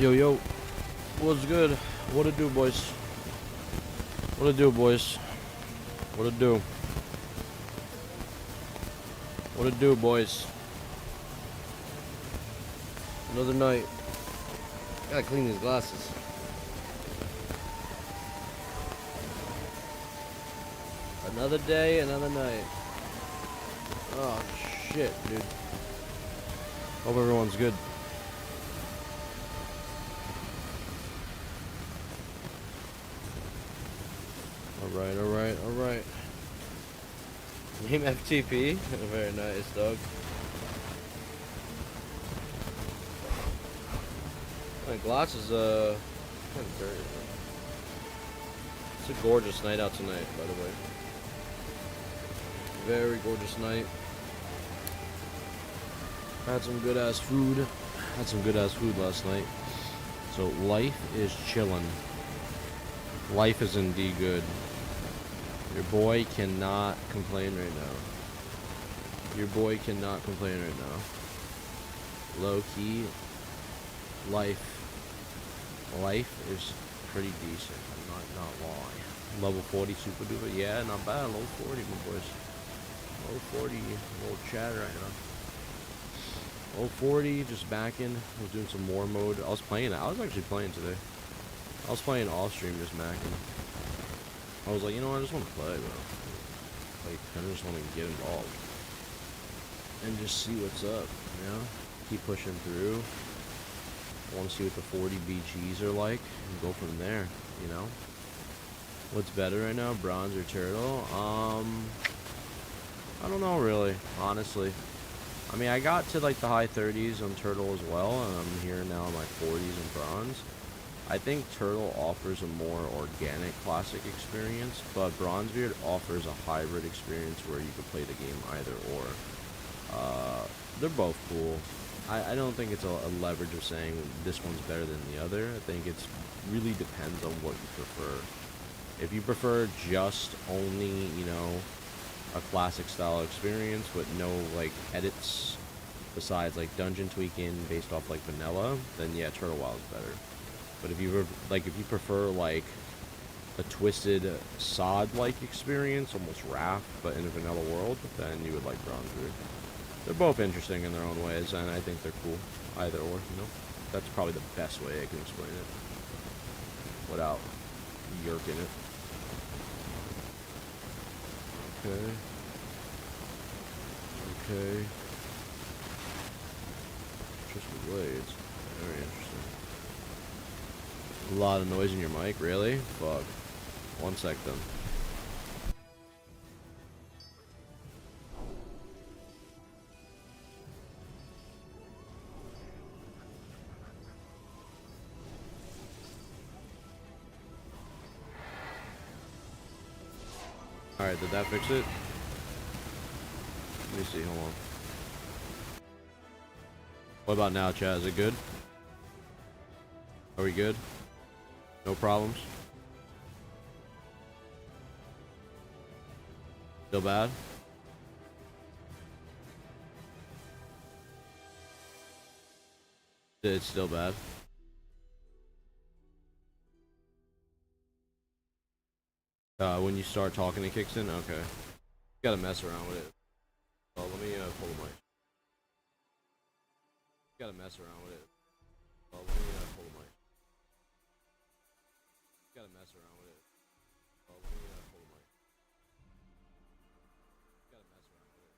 Yo, yo, what's good? What it do, boys? What it do, boys? What it do? What it do, boys? Another night. Gotta clean these glasses. Another day, another night. Oh, shit, dude. Hope everyone's good. Alright, alright, alright. Name FTP? Very nice, dog. My glasses, kind of dirty. It's a gorgeous night out tonight, by the way. Very gorgeous night. Had some good ass food. Had some good ass food last night. So life is chillin'. Life is indeed good. Your boy cannot complain right now. Your boy cannot complain right now. Low key, life is pretty decent. I'm not lying. Level 40 super duper. Yeah, not bad. Low 40, my boys. Low 40, little chatter right now. Low 40, just backing. Was doing some more mode. I was actually playing today. I was playing off stream, just macking. I was like, you know what, I just want to play, bro. Like, I just want to get involved. And just see what's up, you know? Keep pushing through. I want to see what the 40 BGs are like, and go from there, you know? What's better right now, bronze or turtle? I don't know, really, honestly. I mean, I got to, like, the high 30s on turtle as well, and I'm here now in my 40s in bronze. I think Turtle offers a more organic classic experience, but Bronzebeard offers a hybrid experience where you can play the game either or. They're both cool. I don't think it's a leverage of saying this one's better than the other. I think it's really depends on what you prefer. If you prefer just only, you know, a classic style experience with no, like, edits besides, like, dungeon tweaking based off, like, vanilla, then yeah, Turtle Wild is better. But if you prefer like a twisted sod-like experience, almost Wrath, but in a vanilla world, then you would like Bronzebeard. They're both interesting in their own ways, and I think they're cool, either or. You know, that's probably the best way I can explain it without yerking it. Okay. Okay. Just blades. Very interesting. A lot of noise in your mic, really? Fuck. One sec then. Alright, did that fix it? Let me see, hold on. What about now, chat? Is it good? Are we good? No problems? Still bad? It's still bad. When you start talking, it kicks in? Okay. You gotta mess around with it. Oh, let me pull the mic. You gotta mess around with it. Oh, let me pull the mic. You gotta mess around with it. Oh, let me pull the mic. You gotta mess around with it.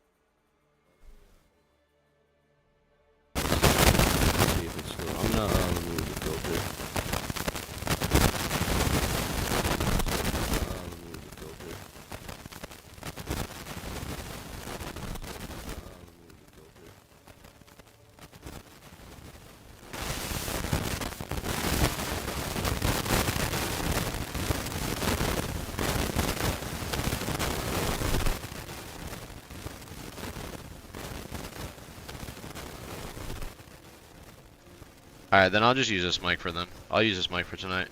Oh, let me see if it's still. I'm gonna remove the filter. Alright, then I'll just use this mic for them. I'll use this mic for tonight.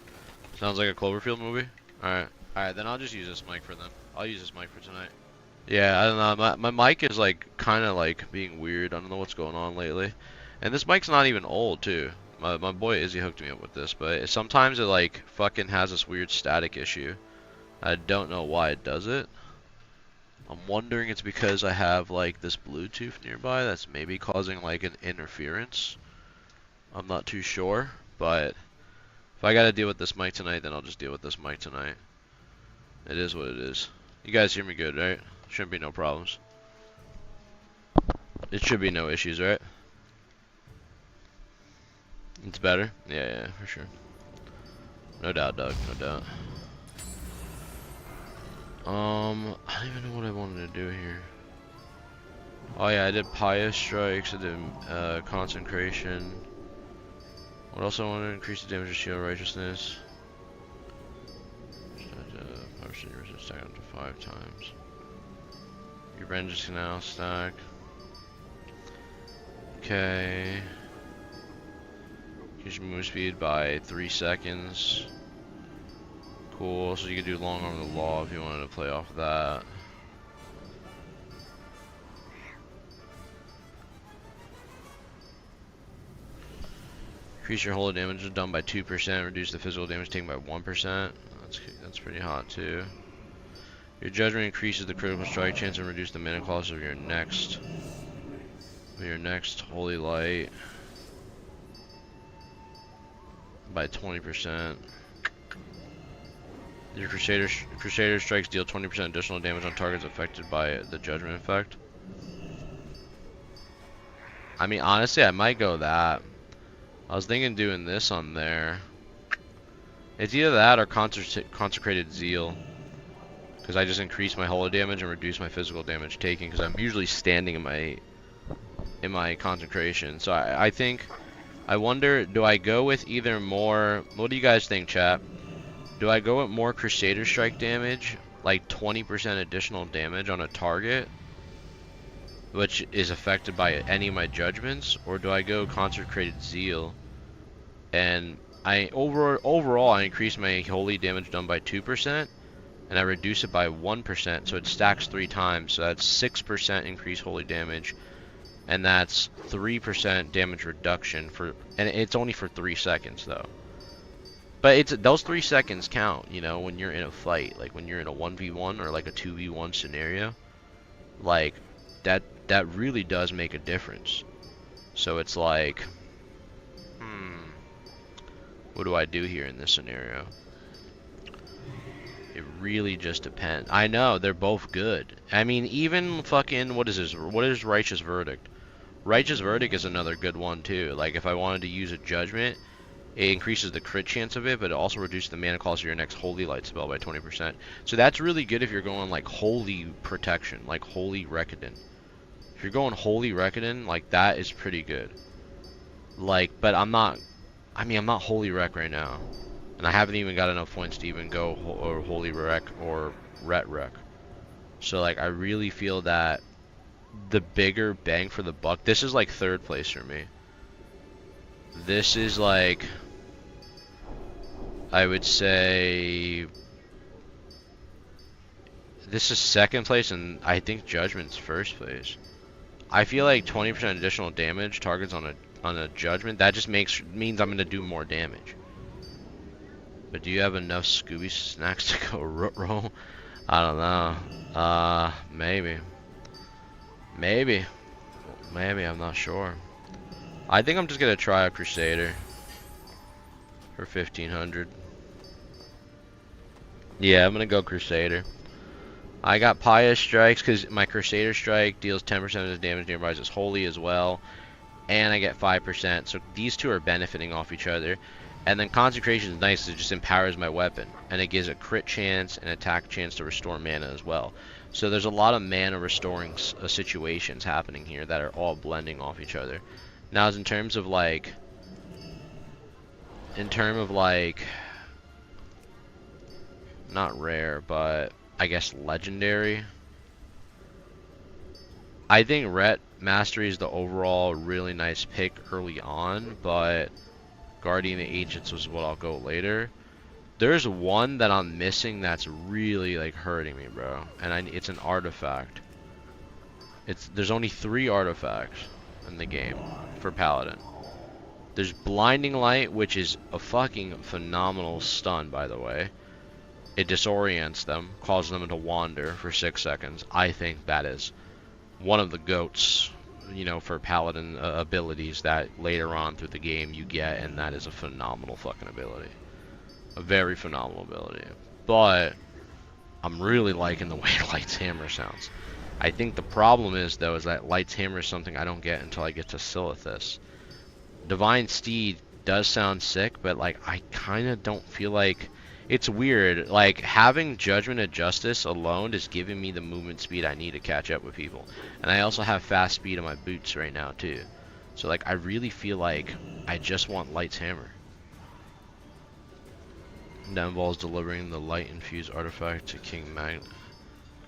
Sounds like a Cloverfield movie? Alright. Alright, then I'll just use this mic for them. I'll use this mic for tonight. Yeah, I don't know. My mic is like kind of like being weird. I don't know what's going on lately. And this mic's not even old too. My boy Izzy hooked me up with this, but sometimes it like fucking has this weird static issue. I don't know why it does it. I'm wondering it's because I have like this Bluetooth nearby that's maybe causing like an interference. I'm not too sure, but if I gotta deal with this mic tonight, then I'll just deal with this mic tonight. It is what it is. You guys hear me good, right? Shouldn't be no problems. It should be no issues, right? It's better? Yeah, for sure. No doubt, Doug, no doubt. I don't even know what I wanted to do here. Oh yeah, I did Pious Strikes, I did Consecration. What else I wanted to increase the damage of Shield Righteousness. 5% resistance stack up to 5 times. Your vengeance can now stack. Okay. Increase your move speed by 3 seconds. Cool, so you can do Long Arm of the Law if you wanted to play off of that. Increase your holy damage done by 2%, reduce the physical damage taken by 1%. That's pretty hot too. Your judgment increases the critical strike chance and reduce the mana cost of your next holy light by 20%. Your Crusader strikes deal 20% additional damage on targets affected by the judgment effect. I mean, honestly, I might go that. I was thinking doing this on there. It's either that or Consecrated Zeal, because I just increase my holy damage and reduce my physical damage taken, because I'm usually standing in my consecration. So I think, I wonder, do I go with either more, what do you guys think, chat? Do I go with more Crusader Strike damage, like 20% additional damage on a target, which is affected by any of my judgments, or do I go Consecrated Zeal, and overall I increase my holy damage done by 2%, and I reduce it by 1%, so it stacks 3 times, so that's 6% increased holy damage, and that's 3% damage reduction and it's only for 3 seconds though. But those 3 seconds count, you know, when you're in a fight, like when you're in a 1v1 or like a 2v1 scenario, like that really does make a difference. So it's like, what do I do here in this scenario? It really just depends. I know, they're both good. I mean, even fucking, what is Righteous Verdict? Righteous Verdict is another good one too. Like if I wanted to use a judgment, it increases the crit chance of it, but it also reduces the mana cost of your next Holy Light spell by 20%. So that's really good if you're going like Holy Protection, like Holy Reckoning. If you're going Holy Reckoning, like that is pretty good. Like, but I'm not Holy Wreck right now. And I haven't even got enough points to even go or Holy Wreck or Ret Wreck. So like I really feel that the bigger bang for the buck, this is like 3rd place for me. This is like, I would say, this is 2nd place, and I think Judgment's 1st place. I feel like 20% additional damage targets on a judgment, that just means I'm gonna do more damage. But do you have enough Scooby snacks to go root roll? I don't know. Maybe. Maybe, I'm not sure. I think I'm just gonna try a Crusader for 1500. Yeah, I'm gonna go Crusader. I got Pious Strikes because my Crusader Strike deals 10% of his damage nearby as holy as well, and I get 5%. So these two are benefiting off each other. And then Consecration is nice, it just empowers my weapon, and it gives a crit chance and attack chance to restore mana as well. So there's a lot of mana restoring situations happening here that are all blending off each other. Now, as in terms of like, not rare, but I guess legendary, I think Ret Mastery is the overall really nice pick early on, but Guardian of Agents was what I'll go later. There's one that I'm missing that's really like hurting me, bro, and it's an artifact. There's only 3 artifacts in the game for Paladin. There's Blinding Light, which is a fucking phenomenal stun, by the way. It disorients them, causes them to wander for 6 seconds. I think that is one of the GOATs, you know, for Paladin abilities that later on through the game you get, and that is a phenomenal fucking ability. A very phenomenal ability. But I'm really liking the way Light's Hammer sounds. I think the problem is, though, is that Light's Hammer is something I don't get until I get to Silithus. Divine Steed does sound sick, but, like, I kind of don't feel like... It's weird. Like, having Judgment of Justice alone is giving me the movement speed I need to catch up with people. And I also have fast speed on my boots right now, too. So, like, I really feel like I just want Light's Hammer. That involves delivering the light-infused artifact to King Magnet.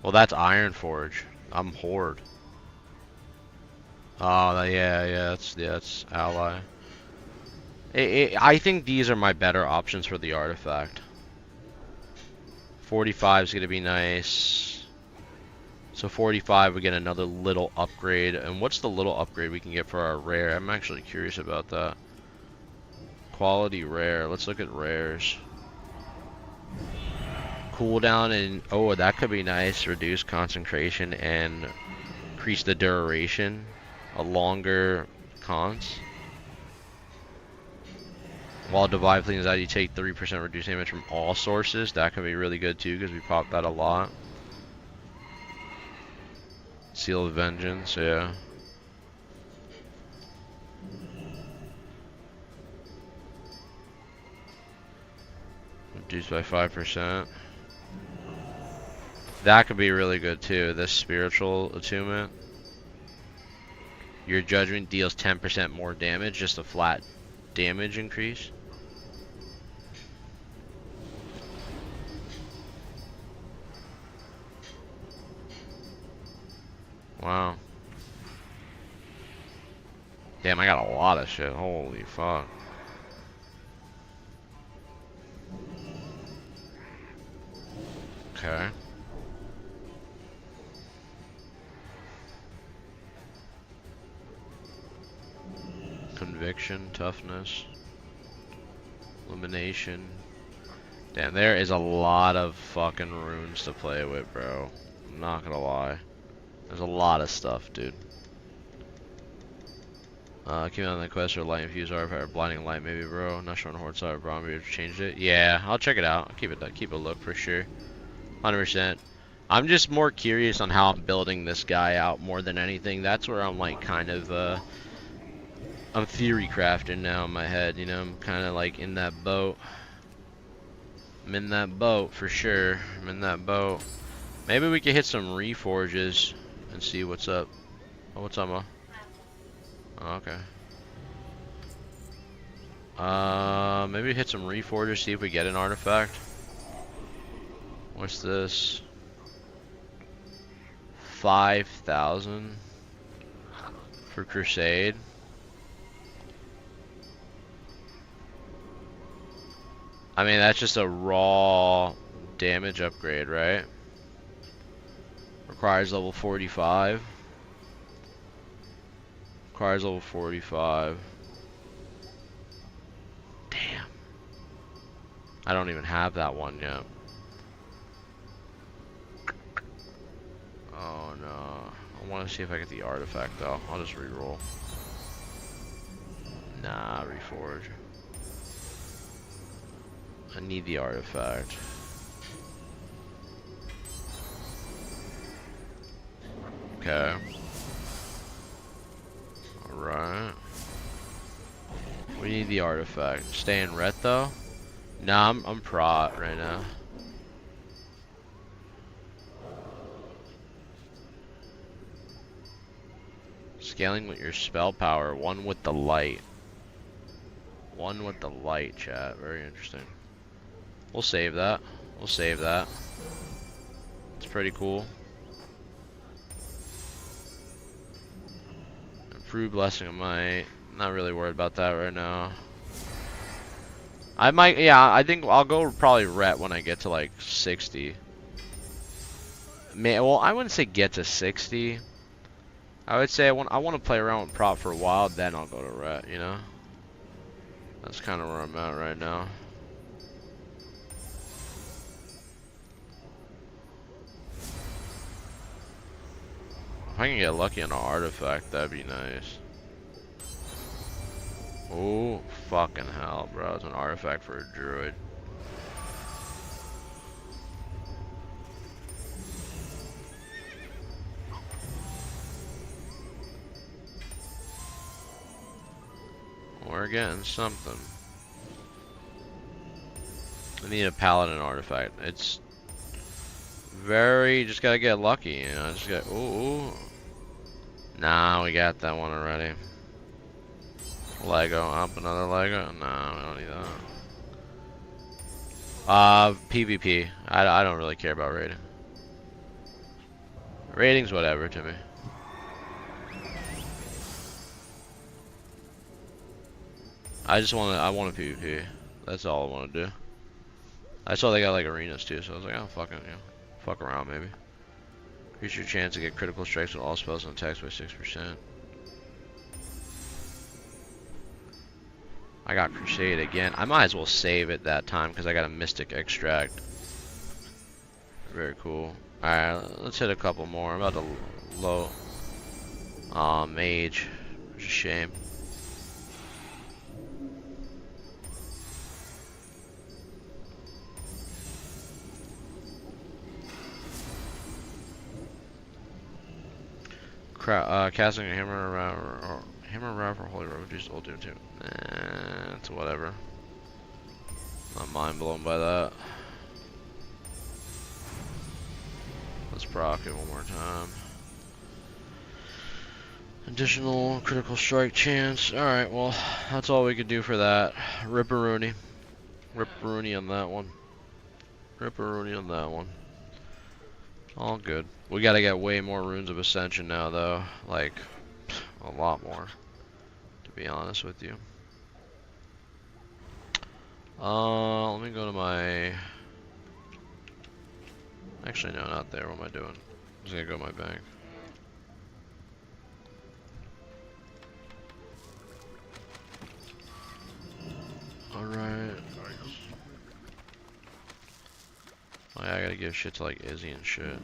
Well, that's Ironforge. I'm Horde. Oh, yeah, that's ally. I think these are my better options for the artifact. 45 is going to be nice. So 45, we get another little upgrade. And what's the little upgrade we can get for our rare? I'm actually curious about that. Quality rare. Let's look at rares. Cooldown and... Oh, that could be nice. Reduce concentration and increase the duration. A longer cons. While Divide Cleans out, you take 3% reduced damage from all sources. That could be really good too, because we pop that a lot. Seal of Vengeance, yeah. Reduced by 5%. That could be really good too. This Spiritual Attunement. Your Judgment deals 10% more damage, just a flat damage increase. Wow. Damn, I got a lot of shit. Holy fuck. Okay. Conviction, toughness, elimination. Damn, there is a lot of fucking runes to play with, bro. I'm not gonna lie. There's a lot of stuff, dude. Came out on the quest for light infused artifact, blinding light, maybe, bro. Not sure on Horde side or Bronzebeard changed it. Yeah, I'll check it out. I'll keep a look for sure. 100%. I'm just more curious on how I'm building this guy out more than anything. That's where I'm like kind of I'm theory crafting now in my head, you know. I'm kind of like in that boat. I'm in that boat for sure. I'm in that boat. Maybe we could hit some reforges and see what's up. Oh, what's up, Ma? Oh, okay. Maybe hit some reforges, see if we get an artifact. What's this? 5,000 for Crusade. I mean, that's just a raw damage upgrade, right? Requires level 45. Requires level 45. Damn. I don't even have that one yet. Oh no. I want to see if I get the artifact though. I'll just reroll. Nah, reforge. I need the artifact. Okay. Alright. We need the artifact. Stay in ret though? Nah, I'm prot right now. Scaling with your spell power. One with the light. One with the light, chat. Very interesting. We'll save that. We'll save that. It's pretty cool. Improved Blessing of Might. Not really worried about that right now. I might, yeah, I think I'll go probably ret when I get to like 60. Well, I wouldn't say get to 60. I would say I want to play around with prop for a while, then I'll go to ret, you know? That's kind of where I'm at right now. If I can get lucky on an artifact, that'd be nice. Oh, fucking hell, bro. It's an artifact for a druid. We're getting something. I need a paladin artifact. It's very, just gotta get lucky, you know. Just got, ooh. Nah, we got that one already. Lego, up another Lego. Nah, we don't need that. PvP. I don't really care about rating. Rating's whatever to me. I want a PvP. That's all I want to do. I saw they got like arenas too, so I was like, oh fucking, you know, fuck around maybe. Increase your chance to get critical strikes with all spells and attacks by 6%. I got Crusade again. I might as well save it that time because I got a Mystic Extract. Very cool. Alright, let's hit a couple more. I'm about to low. Aw, Mage. Which is a shame. Casting a hammer around, hammer around for holy road, reduce ult too. It's whatever. I'm mind blown by that. Let's proc it one more time. Additional critical strike chance. Alright, well, that's all we could do for that. Ripperoonie. Ripperoonie on that one. Ripperoonie on that one. All good. We gotta get way more runes of ascension now, though. Like, a lot more, to be honest with you. Let me go to my... Actually, no, not there. What am I doing? I'm just gonna go to my bank. Alright. Oh, yeah, I gotta give shit to like Izzy and shit.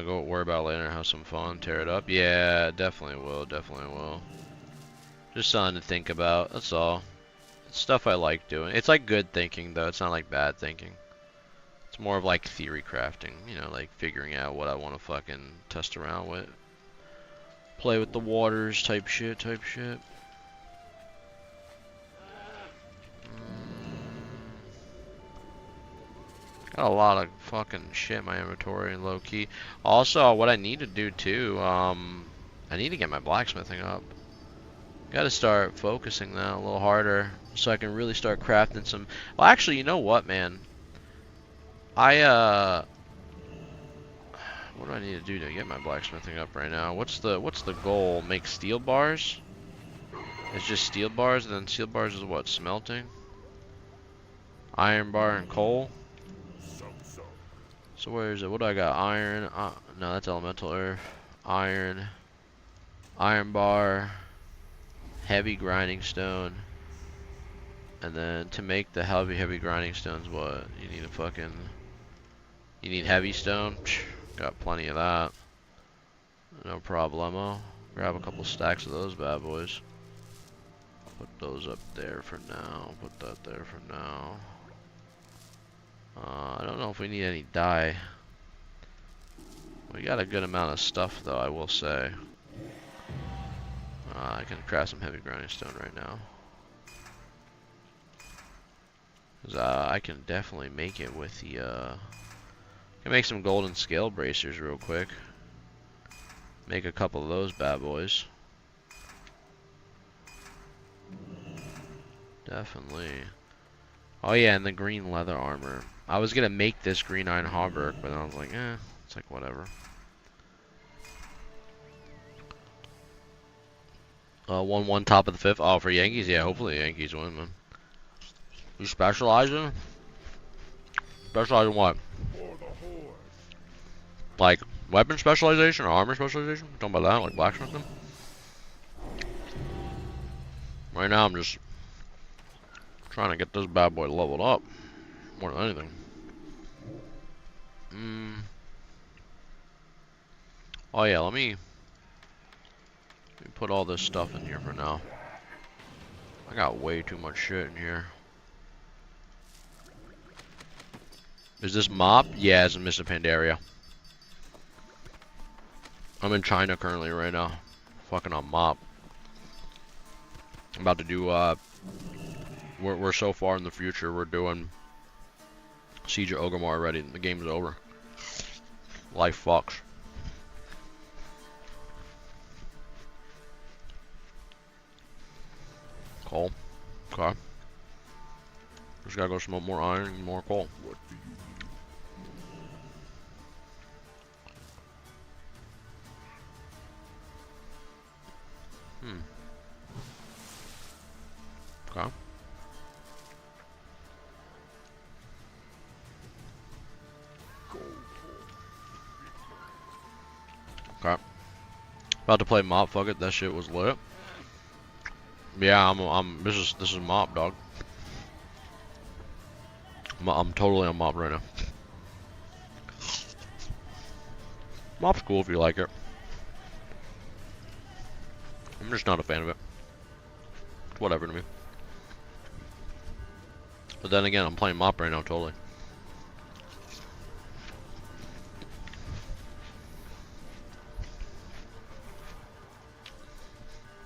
Go worry about it later, have some fun, tear it up. Yeah, definitely will, definitely will. Just something to think about, that's all. It's stuff I like doing. It's like good thinking though, it's not like bad thinking. It's more of like theory crafting, you know, like figuring out what I want to fucking test around with. Play with the waters type shit, Got a lot of fucking shit in my inventory, low key. Also, what I need to do too, I need to get my blacksmithing up. Gotta start focusing that a little harder so I can really start crafting some. Well, actually, you know what, man? What do I need to do to get my blacksmithing up right now? What's the goal? Make steel bars? It's just steel bars, and then steel bars is what? Smelting? Iron bar and coal? So where is it? What do I got? Iron. No, that's elemental earth. Iron. Iron bar. Heavy grinding stone. And then to make the heavy grinding stones, what? You need a fucking... You need heavy stone? Psh, got plenty of that. No problemo. Grab a couple stacks of those bad boys. Put those up there for now. Put that there for now. I don't know if we need any dye. We got a good amount of stuff though, I will say. I can craft some heavy grinding stone right now. Cause I can definitely make it with the I can make some golden scale bracers real quick. Make a couple of those bad boys. Definitely. Oh yeah, and the green leather armor. I was gonna make this green iron hauberk, but I was like, it's like whatever. 1-1 top of the fifth. Oh, for Yankees, yeah. Hopefully the Yankees win, man. You specialize in? Specialize in what? Like weapon specialization or armor specialization? You talking about that, like blacksmithing? Right now I'm just trying to get this bad boy leveled up more than anything. Oh yeah, let me put all this stuff in here for now. I got way too much shit in here. Is this mop? Yeah, it's in Mr. Pandaria. I'm in China currently right now. Fucking on mop. I'm about to do, we're so far in the future, we're doing Siege of Orgrimmar already. The game's over. Life fucks. Coal. Okay. Just gotta go smoke more iron and more coal. Okay. Okay. About to play mop. Fuck it. That shit was lit. Yeah, this is mop, dog. I'm totally on mop right now. Mop's cool if you like it. I'm just not a fan of it. It's whatever to me. But then again, I'm playing mop right now, totally.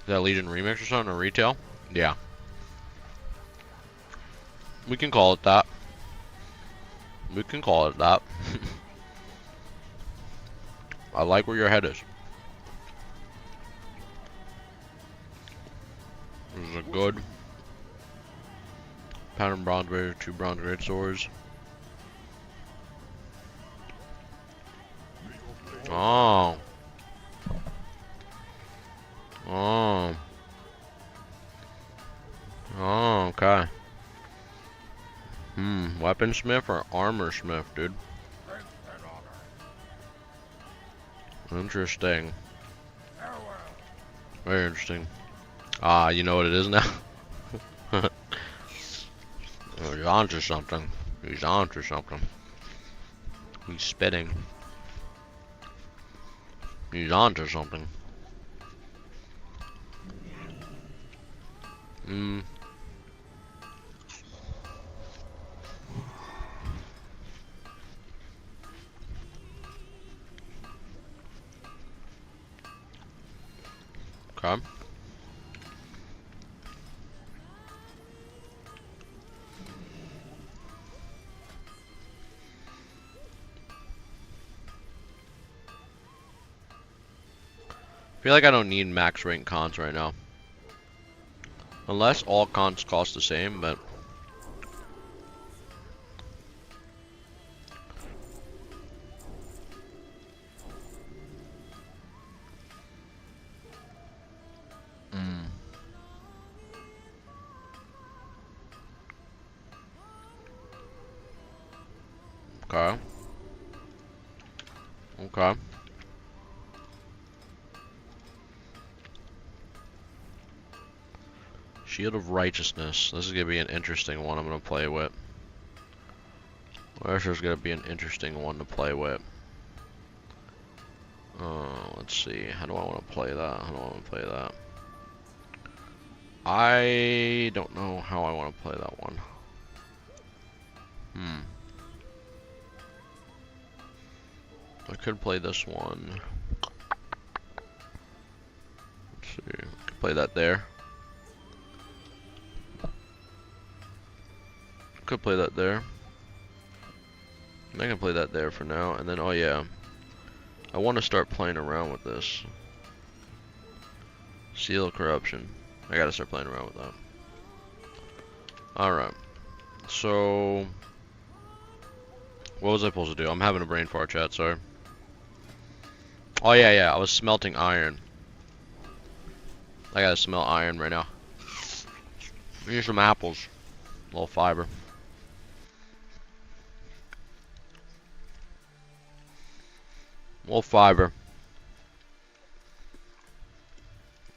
Is that Legion Remix or something, or retail? Yeah. We can call it that. We can call it that. I like where your head is. This is a good pattern Bronzebeard, 2 bronze great swords. Oh. Oh. Oh, okay. Weaponsmith or armorsmith, dude? Interesting. Very interesting. Ah, you know what it is now? Oh, he's onto something. He's onto something. He's spitting. He's onto something. Okay. I feel like I don't need max rank cons right now. Unless all cons cost the same, but... Okay. Okay. Shield of Righteousness. This is gonna be an interesting one I'm gonna play with. This is gonna be an interesting one to play with. Let's see. How do I want to play that? How do I want to play that? I don't know how I want to play that one. I could play this one. Let's see. Play that there. Could play that there. I can play that there for now, and then, oh yeah, I want to start playing around with this. Seal of Corruption. I gotta start playing around with that. Alright. So, what was I supposed to do? I'm having a brain fart, chat, sorry. Oh yeah, I was smelting iron. I gotta smell iron right now. Here's some apples. A little fiber. A little fiber.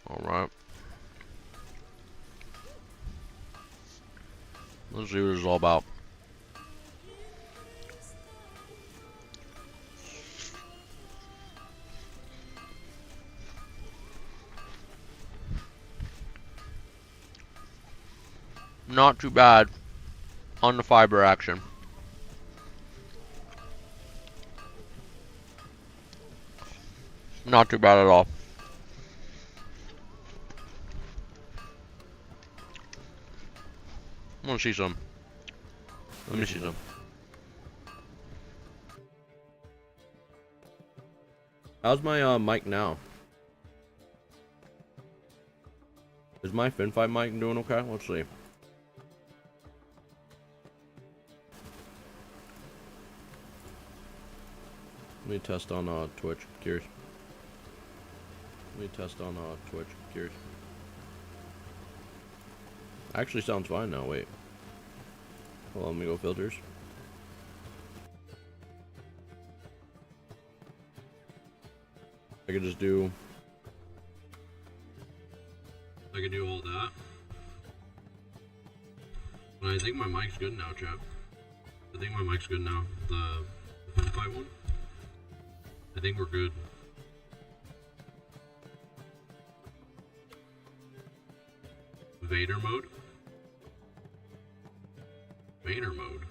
Alright. Let's see what it's all about. Not too bad on the fiber action. Not too bad at all. I want to see some. Let me see some. How's my mic now? Is my FinFi mic doing okay? Let's see. Let me test on Twitch. Curious. Let me test on Twitch. Curious. Actually sounds fine now. Wait. Hold on, let me go filters. I could just do. I could do all that. But I think my mic's good now, chap. I think my mic's good now. The FinFi one. I think we're good. Vader mode? Vader mode?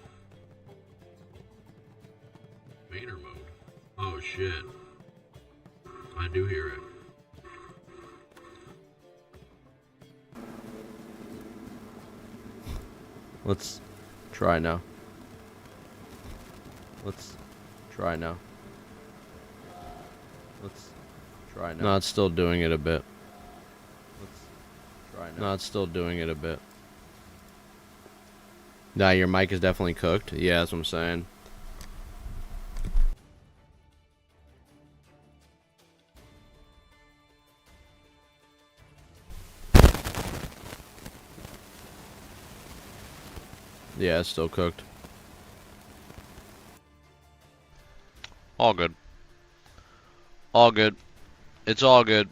Vader mode? Oh shit. I do hear it. Let's try now. Let's try now. Let's try now. No, it's still doing it a bit. Let's try now. No, it's still doing it a bit. Nah, your mic is definitely cooked. Yeah, that's what I'm saying. Yeah, it's still cooked. All good. All good. It's all good.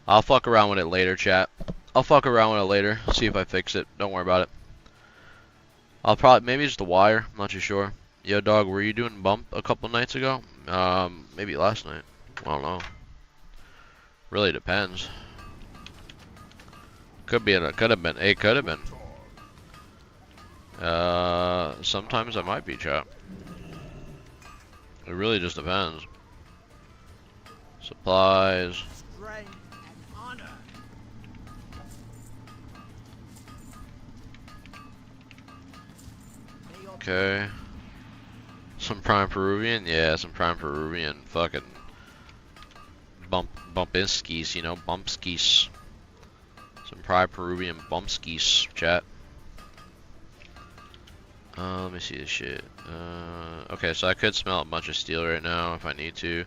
I'll fuck around with it later, chat. I'll fuck around with it later. See if I fix it. Don't worry about it. I'll probably, maybe it's the wire. I'm not too sure. Yo, dog, were you doing bump a couple nights ago? Maybe last night. I don't know. Really depends. Could be, it could have been. It could have been. Sometimes I might be, chat. It really just depends. Supplies. Okay. Some prime Peruvian? Yeah, some prime Peruvian fucking bumpinskis, you know, bumpskis. Some prime Peruvian bumpskis, chat. Let me see this shit. Okay, so I could smell a bunch of steel right now if I need to.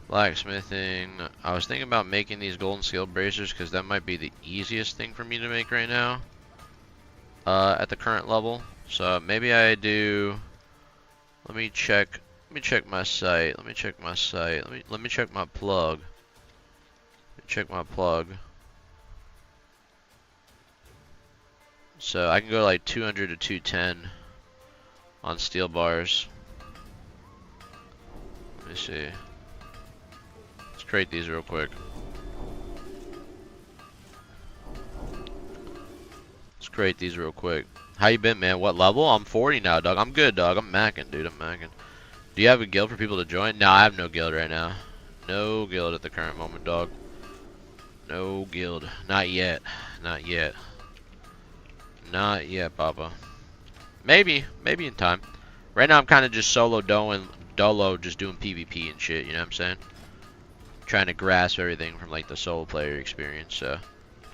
Blacksmithing. I was thinking about making these golden scale bracers because that might be the easiest thing for me to make right now. At the current level. So maybe I do. Let me check my site. Let me check my site. Let me check my plug. Check my plug. So I can go like 200 to 210 on steel bars. Let me see. Let's create these real quick. Let's create these real quick. How you been, man? What level? I'm 40 now, dog. I'm good, dog. I'm macking, dude. I'm macking. Do you have a guild for people to join? No, I have no guild right now. No guild at the current moment, dog. No guild. Not yet. Not yet. Not yet, Papa. Maybe in time. Right now I'm kind of just solo dolo, just doing PvP and shit, you know what I'm saying? Trying to grasp everything from like the solo player experience, so.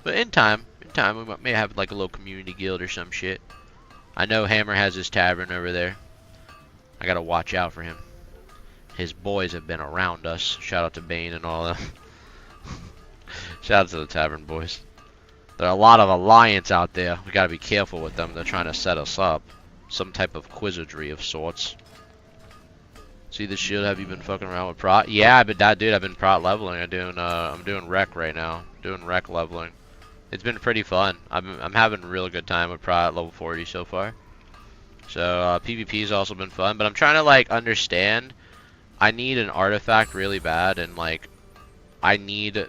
But in time we may have like a little community guild or some shit. I know Hammer has his tavern over there. I gotta watch out for him. His boys have been around us. Shout out to Bane and all them. Shout out to the tavern boys. There are a lot of alliance out there. We gotta be careful with them. They're trying to set us up. Some type of quizardry of sorts. See the shield? Have you been fucking around with prot? Yeah, I've been prot leveling. I'm doing rec right now. Doing rec leveling. It's been pretty fun. I'm having a real good time with Prot at level 40 so far. So PvP's also been fun, but I'm trying to like understand. I need an artifact really bad, and like I need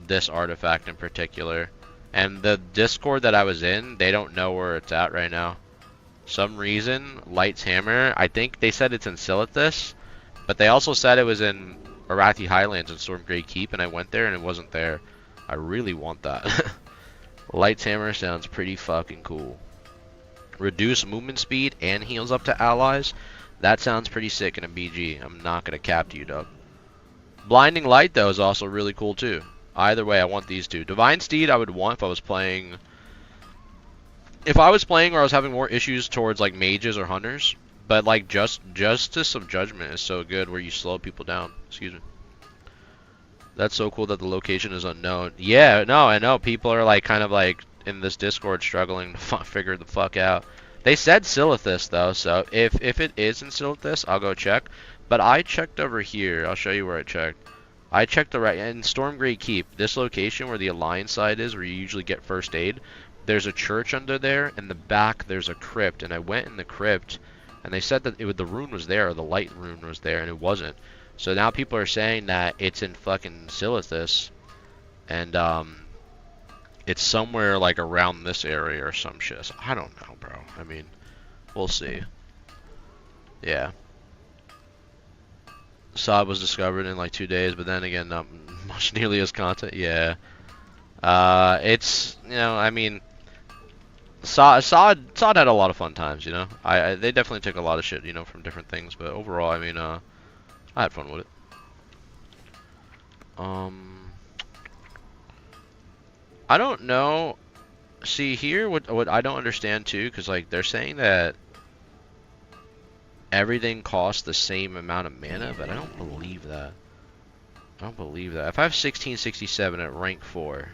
this artifact in particular. And the Discord that I was in, they don't know where it's at right now. Some reason, Light's Hammer, I think they said it's in Silithus, but they also said it was in Arathi Highlands and Stormgrave Keep, and I went there and it wasn't there. I really want that. Light's Hammer sounds pretty fucking cool. Reduce movement speed and heals up to allies. That sounds pretty sick in a BG. I'm not gonna cap to you, dog. Blinding Light though is also really cool too. Either way, I want these two. Divine Steed I would want if I was playing. If I was playing where I was having more issues towards like mages or hunters, but like Justice of Judgment is so good where you slow people down. Excuse me. That's so cool that the location is unknown. Yeah, no, I know people are like kind of like in this Discord struggling to figure the fuck out. They said Silithus though, so if it is in Silithus, I'll go check. But I checked over here. I'll show you where I checked. I checked the right in Stormgrave Keep. This location where the Alliance side is, where you usually get first aid. There's a church under there. In the back, there's a crypt, and I went in the crypt, and they said that the rune was there, or the light rune was there, and it wasn't. So now people are saying that it's in fucking Silithus, and it's somewhere like around this area or some shit. So I don't know, bro. I mean, we'll see. Yeah. Sod was discovered in like 2 days, but then again, not much nearly as content. Yeah. It's, you know, I mean, Sod had a lot of fun times, you know. They definitely took a lot of shit, you know, from different things, but overall, I mean, I had fun with it. I don't know. See here, what I don't understand too, because like they're saying that everything costs the same amount of mana, but I don't believe that. I don't believe that. If I have 1667 at rank 4,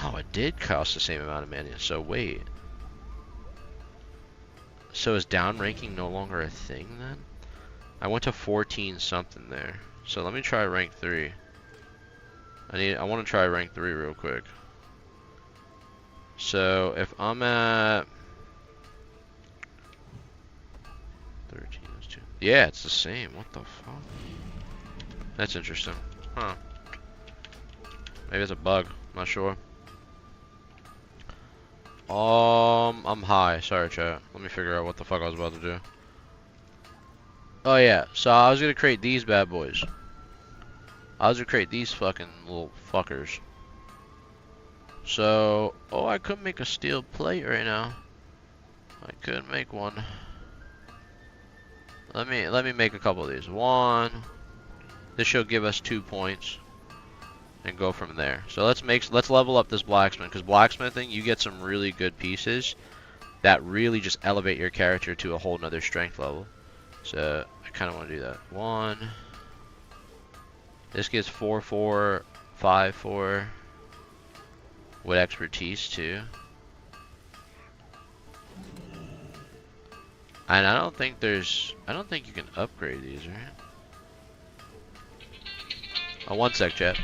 oh, it did cost the same amount of mana. So wait. So is down ranking no longer a thing then? I went to 14 something there. So let me try rank 3. I want to try rank 3 real quick. So if I'm at 13, that's 2. Yeah, it's the same. What the fuck? That's interesting. Huh. Maybe it's a bug. I'm not sure. I'm high. Sorry, chat. Let me figure out what the fuck I was about to do. Oh yeah, so I was gonna create these bad boys. I was gonna create these fucking little fuckers. So, oh, I could make a steel plate right now. I could make one. Let me make a couple of these. One. This should give us 2 points, and go from there. So let's level up this blacksmith, because blacksmithing, you get some really good pieces that really just elevate your character to a whole nother strength level. So I kind of want to do that. 1. This gives 4, 4, 5, 4. With expertise too. And I don't think you can upgrade these, right? Oh, 1 sec, chat.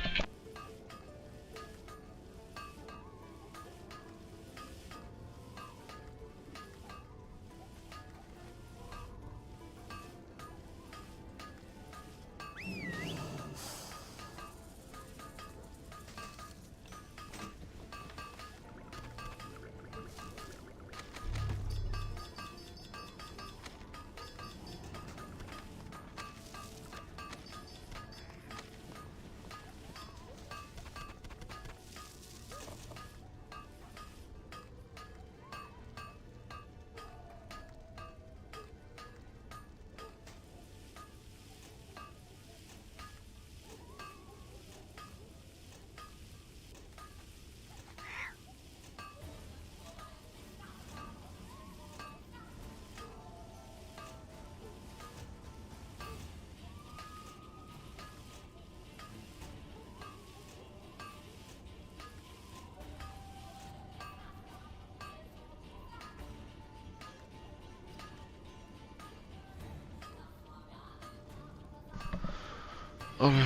Okay.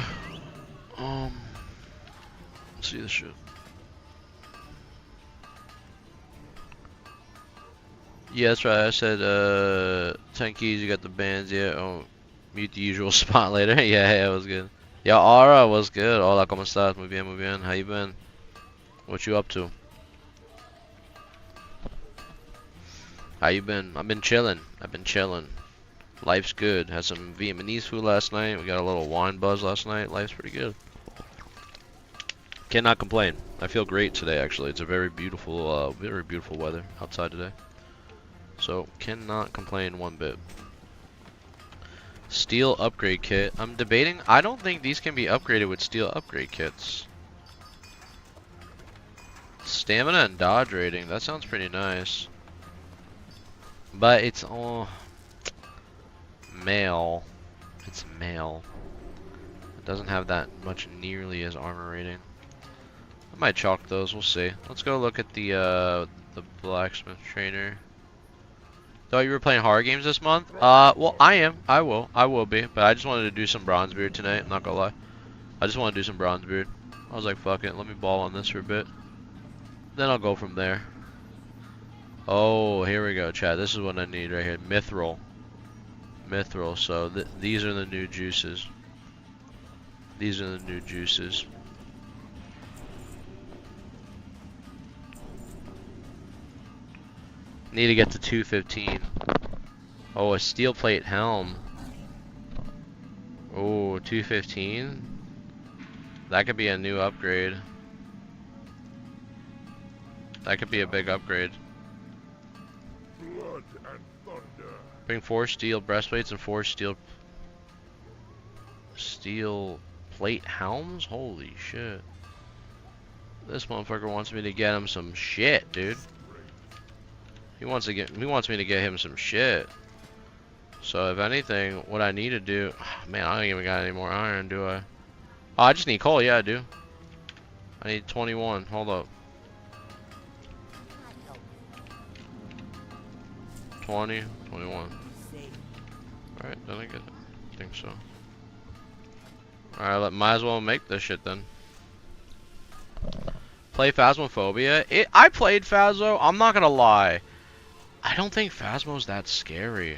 Let's see this shit. Yeah, that's right. I said 10 keys. You got the bands. Yeah. Oh, mute the usual spot later. Yeah, it was good. Yeah, Aura was good. Hola, ¿cómo estás? Muy bien, muy bien. How you been? What you up to? How you been? I've been chilling. I've been chilling. Life's good. Had some Vietnamese food last night. We got a little wine buzz last night. Life's pretty good. Cannot complain. I feel great today, actually. It's a very beautiful weather outside today. So, cannot complain one bit. Steel upgrade kit. I'm debating. I don't think these can be upgraded with steel upgrade kits. Stamina and dodge rating. That sounds pretty nice. But it's all male. It's male. It doesn't have that much nearly as armor rating. I might chalk those. We'll see. Let's go look at the blacksmith trainer. Thought you were playing horror games this month? Well, I am. I will be. But I just wanted to do some Bronzebeard tonight. I'm not gonna lie. I just want to do some Bronzebeard. I was like, fuck it. Let me ball on this for a bit. Then I'll go from there. Oh, here we go, chat. This is what I need right here. Mithril. Mithril. So these are the new juices. These are the new juices. Need to get to 215. Oh, a steel plate helm. Oh, 215. That could be a new upgrade. That could be a big upgrade. Blood and thunder. Bring 4 steel breastplates and 4 steel plate helms? Holy shit. This motherfucker wants me to get him some shit, dude. He wants me to get him some shit. So if anything, what I need to do, man, I don't even got any more iron, do I? Oh, I just need coal. Yeah, I do. I need 21. Hold up. 20, 21. Alright, then I get it. I think so. Alright, might as well make this shit then. Play Phasmophobia. I played Phasmo. I'm not gonna lie. I don't think Phasmo's that scary.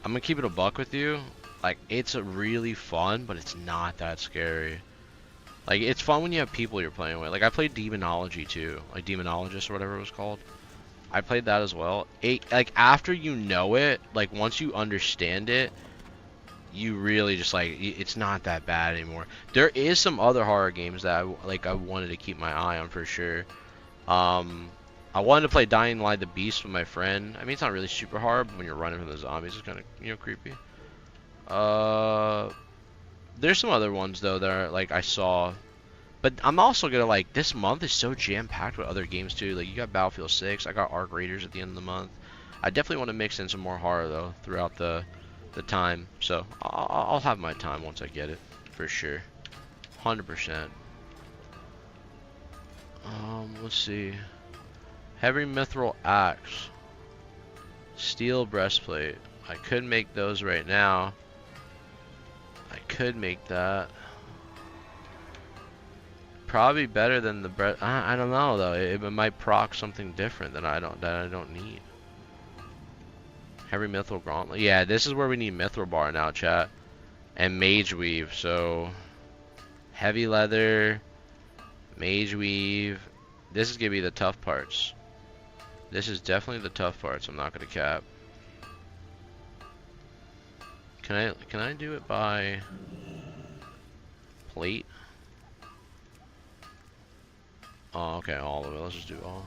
I'm gonna keep it a buck with you. Like, it's really fun, but it's not that scary. Like, it's fun when you have people you're playing with. Like, I played Demonology too. Like, Demonologist or whatever it was called. I played that as well. Like, after you know it, like, once you understand it, you really just, like, it's not that bad anymore. There is some other horror games that I wanted to keep my eye on for sure. I wanted to play Dying Light the Beast with my friend. I mean, it's not really super hard, but when you're running from the zombies, it's kind of, you know, creepy. There's some other ones, though, that are, like, I saw. But I'm also gonna, like, this month is so jam-packed with other games, too. Like, you got Battlefield 6, I got Arc Raiders at the end of the month. I definitely want to mix in some more horror, though, throughout the time. So, I'll have my time once I get it, for sure. 100%. Let's see. Heavy mithril axe. Steel breastplate. I could make those right now. I could make that. Probably better than the breast. I don't know though. It might proc something different that I don't need. Heavy mithril gauntlet. Yeah, this is where we need mithril bar now, chat. And mage weave. So heavy leather, mage weave. This is gonna be the tough parts. This is definitely the tough parts. I'm not gonna cap. Can I do it by plate? Oh, okay, all of it. Let's just do all.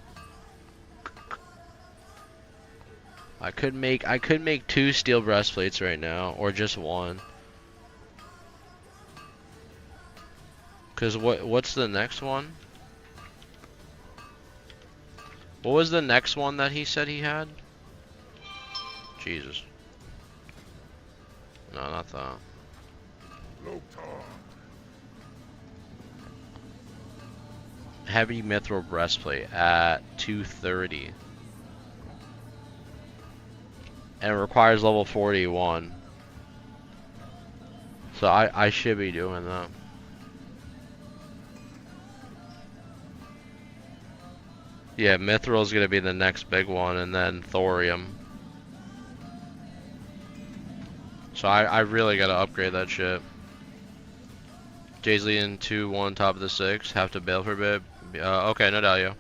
I could make 2 steel breastplates right now, or just 1. Cause what's the next one? What was the next one that he said he had? Jesus. No, not that. Heavy mithril breastplate at 230. And it requires level 41. So I should be doing that. Yeah, Mithril's gonna be the next big one, and then Thorium. So I really gotta upgrade that shit. Jaysley 2-1 top of the 6. Have to bail for a bit. Okay, no doubt, yo.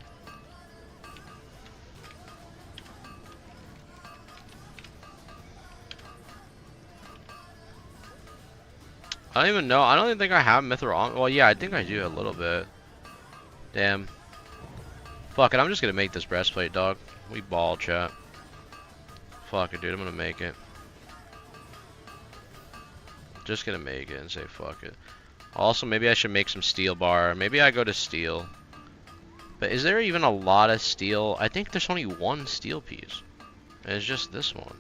I don't even know. I don't even think I have Mithril on. Well, yeah, I think I do a little bit. Damn. Fuck it, I'm just gonna make this breastplate, dog. We ball, chat. Fuck it, dude. I'm gonna make it. Just gonna make it and say fuck it. Also, maybe I should make some steel bar. Maybe I go to steel. But is there even a lot of steel? I think there's only one steel piece. And it's just this one.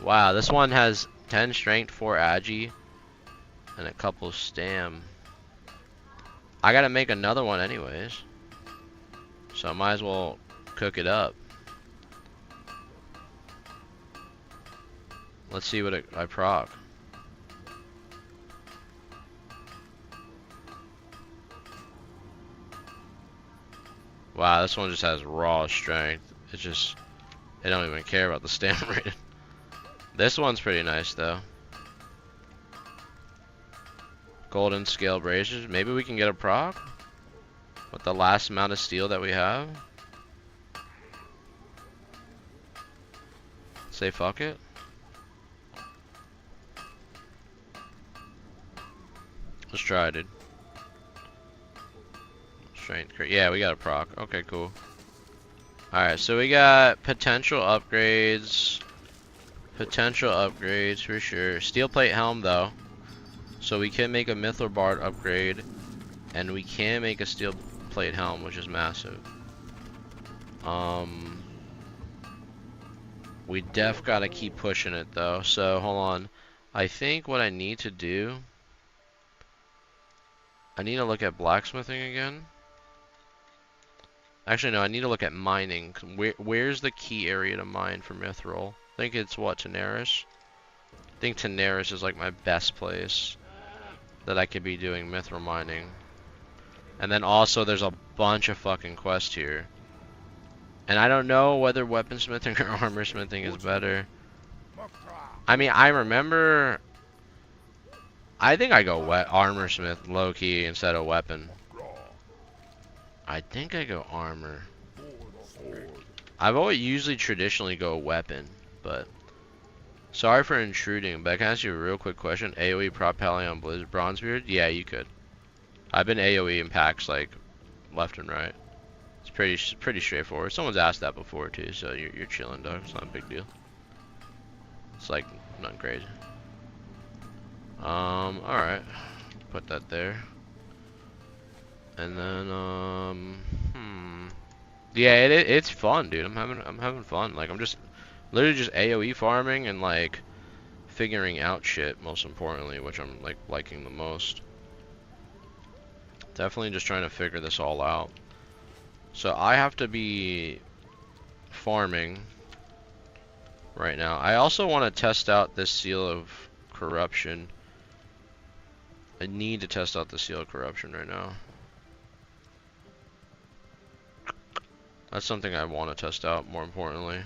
Wow, this one has 10 strength, 4 agi, and a couple stam. I gotta make another one anyways. So I might as well cook it up. Let's see what I proc. Wow, this one just has raw strength. It don't even care about the stamina rating. This one's pretty nice though. Golden scale braziers. Maybe we can get a proc with the last amount of steel that we have. Say fuck it. Let's try it, dude. Strength. Yeah, we got a proc. Okay, cool. Alright, so we got potential upgrades. Potential upgrades for sure. Steel plate helm though. So we can make a Mithril Bard upgrade. And we can make a steel plate helm, which is massive. We def gotta keep pushing it though. So hold on. I think what I need to do, I need to look at blacksmithing again. Actually, no, I need to look at mining. Where's the key area to mine for Mithril? I think it's what, Tanaris? I think Tanaris is like my best place that I could be doing Mithril mining. And then also there's a bunch of fucking quests here. And I don't know whether weaponsmithing or armorsmithing is better. I mean, I remember... I think I go armorsmith low-key instead of weapon. I think I go armor. I've always usually traditionally go weapon, but... Sorry for intruding, but I can ask you a real quick question. AoE prop Paladin on Bronzebeard? Yeah, you could. I've been AoE in packs like left and right. It's pretty straightforward. Someone's asked that before too, so you're chilling, dog. It's not a big deal. It's like nothing crazy. Alright. Put that there. And then yeah, it's fun, dude. I'm having fun. Like I'm just literally just AoE farming and like figuring out shit, most importantly, which I'm like liking the most. Definitely just trying to figure this all out. So I have to be farming right now. I also want to test out this seal of corruption. I need to test out the seal of corruption right now. That's something I want to test out, more importantly.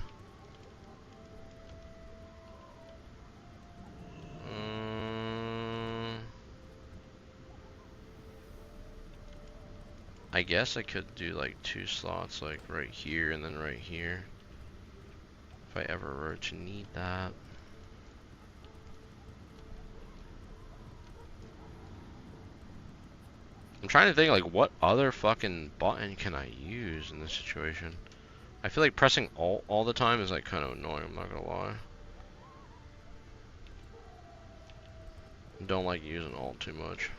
I guess I could do like 2 slots, like right here and then right here. If I ever were to need that. I'm trying to think like what other fucking button can I use in this situation. I feel like pressing Alt all the time is like kind of annoying, I'm not gonna lie. Don't like using Alt too much.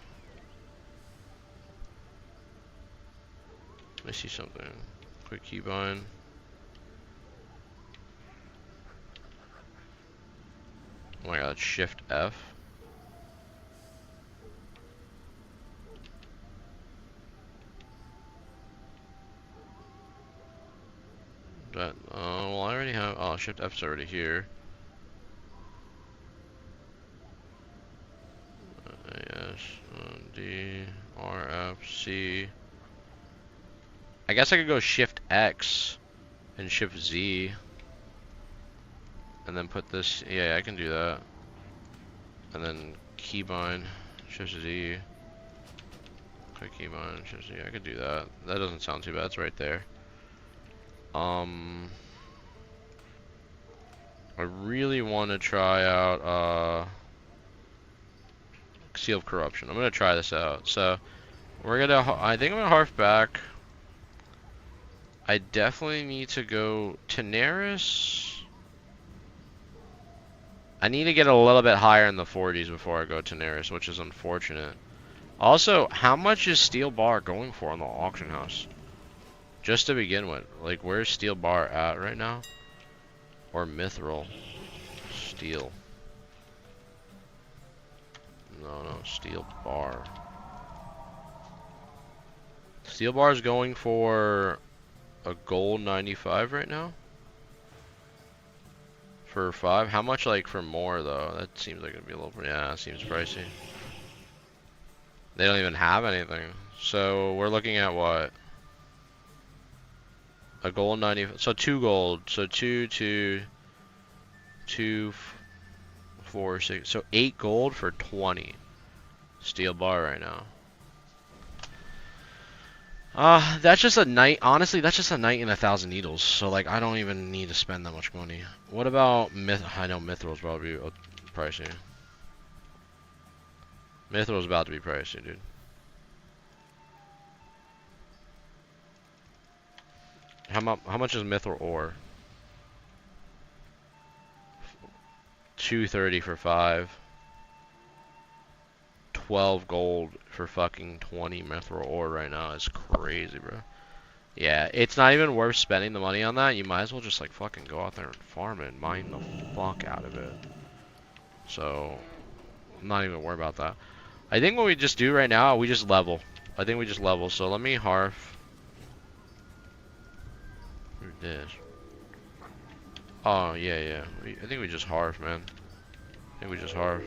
Let me see something. Quick keybind. Oh my god, Shift F. That, well I already have, oh Shift F's already here. Yes, D, R, F, C. I guess I could go Shift X and Shift Z. And then put this, yeah, I can do that. And then keybind, Shift Z. Click keybind, Shift Z, I could do that. That doesn't sound too bad, it's right there. I really want to try out Seal of Corruption. I'm gonna try this out. So we're gonna. I think I'm gonna harf back. I definitely need to go Tenaris. I need to get a little bit higher in the 40s before I go Tenaris, which is unfortunate. Also, how much is Steel Bar going for on the auction house? Just to begin with, like, where's Steel Bar at right now? Or Mithril? Steel. No, Steel Bar. Steel Bar is going for a gold 95 right now. For 5. How much, like, for more though? That seems like it'd be a little. Yeah, it seems pricey. They don't even have anything. So we're looking at what? A gold 90. So 2 gold. So 2, 4, 6. So 8 gold for 20. Steel Bar right now. That's just a night. Honestly, that's just a night in 1,000 needles. So like, I don't even need to spend that much money. What about I know Mithril's probably pricey. Mithril's about to be pricey, dude. How much is Mithril ore? 230 for 5. 12 gold for fucking 20 Mithril ore right now is crazy, bro. Yeah, it's not even worth spending the money on that. You might as well just like fucking go out there and farm it and mine the fuck out of it. So, I'm not even worried about that. I think what we just do right now, we just level. I think we just level. So let me harf. Who's this? Oh, yeah. I think we just harf, man. I think we just harf.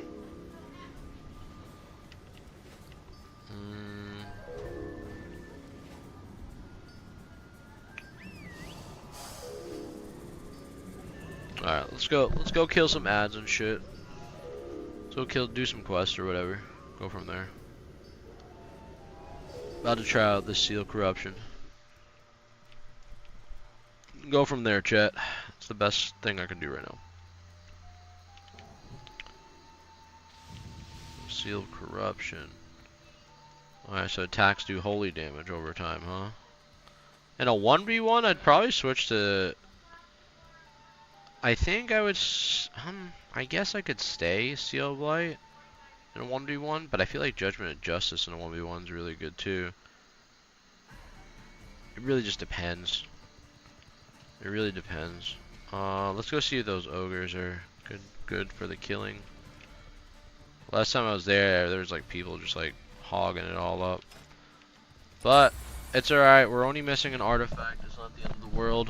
Alright, let's go kill some ads and shit. Let's go do some quests or whatever. Go from there. About to try out this Seal Corruption. Go from there, chat. It's the best thing I can do right now. Seal Corruption. Alright, so attacks do holy damage over time, huh? In a 1v1, I'd probably switch to... I think I would... I guess I could stay Seal of Light in a 1v1, but I feel like Judgment of Justice in a 1v1 is really good too. It really just depends. It really depends. Let's go see if those ogres are good for the killing. Last time I was there was like people just like hogging it all up. But it's alright, we're only missing an artifact. It's not the end of the world.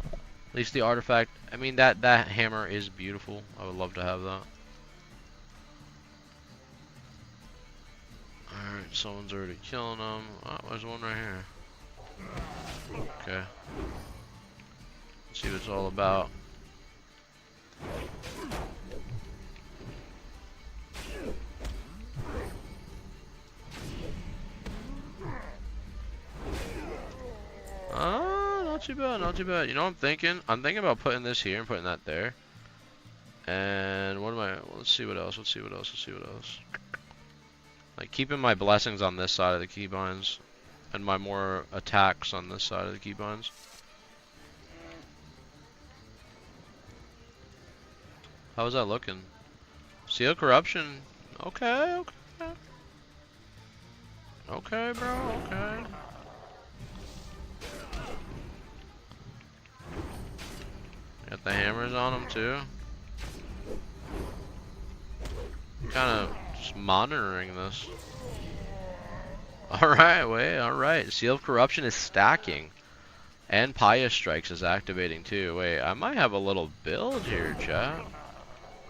At least the artifact, I mean that hammer is beautiful. I would love to have that. Alright, someone's already killing them. Oh, there's one right here. Okay. Let's see what it's all about. Not too bad, not too bad. You know what I'm thinking? I'm thinking about putting this here and putting that there. And what am I... Let's see what else, let's see what else. Like, keeping my blessings on this side of the keybinds. And my more attacks on this side of the keybinds. How is that looking? Seal Corruption. Okay. Okay, bro, okay. Got the hammers on them too. Kind of just monitoring this. Alright. Seal of Corruption is stacking. And Pious Strikes is activating too. Wait, I might have a little build here, chat.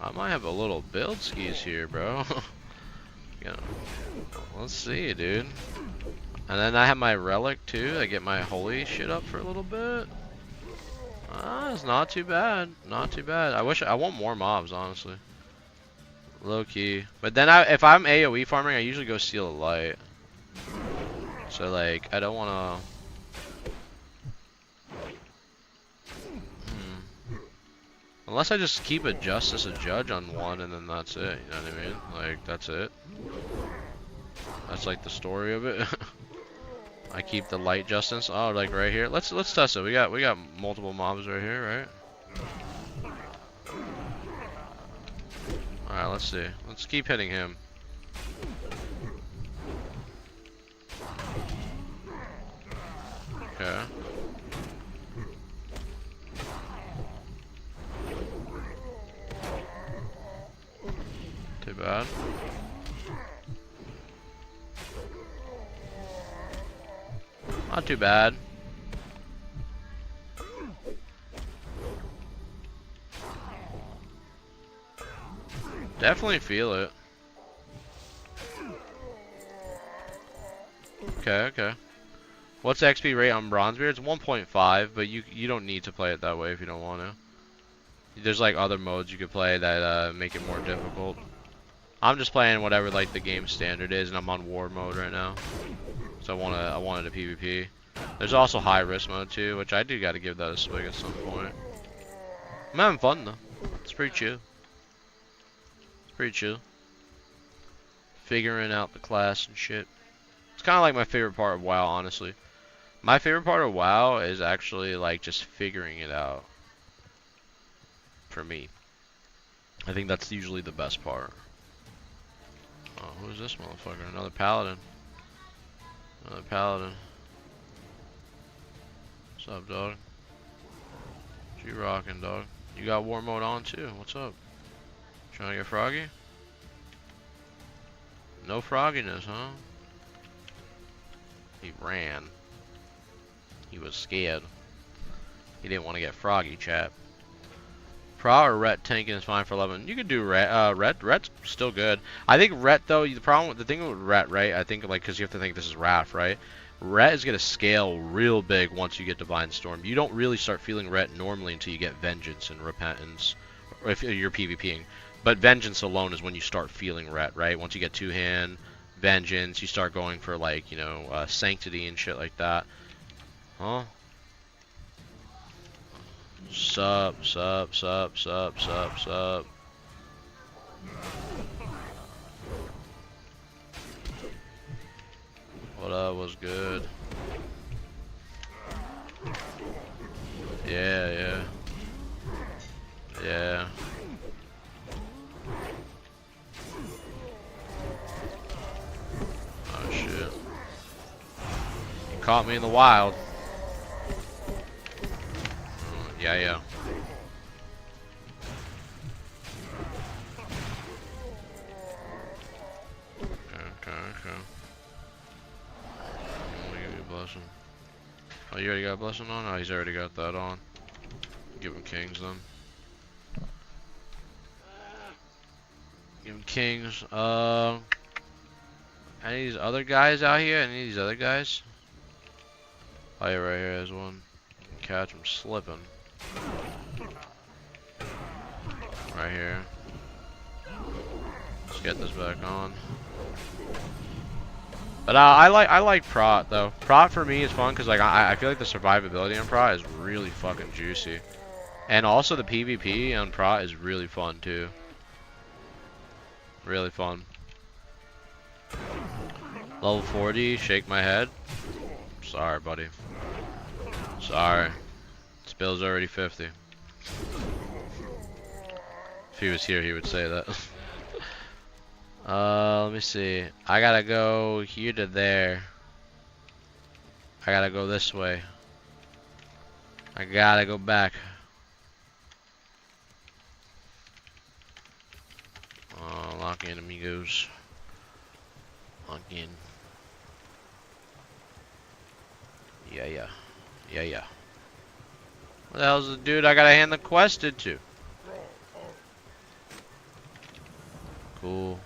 I might have a little build skis here, bro. Yeah. Let's see, dude. And then I have my relic too. I get my holy shit up for a little bit. It's not too bad. Not too bad. I want more mobs, honestly. Low key. But then if I'm AoE farming, I usually go Seal of Light. So like, I don't wanna. Unless I just keep a Justice a Judge on one and then that's it. You know what I mean? Like that's it. That's like the story of it. I keep the light Justice. Oh, like right here. Let's test it. We got multiple mobs right here, right? All right, let's see. Let's keep hitting him. Okay. Too bad. Not too bad. Definitely feel it. Okay. What's the XP rate on Bronzebeard? It's 1.5, but you don't need to play it that way if you don't want to. There's like other modes you could play that make it more difficult. I'm just playing whatever like the game standard is, and I'm on war mode right now. So I wanted a PvP. There's also high risk mode too, which I do got to give that a swig at some point. I'm having fun though. It's pretty chill. It's pretty chill. Figuring out the class and shit. It's kind of like my favorite part of WoW, honestly. My favorite part of WoW is actually like just figuring it out. For me. I think that's usually the best part. Oh, who's this motherfucker? Another Paladin. Another Paladin. What's up, dog? What you rocking, dog? You got war mode on too. What's up? Trying to get froggy? No frogginess, huh? He ran. He was scared. He didn't want to get froggy, chap. Pra or Ret tanking is fine for 11. You could do Ret. Ret's still good. I think Ret though. The thing with Ret, right? I think like because you have to think this is Wrath, right? Ret is gonna scale real big once you get Divine Storm. You don't really start feeling Ret normally until you get Vengeance and Repentance, or if you're PvPing. But Vengeance alone is when you start feeling Ret, right? Once you get two hand, Vengeance, you start going for like Sanctity and shit like that. Huh? Sup. What up was good? Yeah. Oh shit. You caught me in the wild. Yeah. Okay. Let me give you a blessing. Oh, you already got a blessing on? Oh, he's already got that on. Give him kings then. Give him kings. Any of these other guys out here? Any of these other guys? Oh yeah, right here there's one. Catch him slipping. Right here. Let's get this back on. But I like Prot though. Prot for me is fun because like I feel like the survivability on Prot is really fucking juicy, and also the PvP on Prot is really fun too. Really fun. Level 40, shake my head. Sorry, buddy. Sorry. Spill's already 50. If he was here, he would say that. Let me see. I gotta go here to there. I gotta go this way. I gotta go back. Lock in, amigos. Lock in. Yeah. What the hell's the dude I gotta hand the quested to? Cool.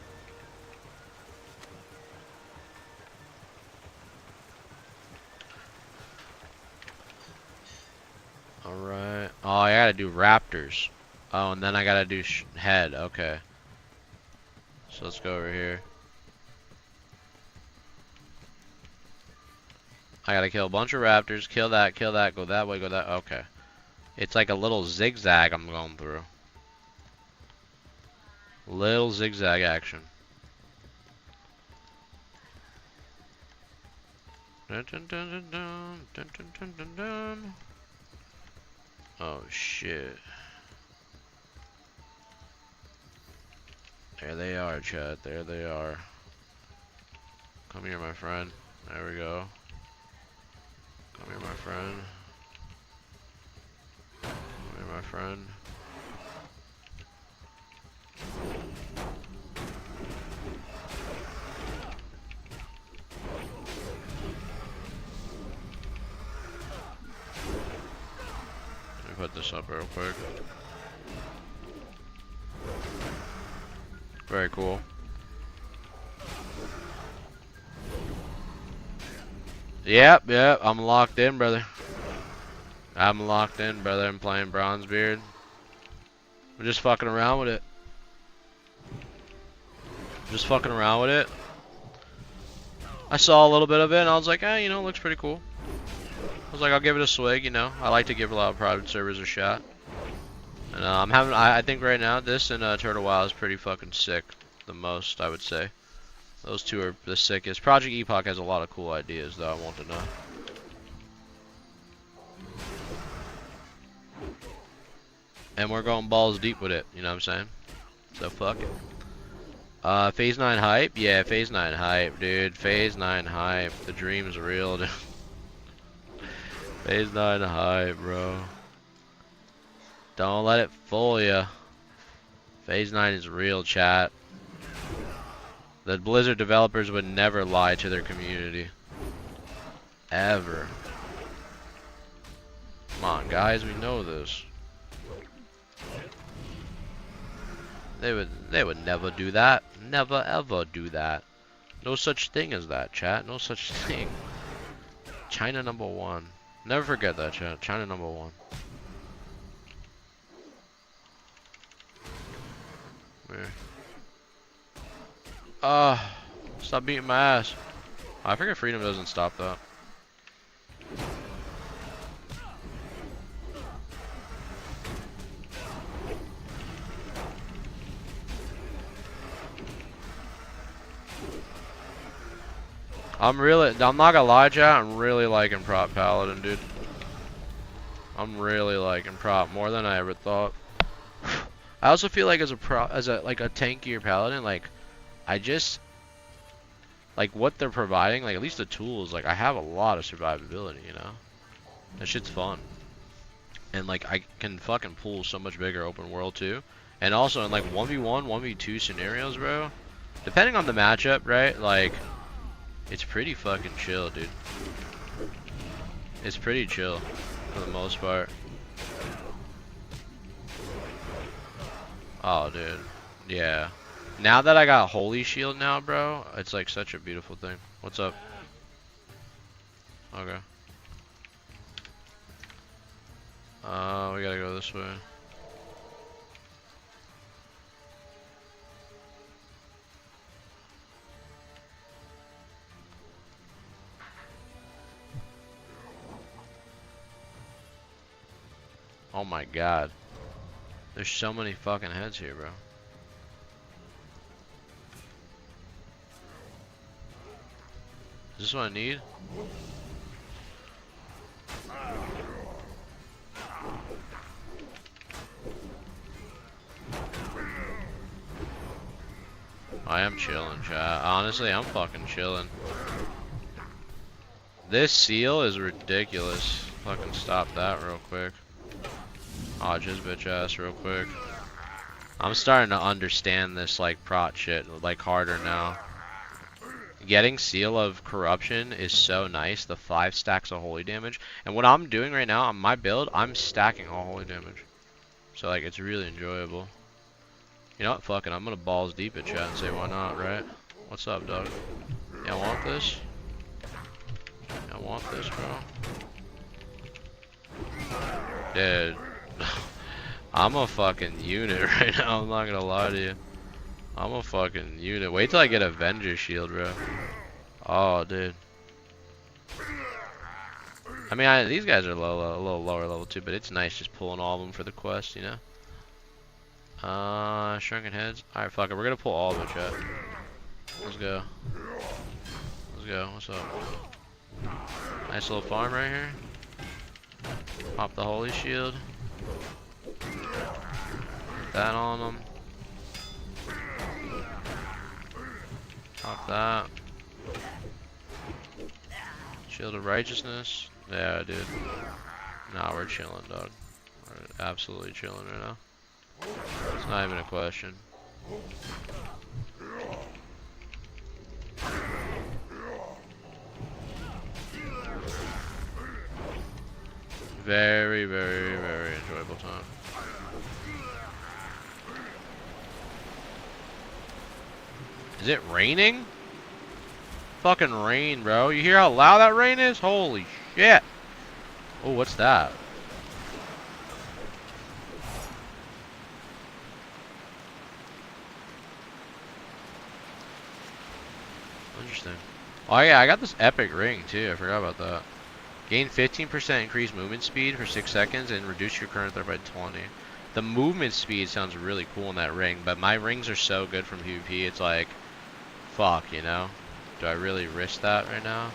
gotta do raptors. Oh, and then I gotta do head. Okay. So let's go over here. I gotta kill a bunch of raptors, kill that, go that way, go that. Okay. It's like a little zigzag I'm going through. Little zigzag action. Dun, dun, dun, dun, dun, dun, dun, dun, dun, dun. Oh shit. There they are, chat. There they are. Come here, my friend. There we go. Come here, my friend. Come here, my friend. Let me put this up real quick. Very cool. Yep, I'm locked in, brother. I'm locked in, brother. I'm playing Bronzebeard. We're just fucking around with it. Just fucking around with it. I saw a little bit of it and I was like, you know, it looks pretty cool. I was like, I'll give it a swig, you know. I like to give a lot of private servers a shot. And I think right now this and Turtle WoW is pretty fucking sick. The most, I would say. Those two are the sickest. Project Epoch has a lot of cool ideas, though, I want to know. And we're going balls deep with it, you know what I'm saying? So fuck it. Phase 9 hype? Yeah, Phase 9 hype, dude. Phase 9 hype. The dream's real, dude. Phase 9 hype, bro. Don't let it fool ya. Phase 9 is real, chat. The Blizzard developers would never lie to their community. Ever. Come on, guys, we know this. They would never do that. Never ever do that. No such thing as that, chat. No such thing. China #1. Never forget that, chat. China #1. Where? Stop beating my ass. I forget freedom doesn't stop that. I'm not gonna lie, chat, I'm really liking prop Paladin, dude. I'm really liking prop more than I ever thought. I also feel like as a tankier Paladin, like I just like what they're providing, like at least the tools, like I have a lot of survivability, you know? That shit's fun. And like I can fucking pull so much bigger open world too. And also in like 1v1, 1v2 scenarios, bro, depending on the matchup, right? Like it's pretty fucking chill, dude. It's pretty chill for the most part. Oh, dude. Yeah. Now that I got Holy Shield now, bro, it's like such a beautiful thing. What's up? Okay. We gotta go this way. Oh my god. There's so many fucking heads here, bro. Is this what I need? I am chilling, chat. Honestly, I'm fucking chilling. This seal is ridiculous. Fucking stop that real quick. Dodge his bitch ass real quick. I'm starting to understand this like prot shit like harder now. Getting Seal of Corruption is so nice. The 5 stacks of holy damage. And what I'm doing right now on my build, I'm stacking all holy damage. So like it's really enjoyable. You know what? Fuck it. I'm gonna balls deep at chat and say why not, right? What's up, dog? Y'all want this? Y'all want this, bro? Dude. I'm a fucking unit right now. I'm not gonna lie to you. I'm a fucking unit. Wait till I get Avenger Shield, bro. Oh, dude. I mean, these guys are a little lower level too, but it's nice just pulling all of them for the quest, you know? Shrunken Heads. Alright, fuck it. We're gonna pull all of it, chat. Let's go. Let's go. What's up? Nice little farm right here. Pop the Holy Shield. Put that on them. Pop that. Shield of Righteousness. Yeah, dude. Nah, we're chilling, dog. We're absolutely chilling right now. It's not even a question. Very, very, very enjoyable time. Is it raining? Fucking rain, bro. You hear how loud that rain is? Holy shit. Oh, what's that? Interesting. Oh yeah, I got this epic ring too. I forgot about that. Gain 15% increased movement speed for 6 seconds and reduce your current threat by 20. The movement speed sounds really cool in that ring, but my rings are so good from PvP, it's like, fuck, you know? Do I really risk that right now?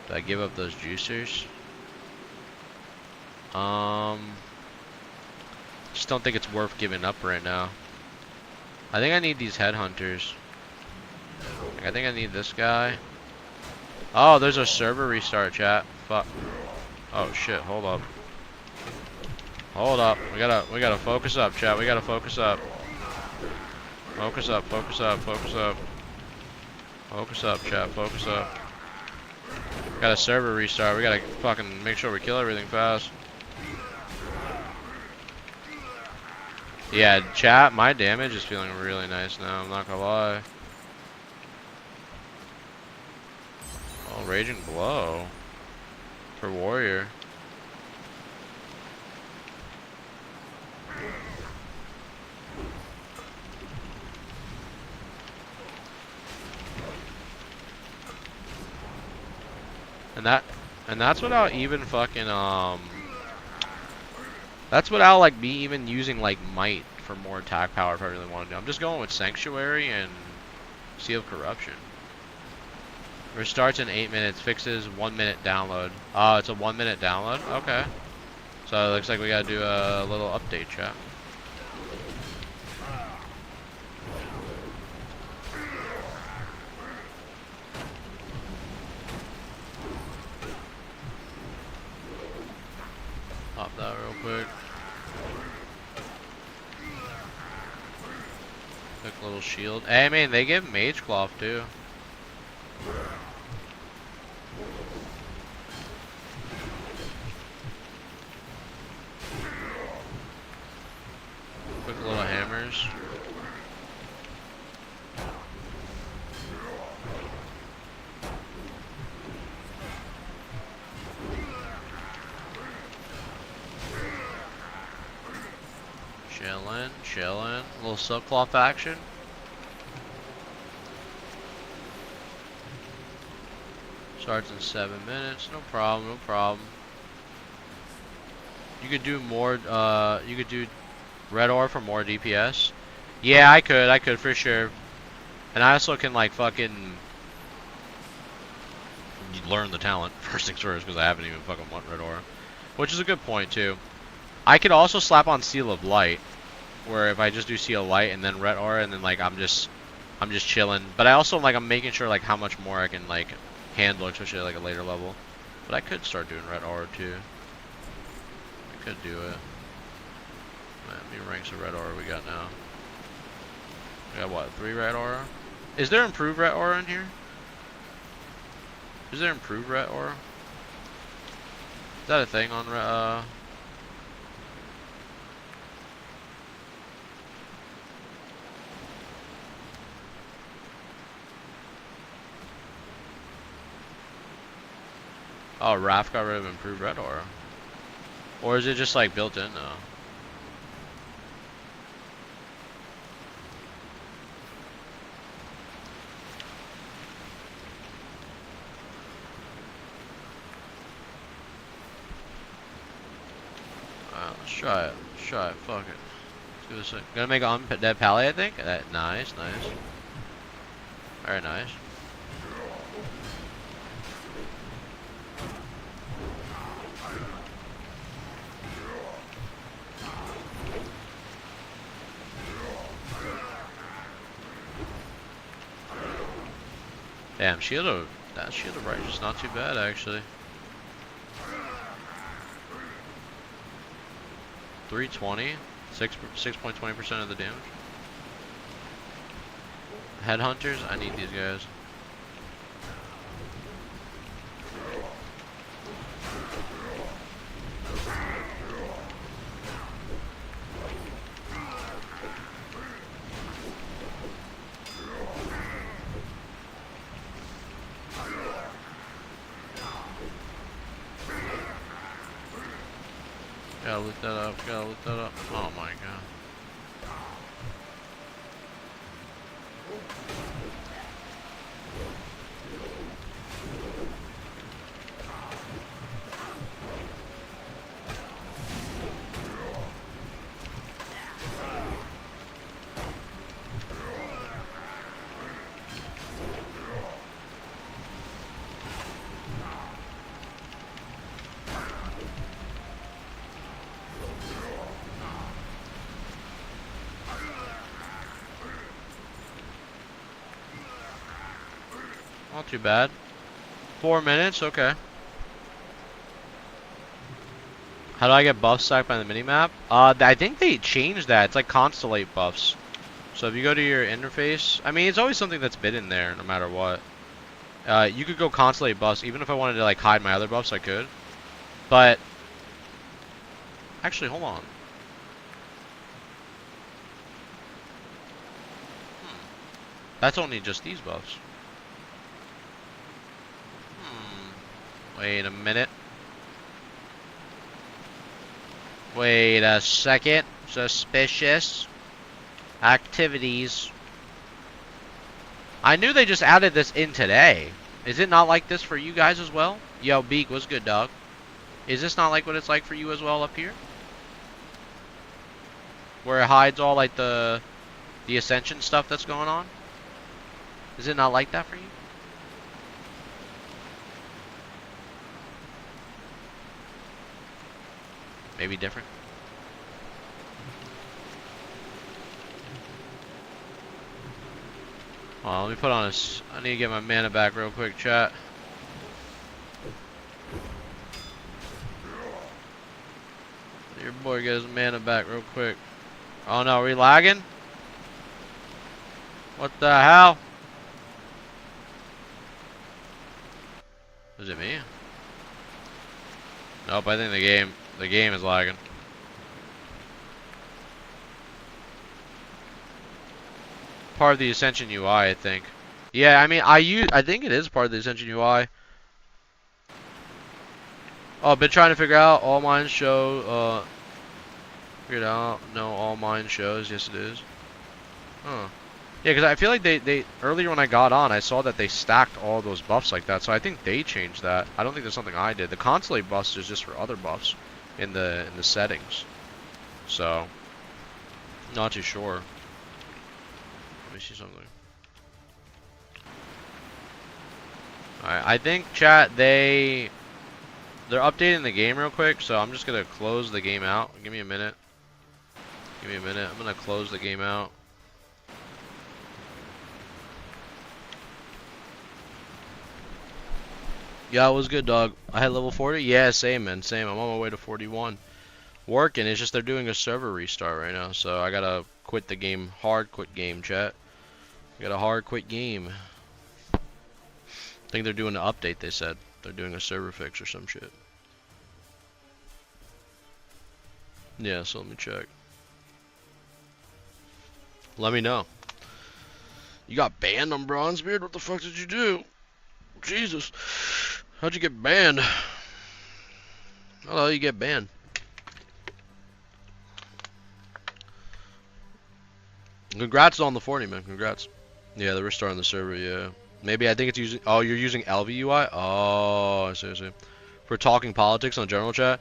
Do I give up those juicers? Just don't think it's worth giving up right now. I think I need these headhunters. I think I need this guy. Oh, there's a server restart, chat. Fuck. Oh shit, hold up. Hold up. We gotta focus up, chat. We gotta focus up. Focus up, focus up, focus up. Focus up, chat. Focus up. Got a server restart. We gotta fucking make sure we kill everything fast. Yeah, chat, my damage is feeling really nice now. I'm not gonna lie. Oh, Raging Blow. For Warrior. And that's without even fucking that's without like me even using like might for more attack power if I really want to do. I'm just going with Sanctuary and Seal of Corruption. Restarts in 8 minutes, fixes 1 minute download. Oh, it's a 1 minute download? Okay. So it looks like we gotta do a little update, chat. Pop that real quick. Quick little shield. Hey, man, they give Mage Cloth too. Quick little hammers. Chillin', chillin'. A little subcloth action. Starts in 7 minutes. No problem, no problem. You could do more, you could do red ore for more DPS. Yeah, I could for sure. And I also can like fucking learn the talent first things first because I haven't even fucking won red ore. Which is a good point too. I could also slap on Seal of Light, where if I just do Seal of Light and then red ore and then like I'm just chilling. But I also like I'm making sure like how much more I can like handle, especially at like a later level. But I could start doing red ore too. I could do it. How many ranks of red ore we got now? We got what, 3 red ore? Is there improved red ore in here? Is there improved red ore? Is that a thing on Oh, Raph got rid of improved red ore. Or is it just like built in now? try it. Let's try it. Fuck it. Let's do this. Gonna make an undead pally, I think. Nice, nice. Very nice. Damn, that shield of righteous not too bad actually. 320, 6.20% of the damage. Headhunters, I need these guys. Gotta look that up, gotta look that up. Oh my god. Not too bad. 4 minutes, okay. How do I get buff stacked by the minimap? I think they changed that. It's like constellate buffs. So if you go to your interface, I mean, it's always something that's been in there, no matter what. You could go constellate buffs. Even if I wanted to like hide my other buffs, I could. But actually, hold on. That's only just these buffs. Wait a minute. Wait a second. Suspicious activities. I knew they just added this in today. Is it not like this for you guys as well? Yo, Beak, what's good, dog? Is this not like what it's like for you as well up here? Where it hides all like the ascension stuff that's going on? Is it not like that for you? Maybe different. Oh, let me put on I need to get my mana back real quick, chat. Your boy get his mana back real quick. Oh no, are we lagging? What the hell? Is it me? Nope, I think the game is lagging. Part of the Ascension UI, I think. Yeah, I mean, I think it is part of the Ascension UI. Oh, been trying to figure out all mine show. Figured out. No, all mine shows. Yes, it is. Huh. Yeah, because I feel like they earlier when I got on, I saw that they stacked all those buffs like that. So I think they changed that. I don't think there's something I did. The constellate buffs is just for other buffs in the settings. So not too sure. Let me see something. Alright, I think chat they're updating the game real quick, so I'm just gonna close the game out. Give me a minute. Give me a minute. I'm gonna close the game out. Yeah, it was good, dog. I had level 40? Yeah, same, man. Same. I'm on my way to 41. Working. It's just they're doing a server restart right now, so I gotta quit the game. Hard quit game, chat. I got a hard quit game. I think they're doing an update, they said. They're doing a server fix or some shit. Yeah, so let me check. Let me know. You got banned on Bronzebeard? What the fuck did you do? Jesus. How'd you get banned? How the hell you get banned? Congrats on the 40, man. Congrats. Yeah, they're restarting the server, yeah. Maybe I think it's using... Oh, you're using LV UI? Oh, I see, I see. For talking politics on general chat?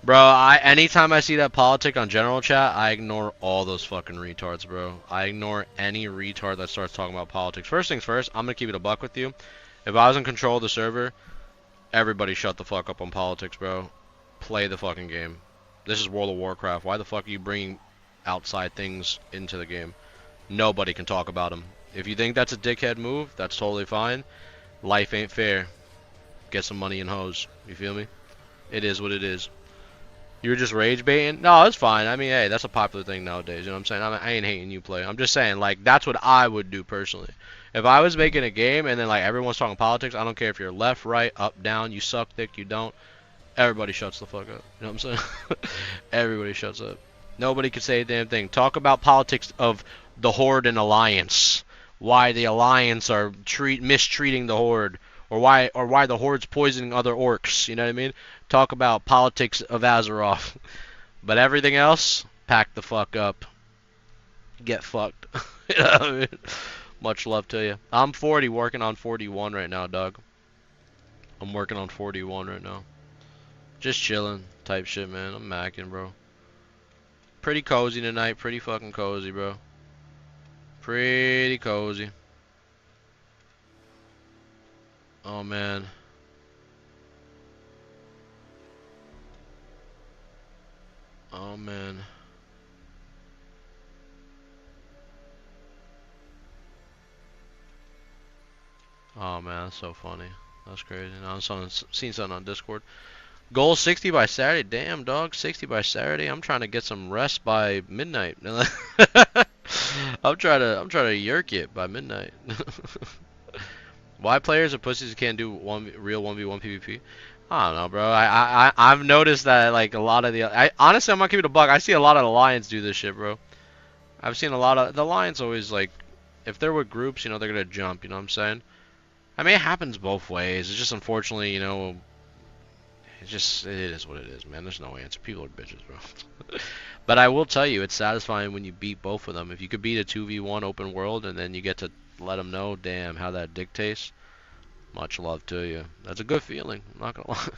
Bro, anytime I see that politic on general chat, I ignore all those fucking retards, bro. I ignore any retard that starts talking about politics. First things first, I'm gonna keep it a buck with you. If I was in control of the server, everybody shut the fuck up on politics, bro. Play the fucking game. This is World of Warcraft. Why the fuck are you bringing outside things into the game? Nobody can talk about them. If you think that's a dickhead move, that's totally fine. Life ain't fair. Get some money and hoes. You feel me? It is what it is. You're just rage baiting? No, it's fine. I mean, hey, that's a popular thing nowadays. You know what I'm saying? I ain't hating you play. I'm just saying, like, that's what I would do personally. If I was making a game and then, like, everyone's talking politics, I don't care if you're left, right, up, down, you suck dick, you don't. Everybody shuts the fuck up. You know what I'm saying? Everybody shuts up. Nobody can say a damn thing. Talk about politics of the Horde and Alliance. Why the Alliance are mistreating the Horde. Or why the Horde's poisoning other orcs. You know what I mean? Talk about politics of Azeroth. But everything else, pack the fuck up. Get fucked. You know what I mean? Much love to you. I'm 40, working on 41 right now, dog. I'm working on 41 right now. Just chilling type shit, man. I'm macking, bro. Pretty cozy tonight. Pretty fucking cozy, bro. Pretty cozy. Oh, man. Oh, man. Oh, man, that's so funny. That's crazy. Now I'm seeing something on Discord. Goal 60 by Saturday. Damn, dog. 60 by Saturday. I'm trying to get some rest by midnight. I'm trying to yerk it by midnight. Why players are pussies who can't do real 1v1 PvP? I don't know, bro. I've noticed that like a lot of honestly, I'm not keeping it a buck. I see a lot of the Lions do this shit, bro. I've seen a lot of the Lions always like, if they're with groups, you know, they're gonna jump. You know what I'm saying? I mean, it happens both ways. It's just unfortunately, you know, it is what it is, man. There's no answer. People are bitches, bro. But I will tell you, it's satisfying when you beat both of them. If you could beat a 2v1 open world and then you get to let them know, damn, how that dick tastes. Much love to you. That's a good feeling. I'm not gonna lie.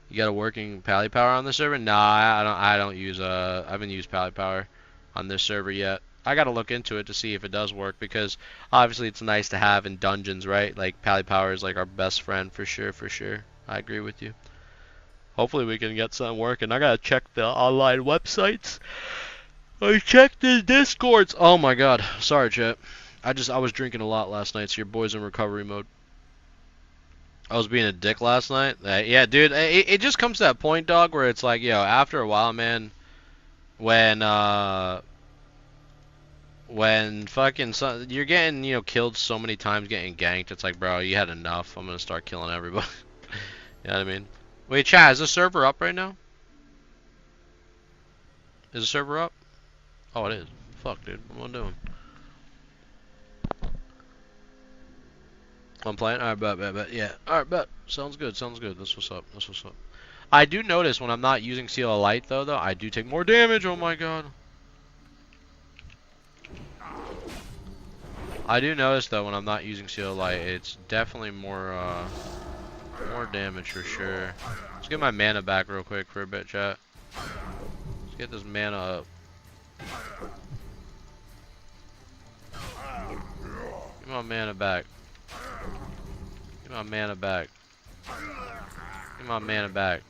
You got a working Pally Power on the server? Nah, I don't use I haven't used Pally Power on this server yet. I gotta look into it to see if it does work, because obviously it's nice to have in dungeons, right? Like Pally Power is like our best friend for sure, for sure. I agree with you. Hopefully we can get something working. I gotta check the online websites. I checked the Discords. Oh my god. Sorry, chat. I was drinking a lot last night, so your boy's in recovery mode. I was being a dick last night. Yeah, dude, it just comes to that point, dog, where it's like, yo, after a while, man, when fucking you're getting, you know, killed so many times, getting ganked, it's like, bro, you had enough. I'm gonna start killing everybody. You know what I mean? Wait, chat, is the server up right now? Is the server up? Oh, it is. Fuck, dude. What am I doing? I'm playing? Alright, bet. Yeah. Alright, bet. Sounds good, sounds good. That's what's up. That's what's up. I do notice when I'm not using Seal of Light, though, I do take more damage. Oh my god. I do notice, though, when I'm not using Seal of Light, it's definitely more damage for sure. Let's get my mana back real quick for a bit, chat. Let's get this mana up. Get my mana back. Get my mana back. Get my mana back.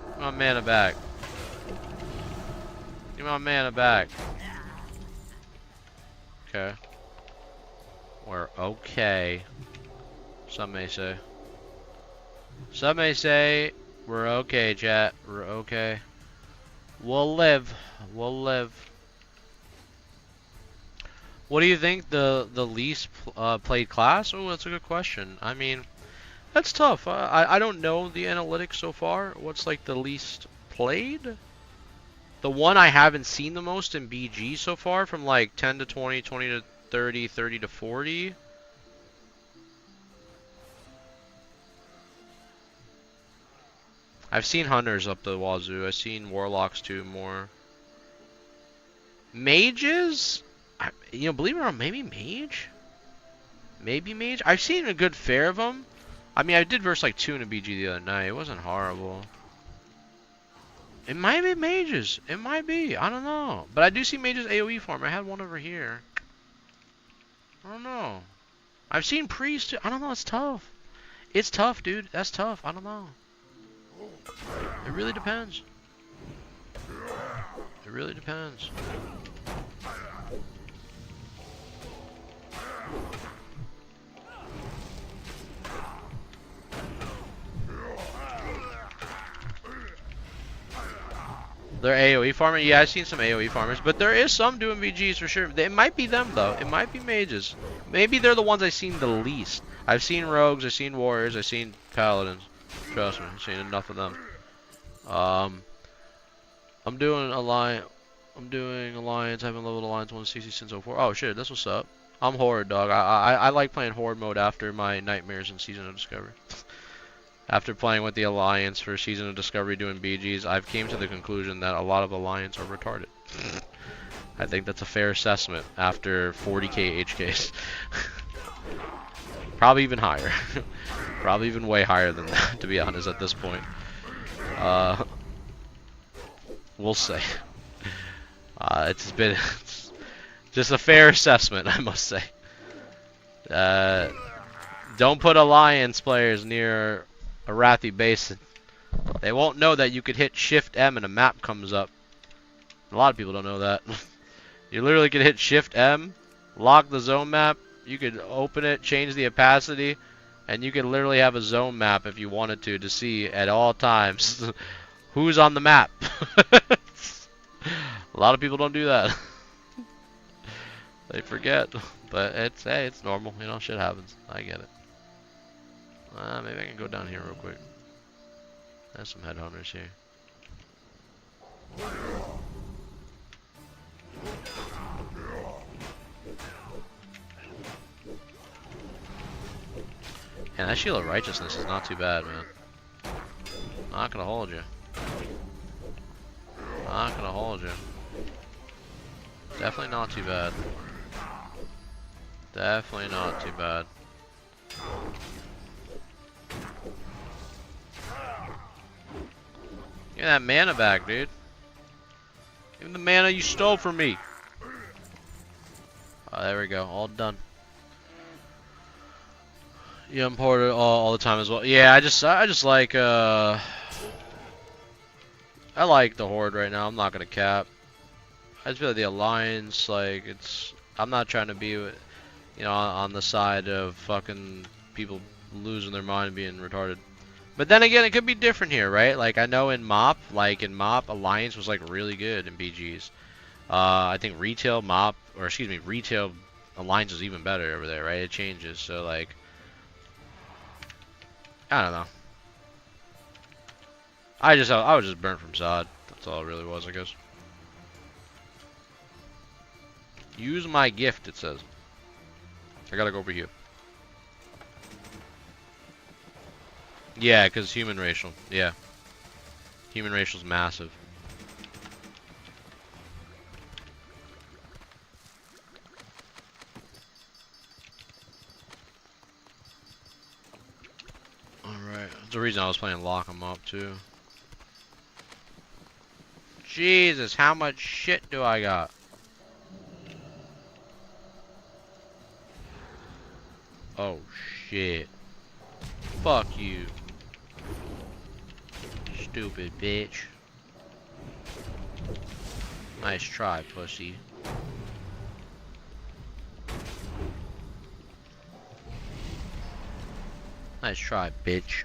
Get my mana back. Get my mana back. Okay. We're okay. Some may say. Some may say we're okay, chat. We're okay. We'll live. We'll live. What do you think the least played class? Oh, that's a good question. I mean, that's tough. I don't know the analytics so far. What's like the least played? The one I haven't seen the most in BG so far, from like 10 to 20, 20 to 30, 30 to 40. I've seen hunters up the wazoo. I've seen warlocks too more. Mages? You know, believe it or not, maybe mage? Maybe mage? I've seen a good fair of them. I mean, I did verse like 2 in a BG the other night. It wasn't horrible. It might be mages. It might be. I don't know. But I do see mages AoE farm. I had one over here. I don't know. I've seen priests too. I don't know. It's tough. It's tough, dude. That's tough. I don't know. It really depends. It really depends. They're AoE farming? Yeah, I've seen some AoE farmers, but there is some doing VGs for sure. It might be them, though. It might be mages. Maybe they're the ones I've seen the least. I've seen rogues, I've seen warriors, I've seen paladins. Trust me, I've seen enough of them. I'm doing alliance. I haven't leveled alliance 160 since 04. Oh shit, that's what's up. I'm horde, dog. I like playing horde mode after my nightmares in Season of Discovery. After playing with the Alliance for Season of Discovery doing BGs, I've came to the conclusion that a lot of Alliance are retarded. I think that's a fair assessment after 40k HKs. Probably even higher. Probably even way higher than that, to be honest, at this point. We'll say. It's just a fair assessment, I must say. Don't put Alliance players near Arathi Basin. They won't know that you could hit Shift M and a map comes up. A lot of people don't know that. You literally could hit Shift M, lock the zone map, you could open it, change the opacity, and you could literally have a zone map if you wanted to see at all times who's on the map. A lot of people don't do that. They forget. But hey, it's normal, you know, shit happens. I get it. Maybe I can go down here real quick. There's some headhunters here. And that Shield of Righteousness is not too bad, man. Not gonna hold you. Not gonna hold you. Definitely not too bad. Definitely not too bad. Give me that mana back, dude. Give me the mana you stole from me. Oh, there we go. All done. Yeah, I'm ported all the time as well. Yeah, I just like I like the Horde right now. I'm not gonna cap. I just feel like the Alliance, like I'm not trying to be, you know, on the side of fucking people losing their mind and being retarded. But then again, it could be different here, right? Like I know in MoP, Alliance was like really good in BGs. I think retail Alliance is even better over there, right? It changes, so like I don't know. I was just burnt from Sod. That's all it really was, I guess. Use my gift, it says. I gotta go over here. Yeah, because human racial. Yeah. Human racial's massive. Alright. That's the reason I was playing Lock 'em Up, too. Jesus, how much shit do I got? Oh, shit. Fuck you. Stupid bitch. Nice try, pussy. Nice try, bitch.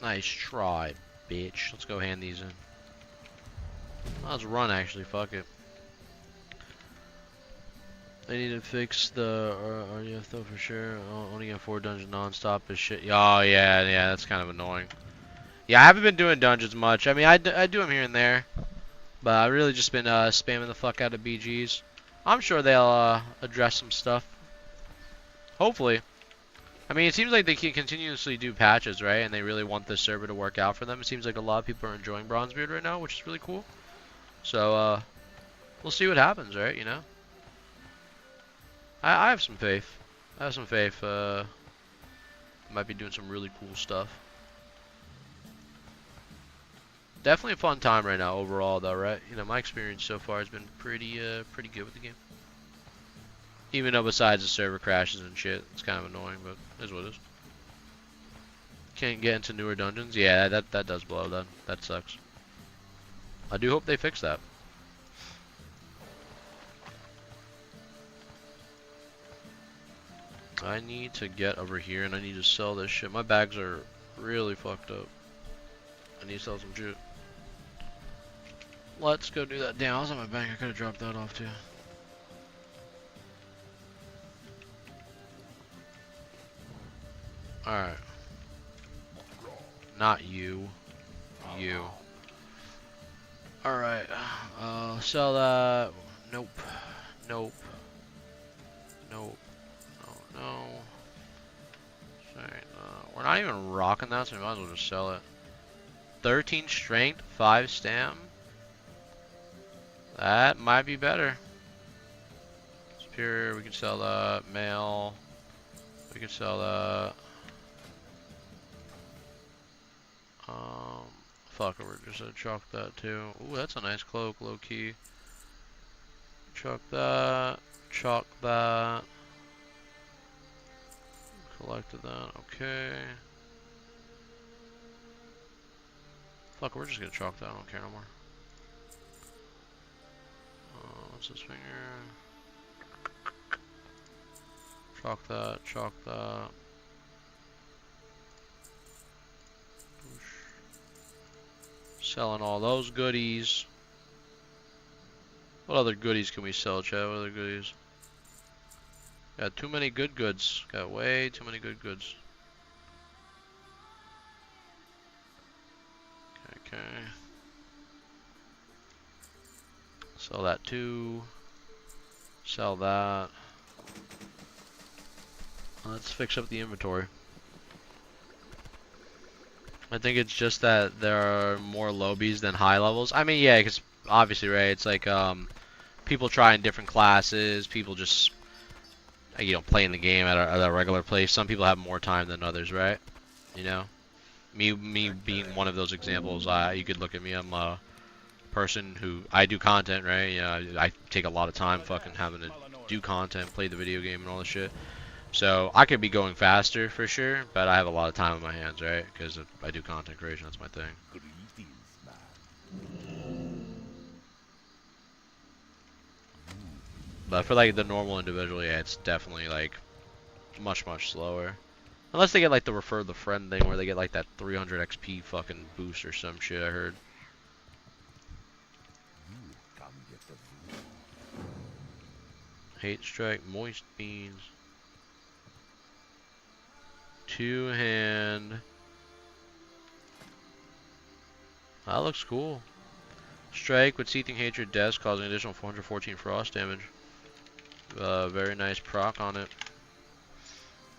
Nice try, bitch. Let's go hand these in. Let's run, actually. Fuck it. They need to fix the RDF though for sure. Only get 4 dungeons non-stop is shit. Oh yeah, that's kind of annoying. Yeah, I haven't been doing dungeons much. I mean, I do them here and there, but I've really just been spamming the fuck out of BGs. I'm sure they'll address some stuff. Hopefully. I mean, it seems like they can continuously do patches, right? And they really want this server to work out for them. It seems like a lot of people are enjoying Bronzebeard right now, which is really cool. So, we'll see what happens, right? You know? I have some faith. I have some faith. Might be doing some really cool stuff. Definitely a fun time right now overall, though, right? You know, my experience so far has been pretty good with the game. Even though besides the server crashes and shit, it's kind of annoying, but it is what it is. Can't get into newer dungeons. Yeah, that does blow. That sucks. I do hope they fix that. I need to get over here and I need to sell this shit. My bags are really fucked up. I need to sell some shit. Let's go do that. Damn, I was on my bank. I could have dropped that off too. Alright. Not you. You. Alright. Sell that. Nope. Nope. Nope. No, no. Sorry, we're not even rocking that, so we might as well just sell it. 13 strength, 5 stam. That might be better. Superior, we can sell that. Mail. We can sell that. Fuck it, we're just gonna chalk that too. Ooh, that's a nice cloak, low key. Chalk that. Chalk that. Collected that, okay. Fuck, we're just gonna chalk that, I don't care no more. What's this finger? Chalk that, chalk that. Selling all those goodies. What other goodies can we sell, Chad? What other goodies? Got too many good goods. Got way too many good goods. Okay. Sell that too. Sell that. Let's fix up the inventory. I think it's just that there are more lobies than high levels. I mean, yeah, because obviously, right, it's like people trying different classes, people just, you know, playing the game at a regular place. Some people have more time than others, right? You know? Me being one of those examples, you could look at me, I'm a person who, I do content, right? You know, I take a lot of time fucking having to do content, play the video game and all this shit. So I could be going faster for sure, but I have a lot of time on my hands, right? Because I do content creation, that's my thing. But for like the normal individual, yeah, it's definitely like much slower. Unless they get like the refer the friend thing where they get like that 300 XP fucking boost or some shit, I heard. Hate strike, moist beans. Two-hand. That looks cool. Strike with seething hatred deaths, causing additional 414 frost damage. Very nice proc on it.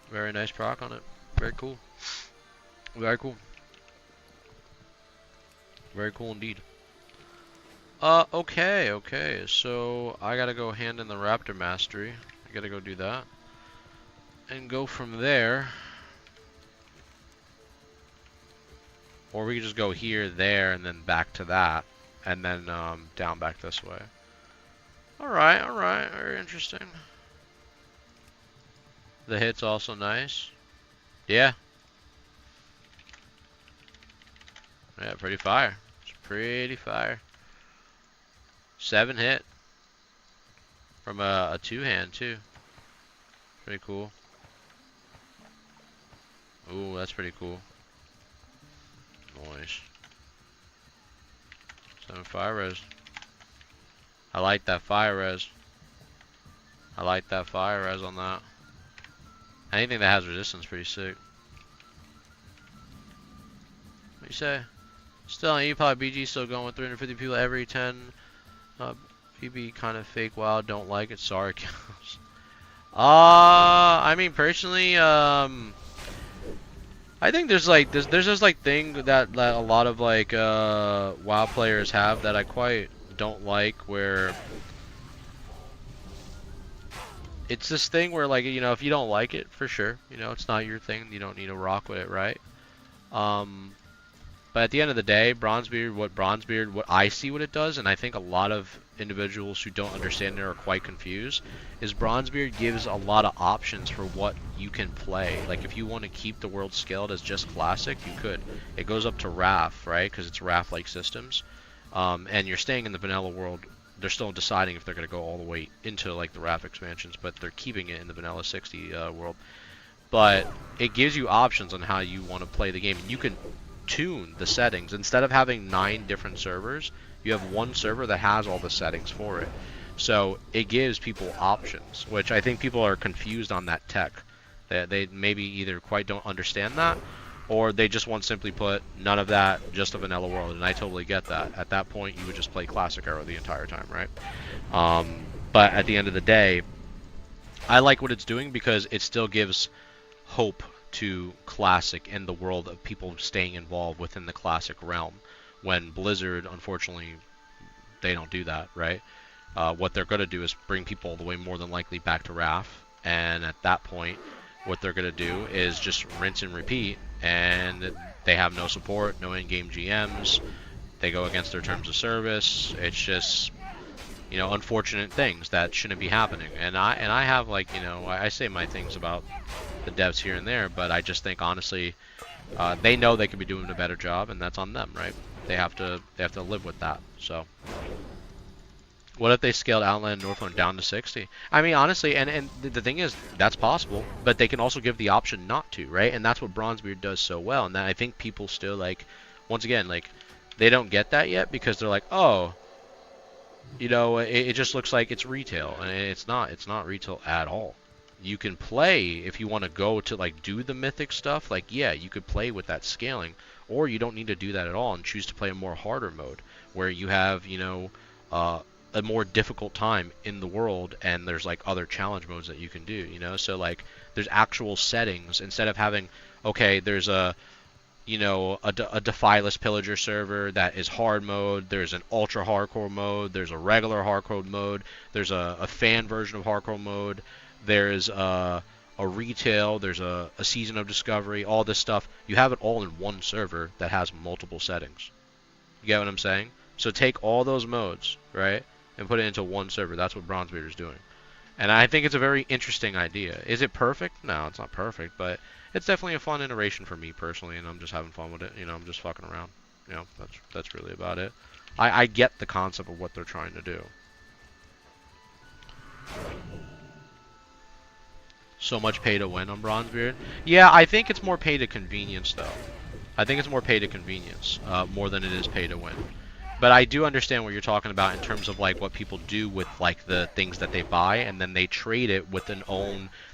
Very nice proc on it. Very cool. Very cool. Very cool indeed. Okay. So I gotta go hand in the Raptor Mastery. I gotta go do that. And go from there. Or we could just go here, there, and then back to that. And then down back this way. Alright. Very interesting. The hit's also nice. Yeah. Yeah, pretty fire. It's pretty fire. 7 hit. From a two-hand, too. Pretty cool. Ooh, that's pretty cool. Nice. 7 fire res. I like that fire res. I like that fire res on that. Anything that has resistance is pretty sick. What you say? Still on EPOD BG, still going with 350 people every 10. PB kind of fake wild, don't like it. Sorry, cows. I mean personally, I think there's like there's this like thing that a lot of like WoW players have that I quite don't like, where it's this thing where, like, you know, if you don't like it, for sure, you know, it's not your thing, you don't need to rock with it, right? Um, but at the end of the day, Bronzebeard, what I see what it does, and I think a lot of individuals who don't understand it are quite confused, is Bronzebeard gives a lot of options for what you can play. Like, if you want to keep the world scaled as just Classic, you could. It goes up to Wrath, right? Because it's Wrath-like systems. And you're staying in the vanilla world. They're still deciding if they're going to go all the way into, like, the Wrath expansions, but they're keeping it in the vanilla 60 world. But it gives you options on how you want to play the game. And you can tune the settings. Instead of having 9 different servers, you have one server that has all the settings for it. So it gives people options, which I think people are confused on that tech. They maybe either quite don't understand that, or they just want simply put none of that, just a vanilla world. And I totally get that. At that point, you would just play Classic Arrow the entire time, right? But at the end of the day, I like what it's doing because it still gives hope to Classic and the world of people staying involved within the Classic realm. When Blizzard, unfortunately, they don't do that, right? What they're going to do is bring people all the way more than likely back to Wrath, and at that point, what they're going to do is just rinse and repeat, and they have no support, no in-game GMs, they go against their terms of service. It's just, you know, unfortunate things that shouldn't be happening. And I have, like, you know, I say my things about the devs here and there, but I just think honestly, they know they could be doing a better job, and that's on them, right? They have to live with that. So what if they scaled Outland and Northland down to 60? I mean, honestly, and the thing is, that's possible, but they can also give the option not to, right? And that's what Bronzebeard does so well. And that, I think people still, like, once again, like, they don't get that yet because they're like, oh, you know, it just looks like it's retail, and it's not retail at all. You can play if you want to go to, like, do the mythic stuff. Like, yeah, you could play with that scaling, or you don't need to do that at all and choose to play a more harder mode where you have, you know, a more difficult time in the world, and there's, like, other challenge modes that you can do, you know? So, like, there's actual settings instead of having, okay, there's a, you know, a Defileless Pillager server that is hard mode, there's an ultra hardcore mode, there's a regular hardcore mode, there's a fan version of hardcore mode, there's a retail, there's a season of discovery, all this stuff. You have it all in one server that has multiple settings. You get what I'm saying? So take all those modes, right, and put it into one server. That's what Bronzebeard is doing. And I think it's a very interesting idea. Is it perfect? No, it's not perfect, but it's definitely a fun iteration for me personally, and I'm just having fun with it. You know, I'm just fucking around. You know, that's really about it. I get the concept of what they're trying to do. So much pay to win on Bronzebeard. Yeah, I think it's more pay to convenience, though. I think it's more pay to convenience, more than it is pay to win. But I do understand what you're talking about in terms of, like, what people do with, like, the things that they buy, and then they trade it with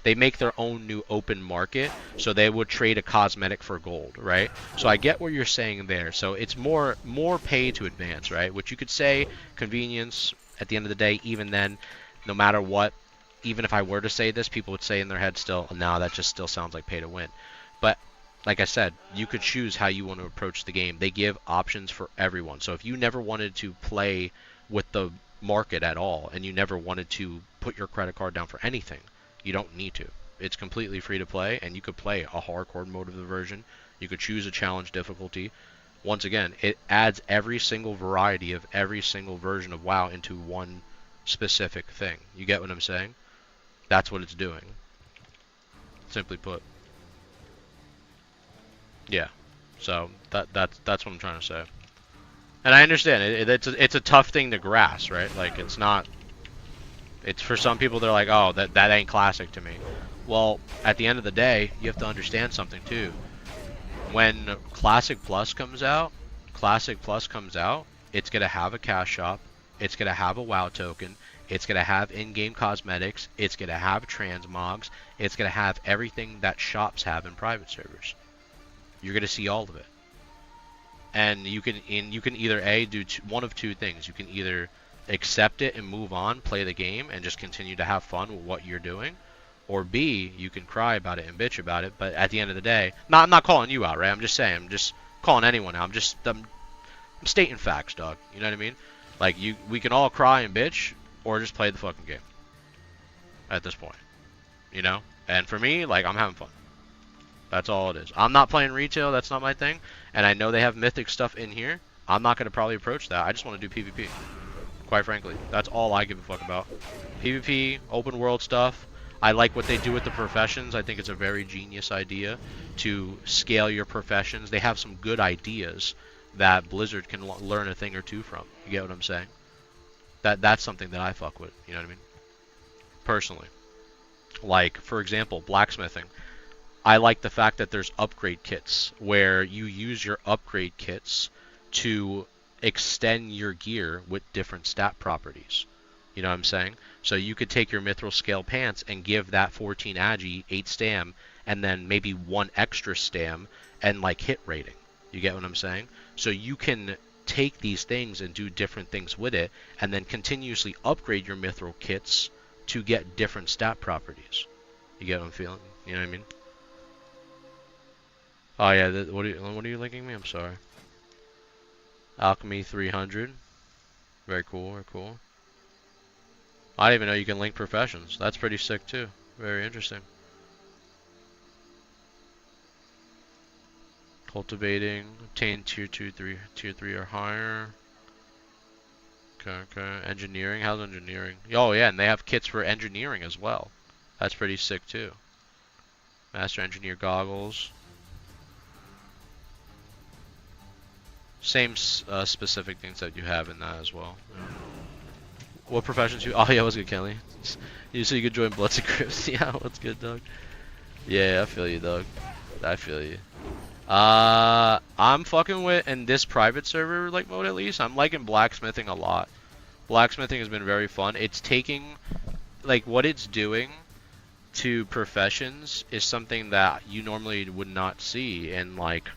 they make their own new open market, so they would trade a cosmetic for gold, right? So I get what you're saying there. So it's more pay to advance, right? Which you could say convenience at the end of the day. Even then, no matter what, even if I were to say this, people would say in their head still, no, that just still sounds like pay to win. But like I said, you could choose how you want to approach the game. They give options for everyone. So if you never wanted to play with the market at all, and you never wanted to put your credit card down for anything, you don't need to. It's completely free to play, and you could play a hardcore mode of the version. You could choose a challenge difficulty. Once again, it adds every single variety of every single version of WoW into one specific thing. You get what I'm saying? That's what it's doing. Simply put. Yeah, so that's what I'm trying to say, and I understand it's a tough thing to grasp, right? Like, it's not. It's for some people, they're like, oh, that ain't Classic to me. Well, at the end of the day, you have to understand something too. When Classic Plus comes out, it's gonna have a cash shop, it's gonna have a WoW token, it's gonna have in-game cosmetics, it's gonna have transmogs, it's gonna have everything that shops have in private servers. You're going to see all of it. And you can either do one of two things. You can either accept it and move on, play the game, and just continue to have fun with what you're doing, Or B, you can cry about it and bitch about it, but at the end of the day, I'm not calling you out, right? I'm just saying, I'm just calling anyone out. I'm stating facts, dog. You know what I mean? Like, we can all cry and bitch, or just play the fucking game. At this point, you know? And for me, like, I'm having fun. That's all it is. I'm not playing retail, that's not my thing. And I know they have mythic stuff in here. I'm not going to probably approach that. I just want to do PvP. Quite frankly. That's all I give a fuck about. PvP, open world stuff. I like what they do with the professions. I think it's a very genius idea to scale your professions. They have some good ideas that Blizzard can learn a thing or two from. You get what I'm saying? That's something that I fuck with. You know what I mean? Personally. Like, for example, blacksmithing. I like the fact that there's upgrade kits where you use your upgrade kits to extend your gear with different stat properties. You know what I'm saying? So you could take your mithril scale pants and give that 14 agi 8 stam and then maybe 1 extra stam and like hit rating. You get what I'm saying? So you can take these things and do different things with it and then continuously upgrade your mithril kits to get different stat properties. You get what I'm feeling? You know what I mean? Oh yeah, what are you linking me? I'm sorry. Alchemy 300. Very cool, very cool. I didn't even know you can link professions. That's pretty sick too. Very interesting. Cultivating, obtain tier 2, tier 3 or higher. Okay. Engineering, how's engineering? Oh yeah, and they have kits for engineering as well. That's pretty sick too. Master engineer goggles. Same specific things that you have in that as well. Yeah. What professions you? Oh yeah, what's good, Kelly? You so you could join Bloods and Crips. Yeah, what's good, dog? Yeah, I feel you, dog. I feel you. I'm fucking with in this private server like mode at least. I'm liking blacksmithing a lot. Blacksmithing has been very fun. It's taking like what it's doing to professions is something that you normally would not see in like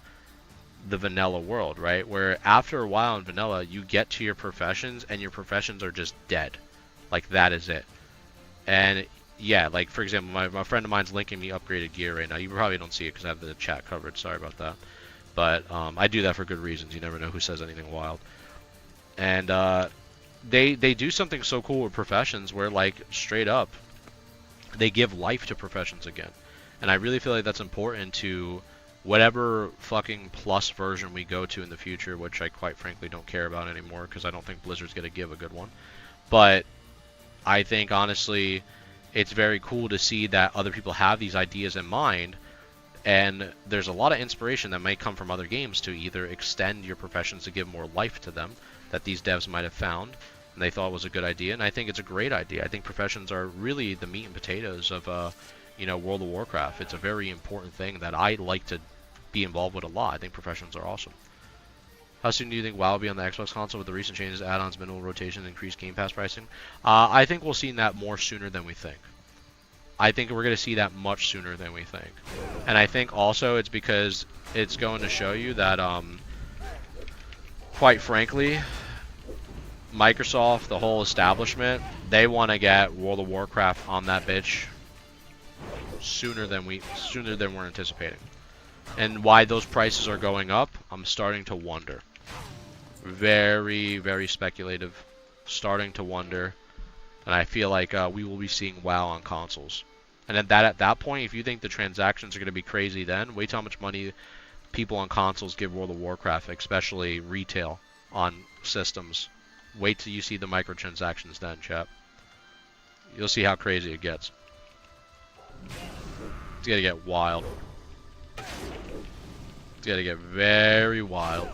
the vanilla world, right? Where after a while in vanilla, you get to your professions and your professions are just dead. Like that is it. And yeah, like for example, my friend of mine's linking me upgraded gear right now. You probably don't see it because I have the chat covered. Sorry about that. But I do that for good reasons. You never know who says anything wild. And they do something so cool with professions where like straight up, they give life to professions again. And I really feel like that's important to whatever fucking plus version we go to in the future, which I quite frankly don't care about anymore because I don't think Blizzard's going to give a good one. But I think honestly it's very cool to see that other people have these ideas in mind, and there's a lot of inspiration that might come from other games to either extend your professions to give more life to them that these devs might have found and they thought was a good idea. And I think it's a great idea. I think professions are really the meat and potatoes of World of Warcraft. It's a very important thing that I like to be involved with a lot. I think professions are awesome. How soon do you think WoW will be on the Xbox console with the recent changes, add-ons, minimal rotation, increased Game Pass pricing? I think we'll see that more sooner than we think. I think we're going to see that much sooner than we think. And I think also it's because it's going to show you that, quite frankly, Microsoft, the whole establishment, they want to get World of Warcraft on that bitch sooner than we're anticipating. And why those prices are going up, I'm starting to wonder. Very, very speculative. Starting to wonder. And I feel like we will be seeing WoW on consoles. And at that point, if you think the transactions are going to be crazy then, wait till how much money people on consoles give World of Warcraft, especially retail on systems. Wait till you see the microtransactions then, chap. You'll see how crazy it gets. It's going to get wild. It's going to get very wild.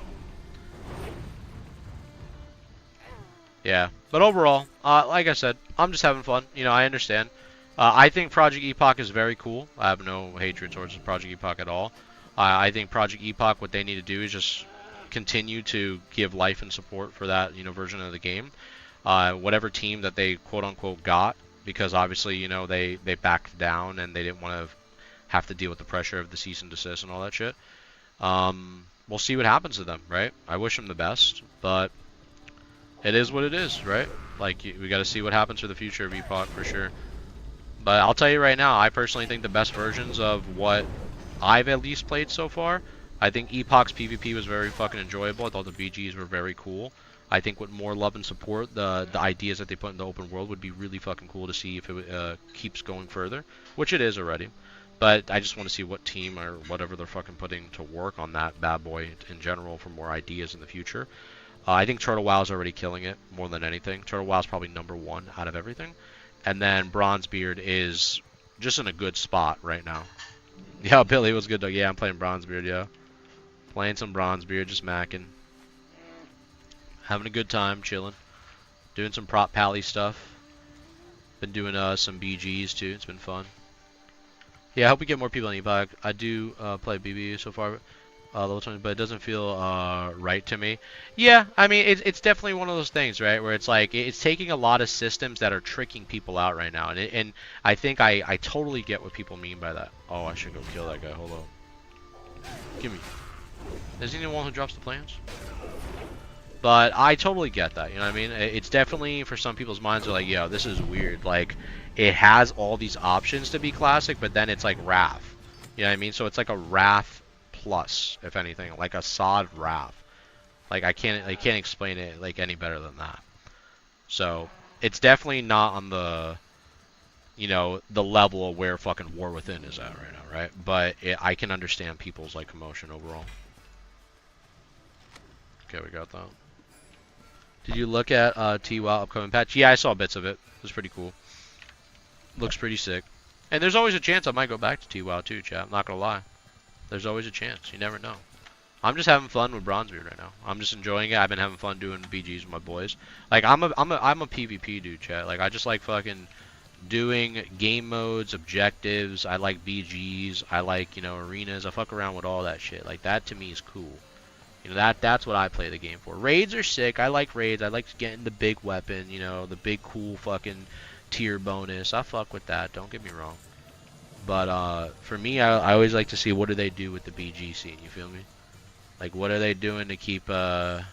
Yeah, but overall, like I said, I'm just having fun. You know, I understand. I think Project Epoch is very cool. I have no hatred towards Project Epoch at all. I think Project Epoch, what they need to do is just continue to give life and support for that, version of the game. Whatever team that they quote-unquote got, because obviously, they backed down and they didn't want to have to deal with the pressure of the cease and desist and all that shit. We'll see what happens to them, right? I wish them the best, but it is what it is, right? Like, we got to see what happens for the future of Epoch for sure. But I'll tell you right now, I personally think the best versions of what I've at least played so far, I think Epoch's PvP was very fucking enjoyable. I thought the BGs were very cool. I think with more love and support, the ideas that they put in the open world would be really fucking cool to see if it keeps going further, which it is already. But I just want to see what team or whatever they're fucking putting to work on that bad boy in general for more ideas in the future. I think Turtle WoW is already killing it more than anything. Turtle WoW is probably #1 out of everything. And then Bronzebeard is just in a good spot right now. Yeah, Billy was good though. Yeah, I'm playing Bronzebeard, yeah. Playing some Bronzebeard, just macking. Having a good time, chilling. Doing some prop pally stuff. Been doing some BGs too, it's been fun. Yeah, I hope we get more people on Epoch. I do play BB so far, level 20, but it doesn't feel right to me. Yeah, I mean, it's definitely one of those things, right, where it's like, it's taking a lot of systems that are tricking people out right now, and I think I totally get what people mean by that. Oh, I should go kill that guy, hold on. Give me. Is he the one who drops the plans? But I totally get that, you know what I mean? It's definitely, for some people's minds, are like, yo, this is weird. Like, it has all these options to be classic, but then it's like Wrath. You know what I mean? So it's like a Wrath plus, if anything, like a sod Wrath. Like, I can't explain it like any better than that. So it's definitely not on the, you know, the level of where fucking War Within is at right now, right? But I can understand people's like commotion overall. Okay, we got that. Did you look at T-WoW upcoming patch? Yeah, I saw bits of it. It was pretty cool. Looks pretty sick. And there's always a chance I might go back to T-WoW too, chat. I'm not gonna lie. There's always a chance. You never know. I'm just having fun with Bronzebeard right now. I'm just enjoying it. I've been having fun doing BGs with my boys. Like I'm a PvP dude, chat. Like I just like fucking doing game modes, objectives. I like BGs. I like, you know, arenas. I fuck around with all that shit. Like that to me is cool. You know, that's what I play the game for. Raids are sick. I like raids. I like getting the big weapon, you know, the big cool fucking tier bonus. I fuck with that. Don't get me wrong. But for me, I always like to see what do they do with the BG scene. You feel me? Like, what are they doing to keep what are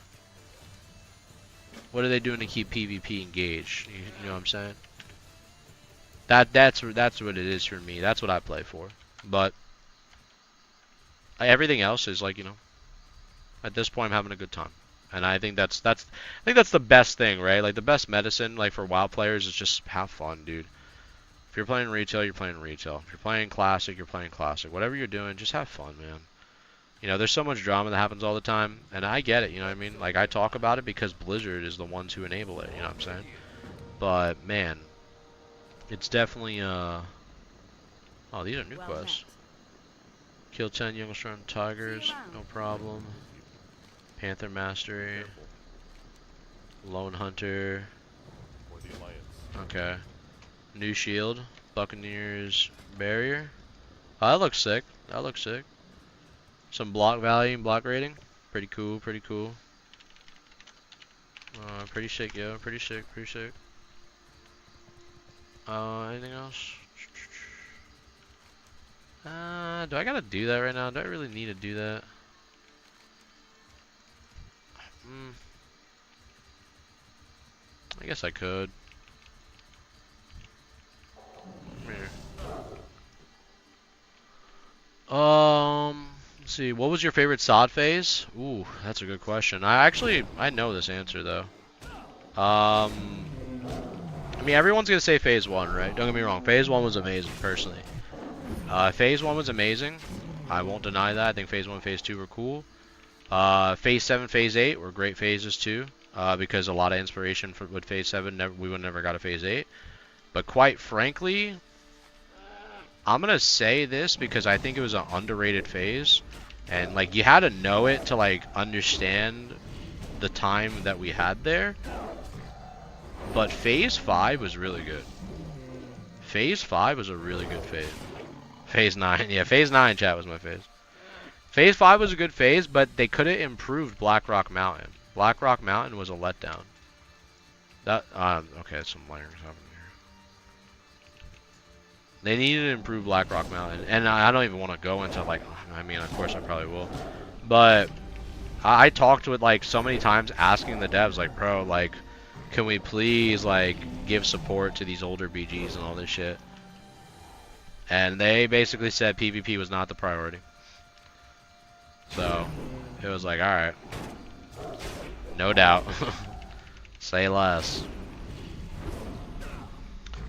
they doing to keep PvP engaged? You know what I'm saying? That's what it is for me. That's what I play for. But everything else is like, you know, at this point I'm having a good time. And I think that's the best thing, right? Like the best medicine like for WoW players is just have fun, dude. If you're playing retail, you're playing retail. If you're playing classic, you're playing classic. Whatever you're doing, just have fun, man. You know, there's so much drama that happens all the time, and I get it, you know what I mean? Like, I talk about it because Blizzard is the ones who enable it, you know what I'm saying? But, man, it's definitely, oh, these are new quests. Kill 10 young strong tigers, no problem. Panther Mastery. Lone Hunter. Okay. New shield. Buccaneers Barrier. Oh, that looks sick. That looks sick. Some block value and block rating. Pretty cool, pretty cool. Pretty sick, yo. Pretty sick, pretty sick. Anything else? Do I gotta do that right now? Do I really need to do that? I guess I could. Come here. Let's see. What was your favorite sod phase? Ooh, that's a good question. I know this answer though. I mean, everyone's gonna say phase 1, right? Don't get me wrong. Phase 1 was amazing, personally. Phase 1 was amazing. I won't deny that. I think phase 1 and phase 2 were cool. Phase 7, phase 8 were great phases too. Because a lot of inspiration with phase 7, we would never got a phase 8. But quite frankly, I'm gonna say this because I think it was an underrated phase, and like you had to know it to like understand the time that we had there. But phase 5 was really good. Phase 5 was a really good phase. Phase 9, yeah, phase 9 chat was my phase. Phase 5 was a good phase, but they could have improved Blackrock Mountain. Blackrock Mountain was a letdown. That okay, some layers happening here. They needed to improve Blackrock Mountain, and I don't even want to go into like, I mean, of course I probably will, but I talked with like so many times asking the devs like, bro, like, can we please like give support to these older BGs and all this shit? And they basically said PvP was not the priority. So, it was like, alright. No doubt. Say less.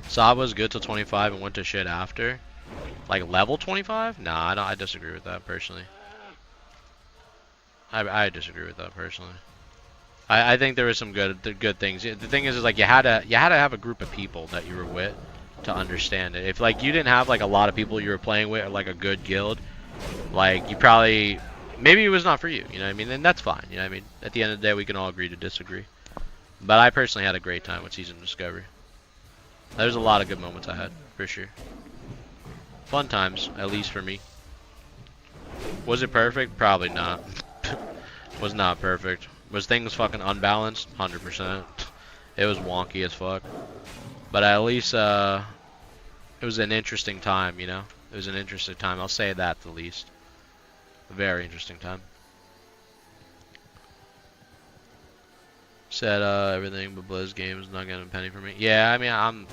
Saab was good till 25 and went to shit after. Like level 25? Nah, I disagree with that personally. I disagree with that personally. I think there was some good things. The thing is like you had to have a group of people that you were with to understand it. If like you didn't have like a lot of people you were playing with or like a good guild, like you probably maybe it was not for you, you know what I mean? And that's fine, you know what I mean? At the end of the day we can all agree to disagree. But I personally had a great time with Season of Discovery. There's a lot of good moments I had, for sure. Fun times, at least for me. Was it perfect? Probably not. Was not perfect. Was things fucking unbalanced? 100%. It was wonky as fuck. But at least, it was an interesting time, you know? It was an interesting time. I'll say that at the least. A very interesting time. Said everything but Blizz games not getting a penny for me. Yeah, I mean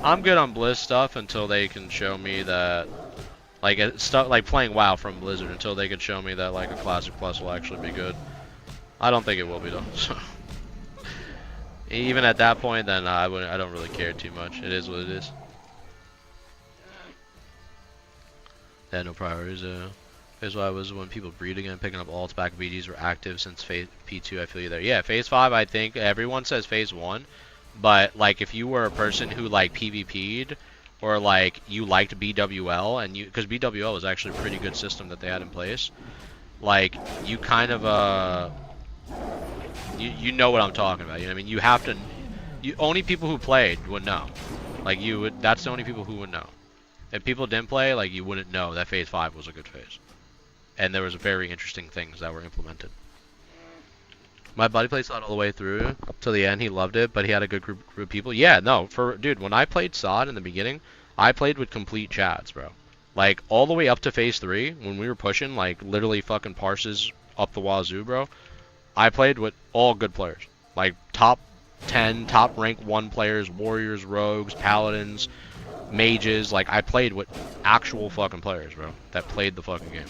I'm good on Blizz stuff until they can show me that like stuff like playing WoW from Blizzard until they can show me that like a Classic Plus will actually be good. I don't think it will be though. So even at that point, then I don't really care too much. It is what it is. They had no priorities. Phase 5 was when people breed again, picking up alts back BGs were active since phase P2. I feel you there. Yeah, Phase 5, I think everyone says Phase 1, but like if you were a person who like PvP'd or like you liked BWL and because BWL was actually a pretty good system that they had in place, like you kind of you know what I'm talking about. You know what I mean? You have to. Only people who played would know. Like you would. That's the only people who would know. If people didn't play, like you wouldn't know that Phase 5 was a good phase. And there was very interesting things that were implemented. My buddy played SOD all the way through till the end. He loved it, but he had a good group of people. Yeah, no, dude, when I played SOD in the beginning, I played with complete chads, bro. Like all the way up to Phase 3, when we were pushing, like literally fucking parses up the wazoo, bro. I played with all good players, like top 10, top rank 1 players, warriors, rogues, paladins, mages. Like I played with actual fucking players, bro, that played the fucking game.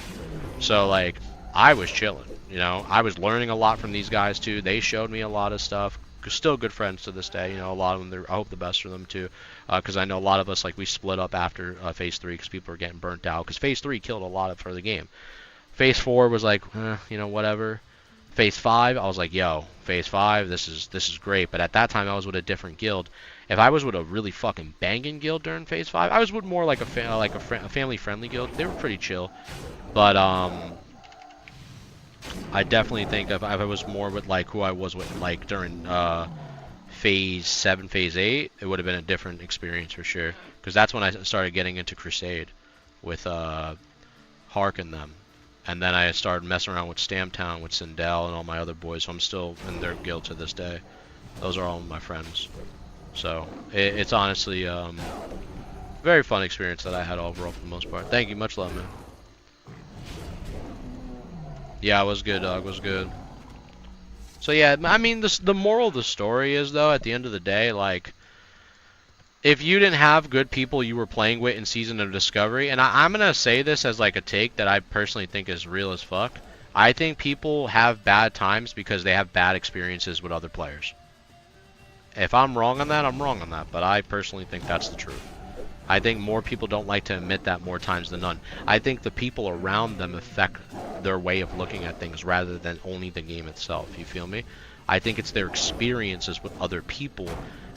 So like I was chilling, you know. I was learning a lot from these guys too. They showed me a lot of stuff. Still good friends to this day, you know. A lot of them, I hope the best for them too, because I know a lot of us, like, we split up after Phase 3 because people were getting burnt out, because Phase 3 killed a lot for the game. Phase 4 was like, you know, whatever. Phase 5, I was like, yo, Phase 5, this is great. But at that time, I was with a different guild. If I was with a really fucking banging guild during Phase 5, I was with more like a family-friendly guild. They were pretty chill. But I definitely think if I was more with like who I was with like during Phase 7, Phase 8, it would have been a different experience for sure. Because that's when I started getting into Crusade with Hark and them. And then I started messing around with Stamptown, with Sindel, and all my other boys. So I'm still in their guild to this day. Those are all my friends. So it's honestly very fun experience that I had overall for the most part. Thank you, much love, man. Yeah, it was good, dog. It was good. So yeah, I mean, the moral of the story is though, at the end of the day, like, if you didn't have good people you were playing with in Season of Discovery, and I'm gonna say this as like a take that I personally think is real as fuck. I think people have bad times because they have bad experiences with other players. If I'm wrong on that, I'm wrong on that, but I personally think that's the truth. I think more people don't like to admit that more times than none. I think the people around them affect their way of looking at things rather than only the game itself, you feel me? I think it's their experiences with other people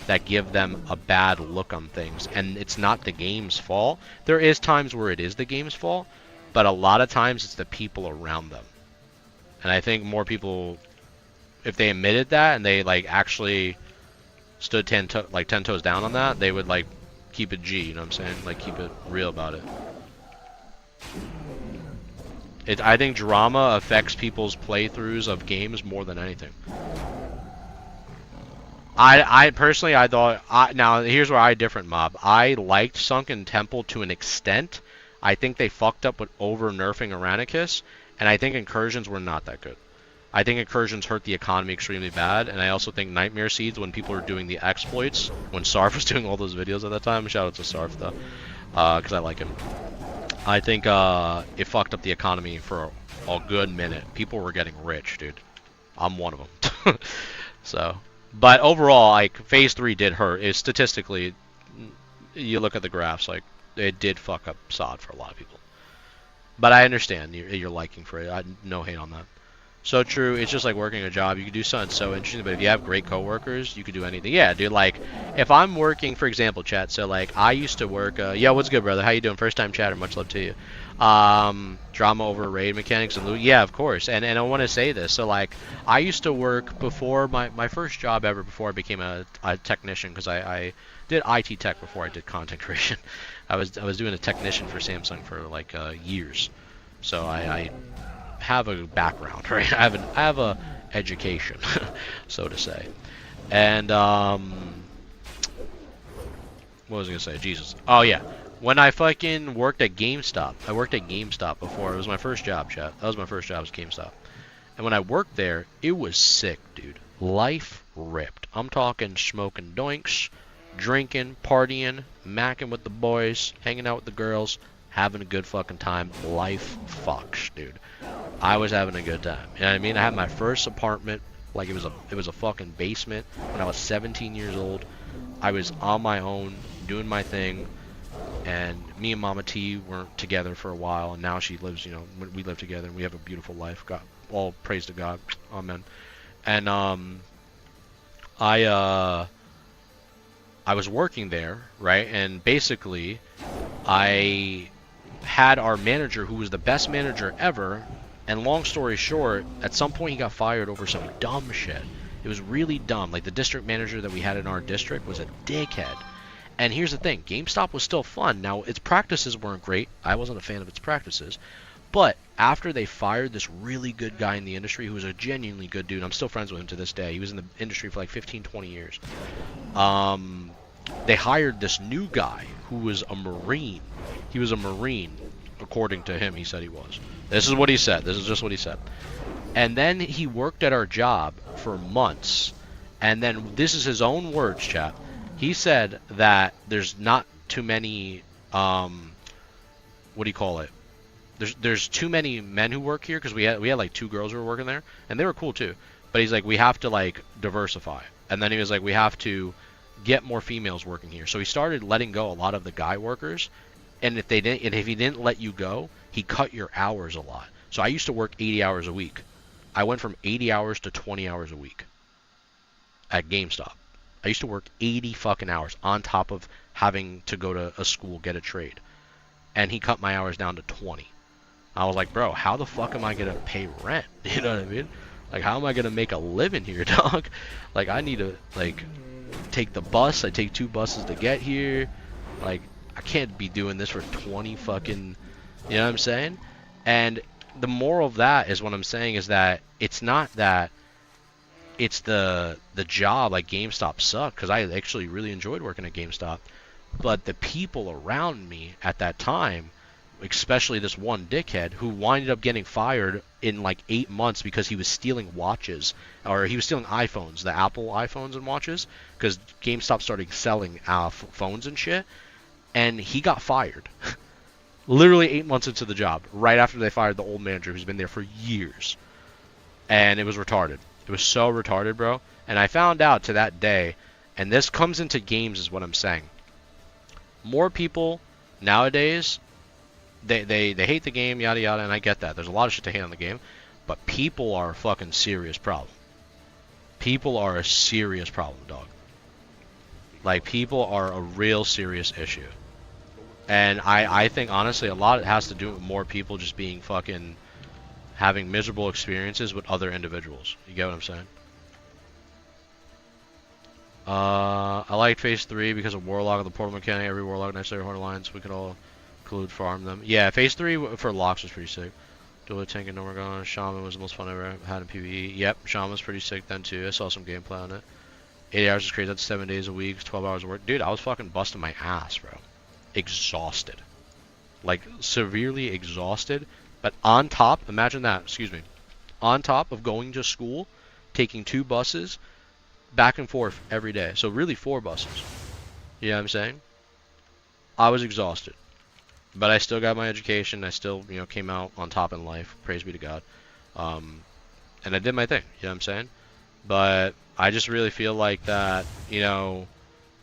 that give them a bad look on things, and it's not the game's fault. There is times where it is the game's fault, but a lot of times it's the people around them. And I think more people, if they admitted that and they like actually stood 10 toes down on that, they would like keep it G, you know what I'm saying? Like keep it real about it. I think drama affects people's playthroughs of games more than anything. I personally, I thought, now here's where I different, Mob. I liked Sunken Temple to an extent. I think they fucked up with over nerfing Aranicus, and I think Incursions were not that good. I think Incursions hurt the economy extremely bad, and I also think Nightmare Seeds, when people were doing the exploits, when Sarf was doing all those videos at that time, shout out to Sarf though, because I like him. I think it fucked up the economy for a good minute. People were getting rich, dude. I'm one of them. So, but overall, like phase 3 did hurt. It statistically, you look at the graphs, like it did fuck up SOD for a lot of people. But I understand your liking for it. No hate on that. So true. It's just like working a job. You can do something so interesting, but if you have great coworkers, you could do anything. Yeah, dude. Like, if I'm working, for example, chat. So like, I used to work. Yeah, what's good, brother? How you doing? First time chatter. Much love to you. Drama over raid mechanics and loot. Yeah, of course. And I want to say this. So like, I used to work before my first job ever before I became a technician, because I did IT tech before I did content creation. I was doing a technician for Samsung for like years. So I have a background, right? I have a education, so to say. And what was I gonna say? Jesus. Oh yeah. When I fucking worked at GameStop, I worked at GameStop before. It was my first job, chat. That was my first job, was GameStop. And when I worked there, it was sick, dude. Life ripped. I'm talking smoking doinks, drinking, partying, macking with the boys, hanging out with the girls, having a good fucking time. Life fucks, dude. I was having a good time. You know what I mean? I had my first apartment, like it was a fucking basement when I was 17 years old. I was on my own, doing my thing, and me and Mama T weren't together for a while, and now she lives, you know, we live together, and we have a beautiful life. God, all praise to God. Amen. And I was working there, right? And basically, I had our manager, who was the best manager ever, and long story short, at some point he got fired over some dumb shit. It was really dumb. Like, the district manager that we had in our district was a dickhead. And here's the thing, GameStop was still fun. Now, its practices weren't great. I wasn't a fan of its practices. But after they fired this really good guy in the industry, who was a genuinely good dude, I'm still friends with him to this day. He was in the industry for like 15, 20 years. They hired this new guy who was a Marine. He was a Marine, according to him. He said he was. This is what he said. This is just what he said. And then he worked at our job for months. And then, this is his own words, chat. He said that there's not too many, what do you call it? There's too many men who work here, because we had like 2 girls who were working there, and they were cool too. But he's like, we have to like diversify. And then he was like, we have to get more females working here. So he started letting go a lot of the guy workers, and if he didn't let you go, he cut your hours a lot. So I used to work 80 hours a week. I went from 80 hours to 20 hours a week at GameStop. I used to work 80 fucking hours on top of having to go to a school, get a trade. And he cut my hours down to 20. I was like, bro, how the fuck am I going to pay rent? You know what I mean? Like, how am I going to make a living here, dog? Like, I need to, like, take the bus. I take 2 buses to get here. Like, I can't be doing this for 20 fucking, you know what I'm saying? And the moral of that is, what I'm saying is that it's not that it's the job, like GameStop sucked, because I actually really enjoyed working at GameStop, but the people around me at that time, especially this one dickhead who winded up getting fired in like 8 months because he was stealing watches, or he was stealing iPhones, the Apple iPhones and watches, because GameStop started selling phones and shit, and he got fired. Literally 8 months into the job, right after they fired the old manager who's been there for years. And it was retarded. It was so retarded, bro. And I found out to that day, and this comes into games is what I'm saying. More people nowadays, they hate the game, yada yada, and I get that. There's a lot of shit to hate on the game, but people are a fucking serious problem. People are a serious problem, dog. Like, people are a real serious issue. And I think, honestly, a lot has to do with more people just being fucking having miserable experiences with other individuals. You get what I'm saying? I liked Phase 3 because of Warlock and the portal mechanic. Every Warlock necessary Horde Alliance, we could all include farm them. Yeah, Phase 3 for locks was pretty sick. Dual tank and no more gun. Shaman was the most fun I ever had in PvE. Yep, Shaman was pretty sick then too. I saw some gameplay on it. 80 hours is crazy. That's 7 days a week, 12 hours of work. Dude, I was fucking busting my ass, bro. Exhausted. Like, severely exhausted. But on top, imagine that, excuse me. On top of going to school, taking 2 buses, back and forth every day. So really 4 buses. You know what I'm saying? I was exhausted. But I still got my education. I still, you know, came out on top in life. Praise be to God. And I did my thing. You know what I'm saying? But I just really feel like that, you know,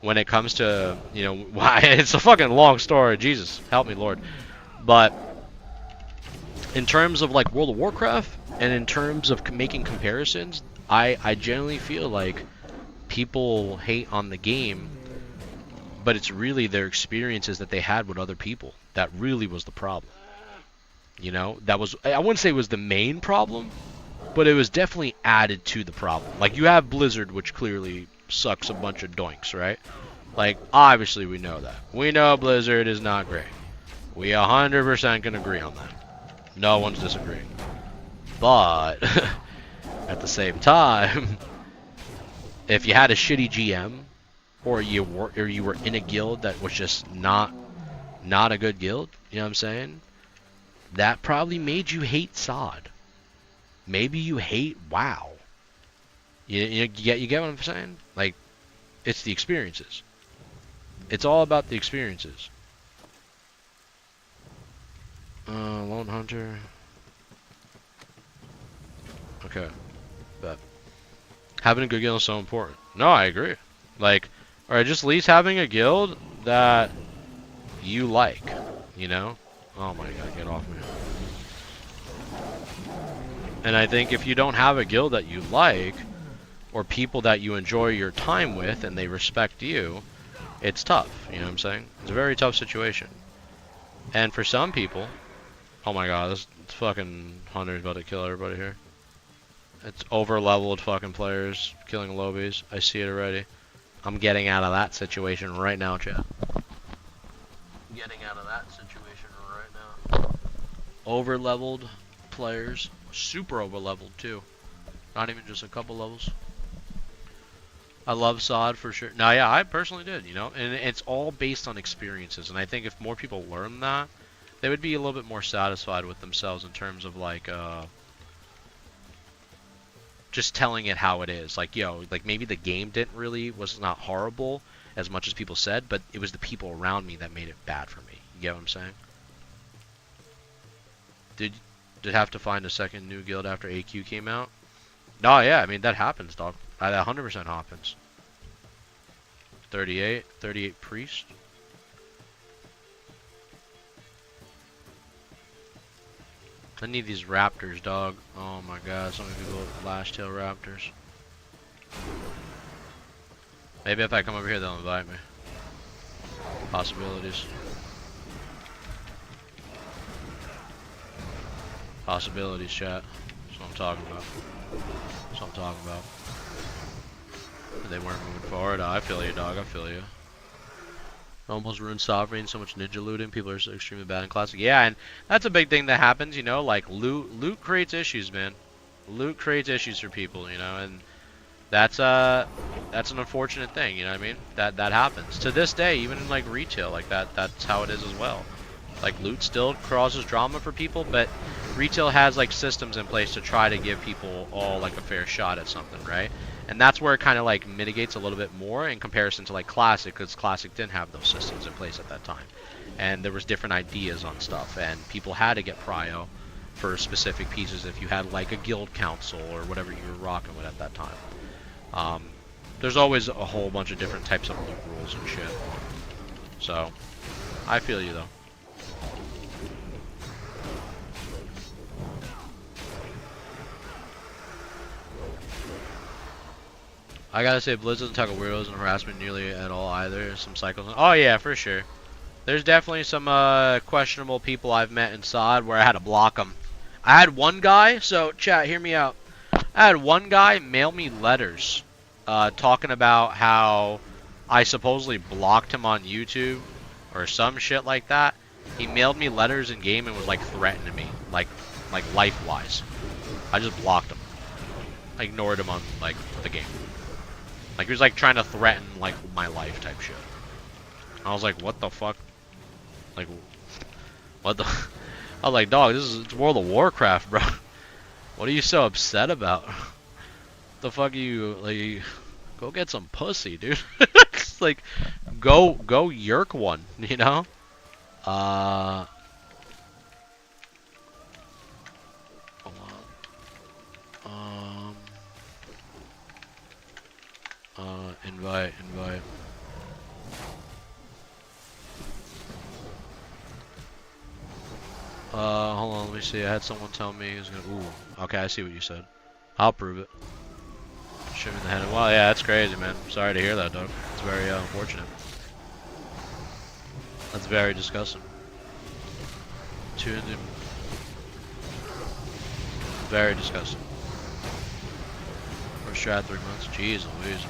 when it comes to, you know, it's a fucking long story. Jesus, help me, Lord. But in terms of like World of Warcraft and in terms of making comparisons, I generally feel like people hate on the game, but it's really their experiences that they had with other people that really was the problem. You know, that was, I wouldn't say it was the main problem, but it was definitely added to the problem. Like, you have Blizzard, which clearly sucks a bunch of doinks, right? Like, obviously we know that. We know Blizzard is not great. We 100% can agree on that. No one's disagreeing. But, at the same time, if you had a shitty GM, or you were in a guild that was just not a good guild, you know what I'm saying? That probably made you hate SOD. Maybe you hate WoW. You get what I'm saying? Like, it's the experiences. It's all about the experiences. Lone Hunter. Okay. But having a good guild is so important. No, I agree. Like, or just at least having a guild that you like, you know? Oh my god, get off me. And I think if you don't have a guild that you like, or people that you enjoy your time with and they respect you, it's tough, you know what I'm saying? It's a very tough situation. And for some people, oh my god, this fucking Hunter's about to kill everybody here. It's over-leveled fucking players killing lobbies. I see it already. I'm getting out of that situation right now, chat. Getting out of that situation right now. Over-leveled players. Super over-leveled, too. Not even just a couple levels. I love SOD for sure. No, yeah, I personally did, you know? And it's all based on experiences. And I think if more people learn that, they would be a little bit more satisfied with themselves in terms of, like, just telling it how it is. Like, yo, like maybe the game was not horrible as much as people said, but it was the people around me that made it bad for me. You get what I'm saying? Did have to find a second new guild after AQ came out? No, yeah, I mean, that happens, dog. That 100% happens. 38 priest. I need these raptors, dog. Oh my god, so many people with lash tail raptors. Maybe if I come over here, they'll invite me. Possibilities. Possibilities, chat. That's what I'm talking about. That's what I'm talking about. They weren't moving forward. I feel you, dog. I feel you. Almost ruined Sovereign, so much ninja looting. People are so extremely bad in Classic. Yeah, and that's a big thing that happens, you know, like loot creates issues, man. Loot creates issues for people, you know, and that's an unfortunate thing, you know what I mean? That happens. To this day, even in like retail, like that's how it is as well. Like loot still causes drama for people, but retail has like systems in place to try to give people all like a fair shot at something, right? And that's where it kind of like mitigates a little bit more in comparison to like Classic, because Classic didn't have those systems in place at that time. And there was different ideas on stuff, and people had to get prio for specific pieces if you had like a guild council or whatever you were rocking with at that time. There's always a whole bunch of different types of loot rules and shit. So, I feel you though. I gotta say, Blizz doesn't talk of weirdos and harassment nearly at all either. Some cycles. Oh yeah, for sure. There's definitely some questionable people I've met in SOD where I had to block them. I had one guy, so chat, hear me out. I had one guy mail me letters talking about how I supposedly blocked him on YouTube or some shit like that. He mailed me letters in game and was like threatening me, like life-wise. I just blocked him. I ignored him on like the game. Like, he was, like, trying to threaten, like, my life type shit. I was like, what the fuck? Like, what the... I was like, dog, it's World of Warcraft, bro. What are you so upset about? The fuck are you, like... Go get some pussy, dude. It's like, go yerk one, you know? Hold on. Invite. Hold on, let me see. I had someone tell me he was gonna. Ooh, okay, I see what you said. I'll prove it. Shoot me in the head. Well, yeah, that's crazy, man. Sorry to hear that, dog. It's very unfortunate. That's very disgusting. 200. Very disgusting. First try 3 months. Jeez Louise.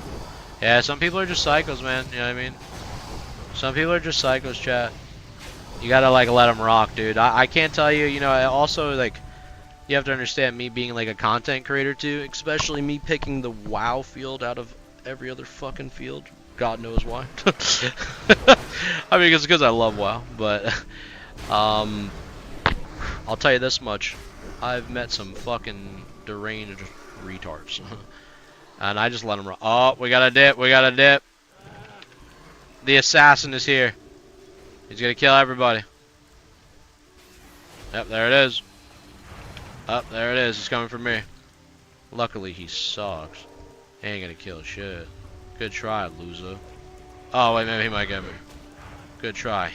Yeah, some people are just psychos, man. You know what I mean? Some people are just psychos, chat. You gotta like let them rock, dude. I can't tell you, you know, I also like, you have to understand me being like a content creator too, especially me picking the WoW field out of every other fucking field. God knows why. I mean, it's because I love WoW, but I'll tell you this much. I've met some fucking deranged retards. And I just let them rock. Oh, we got a dip. The assassin is here. He's gonna kill everybody. Yep, there it is. Up, there it is. He's coming for me. Luckily, he sucks. He ain't gonna kill shit. Good try, loser. Oh, wait, maybe he might get me. Good try.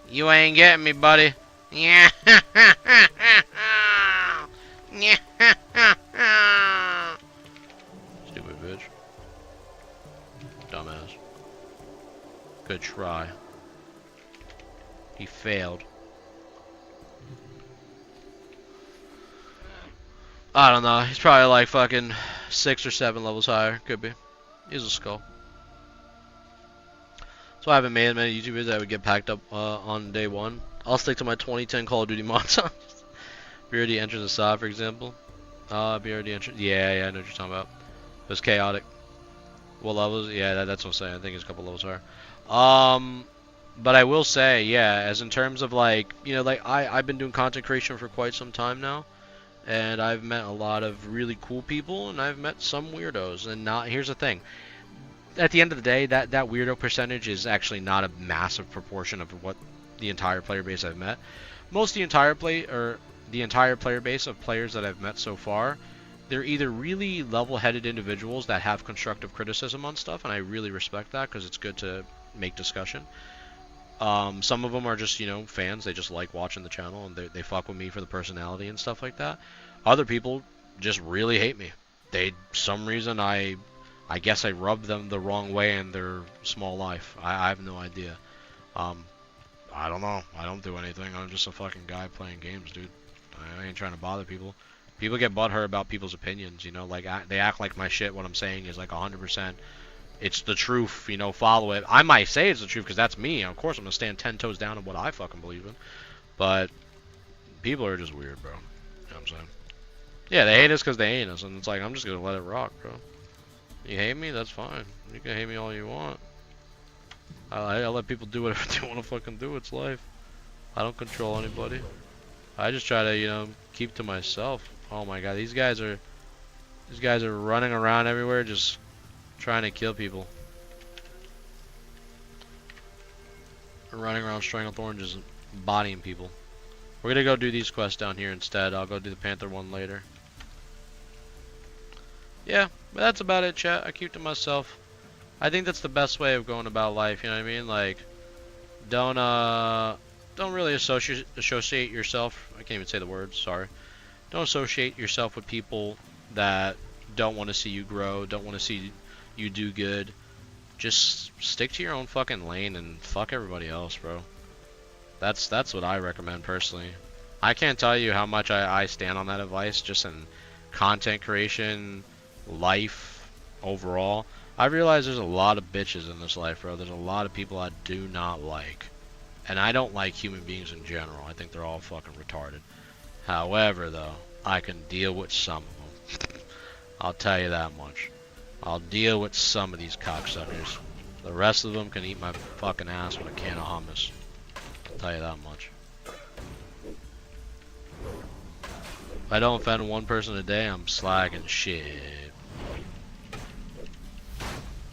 You ain't getting me, buddy. Yeah. Stupid bitch. Dumbass. Good try. He failed. I don't know. He's probably like fucking 6 or 7 levels higher. Could be. He's a skull. So I haven't made many YouTube videos that would get packed up on day 1. I'll stick to my 2010 Call of Duty montage. Beardy enters the side, for example. Beardy enters. Yeah, I know what you're talking about. It was chaotic. What levels? Yeah, that's what I'm saying. I think it's a couple levels higher. But I will say, yeah, as in terms of like, you know, like I've been doing content creation for quite some time now. And I've met a lot of really cool people, and I've met some weirdos. And here's the thing: at the end of the day, that weirdo percentage is actually not a massive proportion of what the entire player base I've met. Most of the entire player base of players that I've met so far, they're either really level-headed individuals that have constructive criticism on stuff, and I really respect that because it's good to make discussion. Some of them are just, you know, fans. They just like watching the channel, and they fuck with me for the personality and stuff like that. Other people just really hate me. Some reason I guess I rubbed them the wrong way in their small life. I have no idea. I don't know. I don't do anything. I'm just a fucking guy playing games, dude. I ain't trying to bother people. People get butthurt about people's opinions, you know, like they act like my shit, what I'm saying is like 100%. It's the truth, you know, follow it. I might say it's the truth because that's me. Of course, I'm going to stand 10 toes down on what I fucking believe in. But people are just weird, bro. You know what I'm saying? Yeah, they hate us because they hate us. And it's like, I'm just going to let it rock, bro. You hate me? That's fine. You can hate me all you want. I let people do whatever they want to fucking do. It's life. I don't control anybody. I just try to, you know, keep to myself. Oh my god, these guys are running around everywhere just trying to kill people. They're running around Stranglethorn just bodying people. We're gonna go do these quests down here instead. I'll go do the Panther one later. Yeah, but that's about it, chat. I keep to myself. I think that's the best way of going about life, you know what I mean? Like, don't really associate yourself. I can't even say the words, sorry. Don't associate yourself with people that don't want to see you grow, don't want to see you do good. Just stick to your own fucking lane and fuck everybody else, bro. That's what I recommend personally. I can't tell you how much I stand on that advice just in content creation, life, overall. I realize there's a lot of bitches in this life, bro. There's a lot of people I do not like. And I don't like human beings in general. I think they're all fucking retarded. However, though, I can deal with some of them. I'll tell you that much. I'll deal with some of these cocksuckers. The rest of them can eat my fucking ass with a can of hummus. I'll tell you that much. If I don't offend one person a day, I'm slacking shit.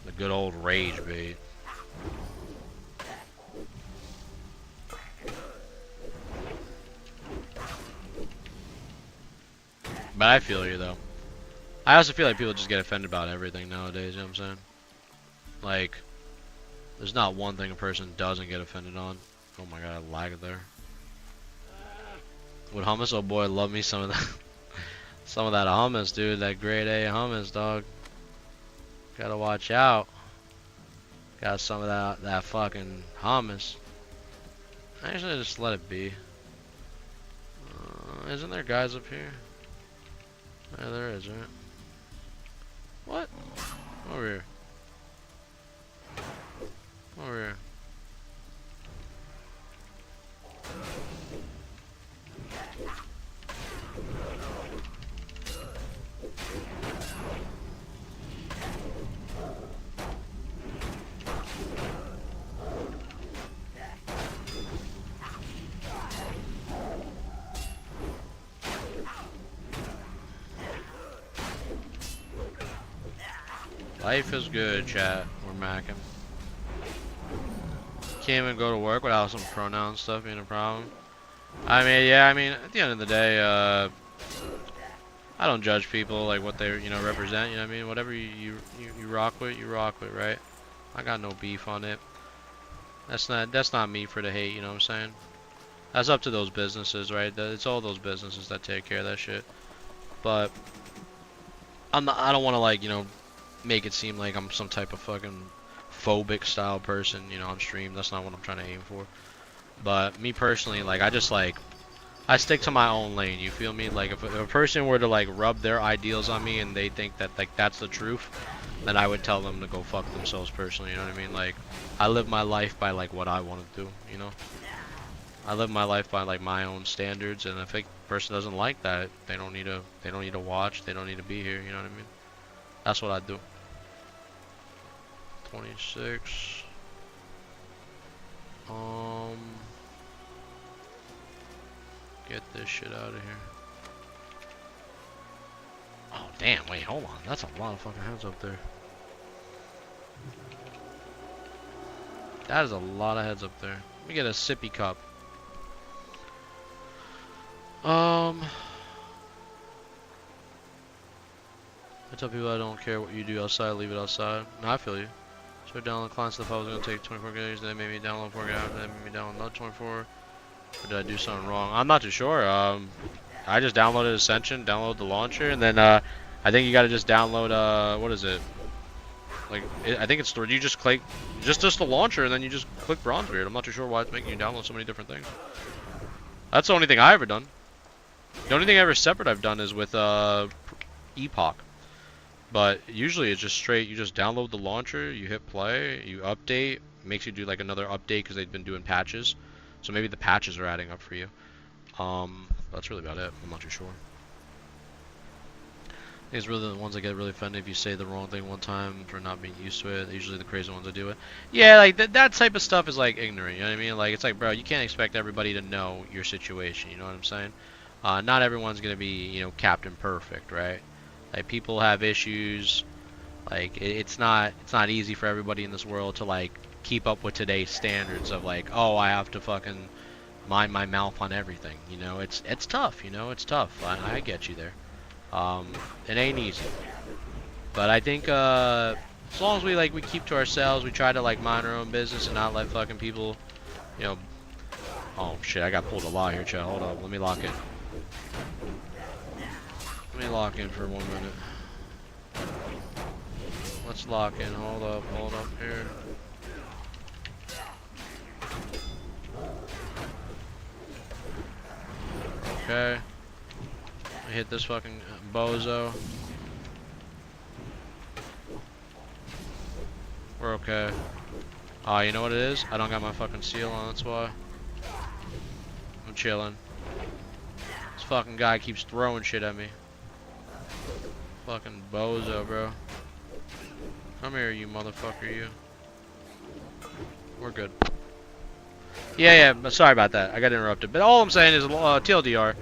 The good old rage bait. But I feel you though. I also feel like people just get offended about everything nowadays, you know what I'm saying? Like, there's not one thing a person doesn't get offended on. Oh my god, I lagged there. Would hummus? Oh boy, love me some of that. Some of that hummus, dude. That grade A hummus, dog. Gotta watch out. Got some of that fucking hummus. Actually, just let it be. Isn't there guys up here? Yeah, there is, right? What? Over here. Over here. Life is good, chat. We're macking. Can't even go to work without some pronoun stuff being a problem. I mean, yeah, I mean, at the end of the day, I don't judge people like what they, you know, represent. You know what I mean? Whatever you rock with, right? I got no beef on it. That's not me for the hate. You know what I'm saying? That's up to those businesses, right? It's all those businesses that take care of that shit. But I don't want to, like, you know, make it seem like I'm some type of fucking phobic style person, you know, on stream. That's not what I'm trying to aim for. But me personally, like, I stick to my own lane, you feel me? Like, if a person were to, like, rub their ideals on me and they think that, like, that's the truth, then I would tell them to go fuck themselves personally, you know what I mean? Like, I live my life by, like, what I want to do, you know? I live my life by, like, my own standards, and if a person doesn't like that, they don't need to watch, they don't need to be here, you know what I mean? That's what I do. 26. Get this shit out of here. Oh damn, wait, hold on. That's a lot of fucking heads up there. That is a lot of heads up there. Let me get a sippy cup. I tell people I don't care what you do outside, leave it outside. No, I feel you. So download client stuff I was gonna take 24 days, then made me download 4 hours, then made me download another 24. Or did I do something wrong? I'm not too sure. I just downloaded Ascension, download the launcher, and then I think you gotta just download what is it? Like I think it's you just click just the launcher, and then you just click Bronzebeard. I'm not too sure why it's making you download so many different things. That's the only thing I ever done. The only thing ever separate I've done is with Epoch. But usually it's just straight, you just download the launcher, you hit play, you update, it makes you do like another update because they've been doing patches. So maybe the patches are adding up for you. That's really about it. I'm not too sure. I think it's really the ones that get really offended if you say the wrong thing one time for not being used to it. Usually the crazy ones that do it. Yeah, like that type of stuff is like ignorant, you know what I mean? Like it's like, bro, you can't expect everybody to know your situation, you know what I'm saying? Not everyone's gonna be, you know, Captain Perfect, right? Like people have issues. Like it's not easy for everybody in this world to like keep up with today's standards of like, oh, I have to fucking mind my mouth on everything, you know? It's tough, you know? It's tough. I get you there. It ain't easy. But I think as long as we keep to ourselves, we try to like mind our own business and not let fucking people, you know. Oh shit, I got pulled a lot here, chat. Hold up, let me lock in. Let me lock in for 1 minute. Let's lock in. Hold up here. Okay. I hit this fucking bozo. We're okay. You know what it is? I don't got my fucking seal on, that's why. I'm chilling. This fucking guy keeps throwing shit at me. Fucking bozo, bro. Come here, you motherfucker, you. We're good. Yeah, but sorry about that. I got interrupted. But all I'm saying is, TLDR,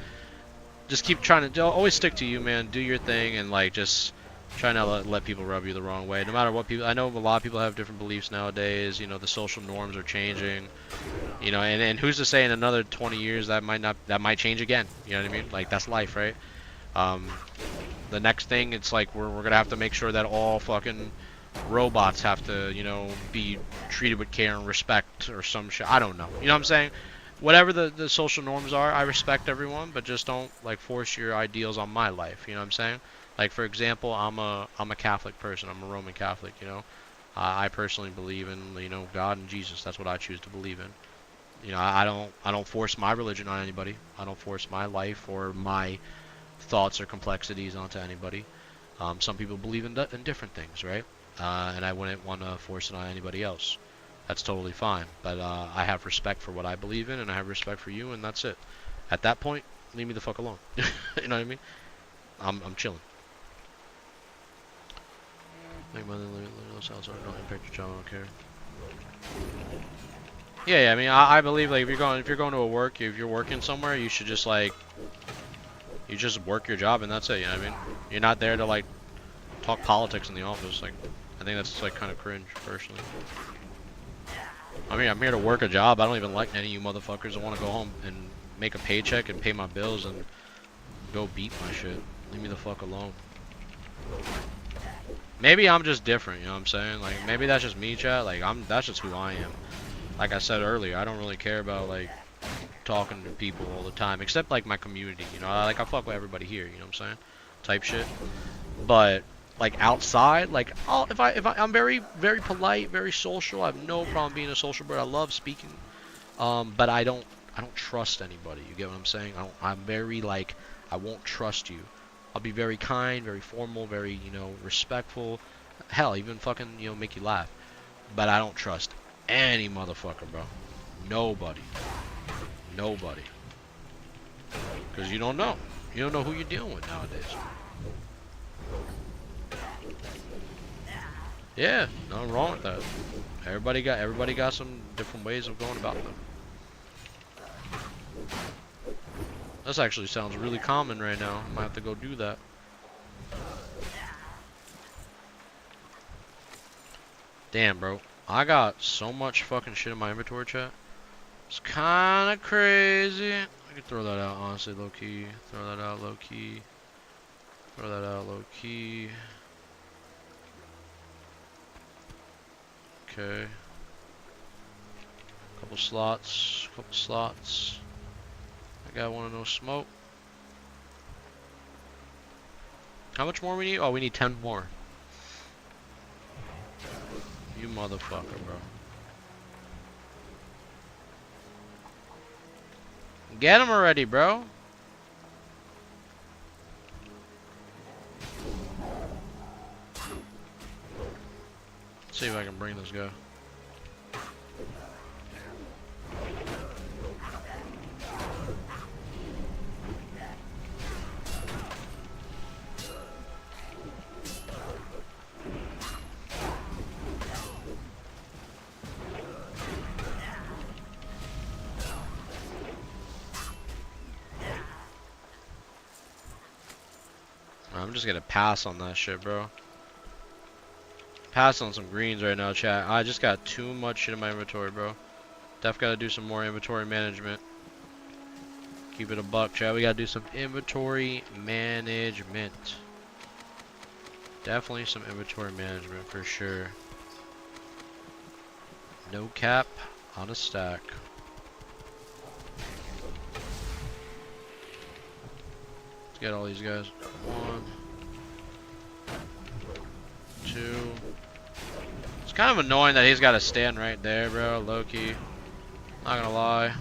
just keep trying to, always stick to you, man. Do your thing, and like, just try not to let people rub you the wrong way. No matter what people, I know a lot of people have different beliefs nowadays. You know, the social norms are changing. You know, and who's to say in another 20 years that might change again? You know what I mean? Like, that's life, right? The next thing, it's like we're gonna have to make sure that all fucking robots have to, you know, be treated with care and respect or some shit. I don't know. You know what I'm saying? Whatever the social norms are, I respect everyone, but just don't like force your ideals on my life. You know what I'm saying? Like for example, I'm a Catholic person. I'm a Roman Catholic. You know, I personally believe in, you know, God and Jesus. That's what I choose to believe in. You know, I don't force my religion on anybody. I don't force my life or my thoughts or complexities onto anybody. Some people believe in different things, right? And I wouldn't want to force it on anybody else. That's totally fine. But I have respect for what I believe in, and I have respect for you, and that's it. At that point, leave me the fuck alone. You know what I mean? I'm chilling. Make money, those houses don't impact your job. I don't care. Yeah. I mean, I believe like if you're going to a work, if you're working somewhere, you should just like you just work your job, and that's it. You know what I mean? You're not there to like talk politics in the office. Like, I think that's like kind of cringe, personally. I mean, I'm here to work a job. I don't even like any of you motherfuckers. I want to go home and make a paycheck and pay my bills and go beat my shit. Leave me the fuck alone. Maybe I'm just different, you know what I'm saying? Like, maybe that's just me, chat. Like, that's just who I am. Like I said earlier, I don't really care about, like, talking to people all the time. Except, like, my community, you know? Like, I fuck with everybody here, you know what I'm saying? Type shit. But, like, outside, like, I'm very, very polite, very social. I have no problem being a social bird. I love speaking. But I don't trust anybody. You get what I'm saying? I'm very, like, I won't trust you. I'll be very kind, very formal, very, you know, respectful. Hell, even fucking, you know, make you laugh. But I don't trust any motherfucker, bro. Nobody. Nobody. Because you don't know. You don't know who you're dealing with nowadays. Yeah, nothing wrong with that. Everybody got some different ways of going about them. This actually sounds really common right now. I might have to go do that. Damn, bro. I got so much fucking shit in my inventory, chat. It's kind of crazy. I could throw that out, honestly, low-key. Throw that out, low-key. Throw that out, low-key. Okay. Couple slots. Couple slots. I got one of those smoke. How much more we need? Oh, we need 10 more. You motherfucker, bro. Get him already, bro. Let's see if I can bring this guy. I'm just gonna pass on that shit, bro. Pass on some greens right now, chat. I just got too much shit in my inventory, bro. Def gotta do some more inventory management. Keep it a buck, chat. We gotta do some inventory management. Definitely some inventory management for sure. No cap on a stack. Let's get all these guys. 1, 2. It's kind of annoying that he's got to stand right there, bro. Low key. Not gonna lie.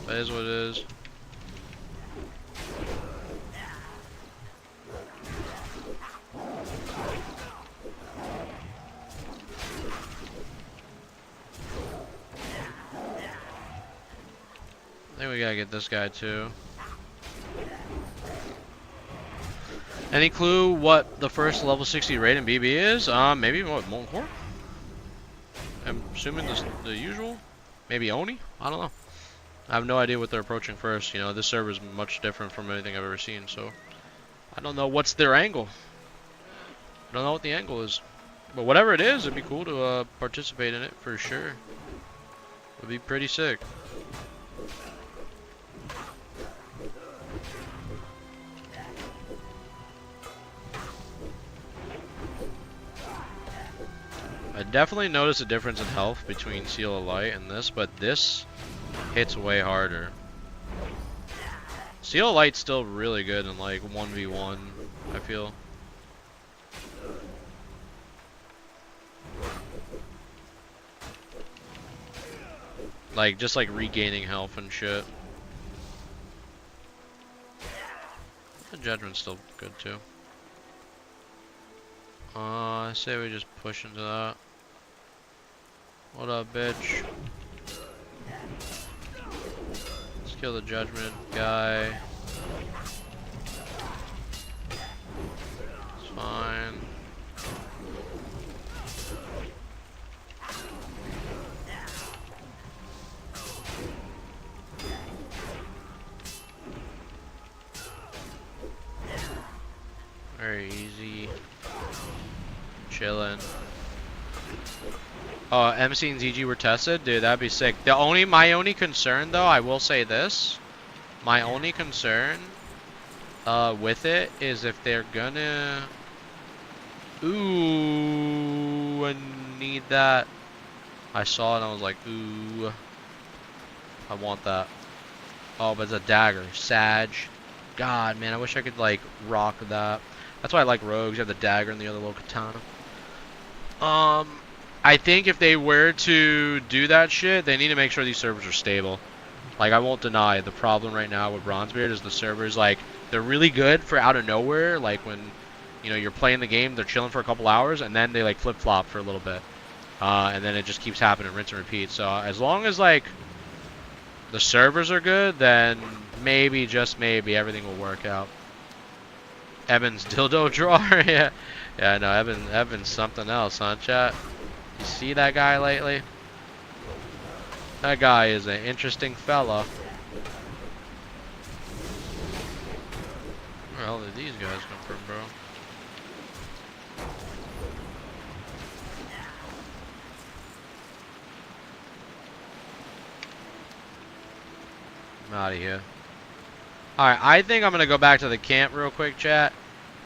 That is what it is. I think we gotta get this guy too. Any clue what the first level 60 raid in BB is? Maybe what, Molten Core? I'm assuming this, the usual? Maybe Oni? I don't know. I have no idea what they're approaching first. You know, this server is much different from anything I've ever seen, so I don't know what's their angle. I don't know what the angle is. But whatever it is, it'd be cool to participate in it for sure. It'd be pretty sick. I definitely noticed a difference in health between Seal of Light and this, but this hits way harder. Seal of Light's still really good in like 1v1, I feel. Like, just like regaining health and shit. The Judgment's still good too. I say we just push into that. What up, bitch? Let's kill the Judgment guy. It's fine. Very easy. Chillin'. Oh, MC and ZG were tested? Dude, that'd be sick. My only concern though, I will say this. My only concern with it is if they're gonna... Ooh, I need that. I saw it and I was like, ooh. I want that. Oh, but it's a dagger. Sag. God, man, I wish I could, like, rock that. That's why I like rogues. You have the dagger and the other little katana. I think if they were to do that shit, they need to make sure these servers are stable. Like, I won't deny, the problem right now with Bronzebeard is the servers, like, they're really good for out of nowhere. Like, when, you know, you're playing the game, they're chilling for a couple hours, and then they, like, flip-flop for a little bit. And then it just keeps happening, rinse and repeat. So, as long as, like, the servers are good, then maybe, just maybe, everything will work out. Evan's dildo drawer? Yeah. Yeah, no, Evan's something else, huh, chat? You see that guy lately? That guy is an interesting fella. Where the hell did these guys come from, bro? I'm out of here. Alright, I think I'm going to go back to the camp real quick, chat.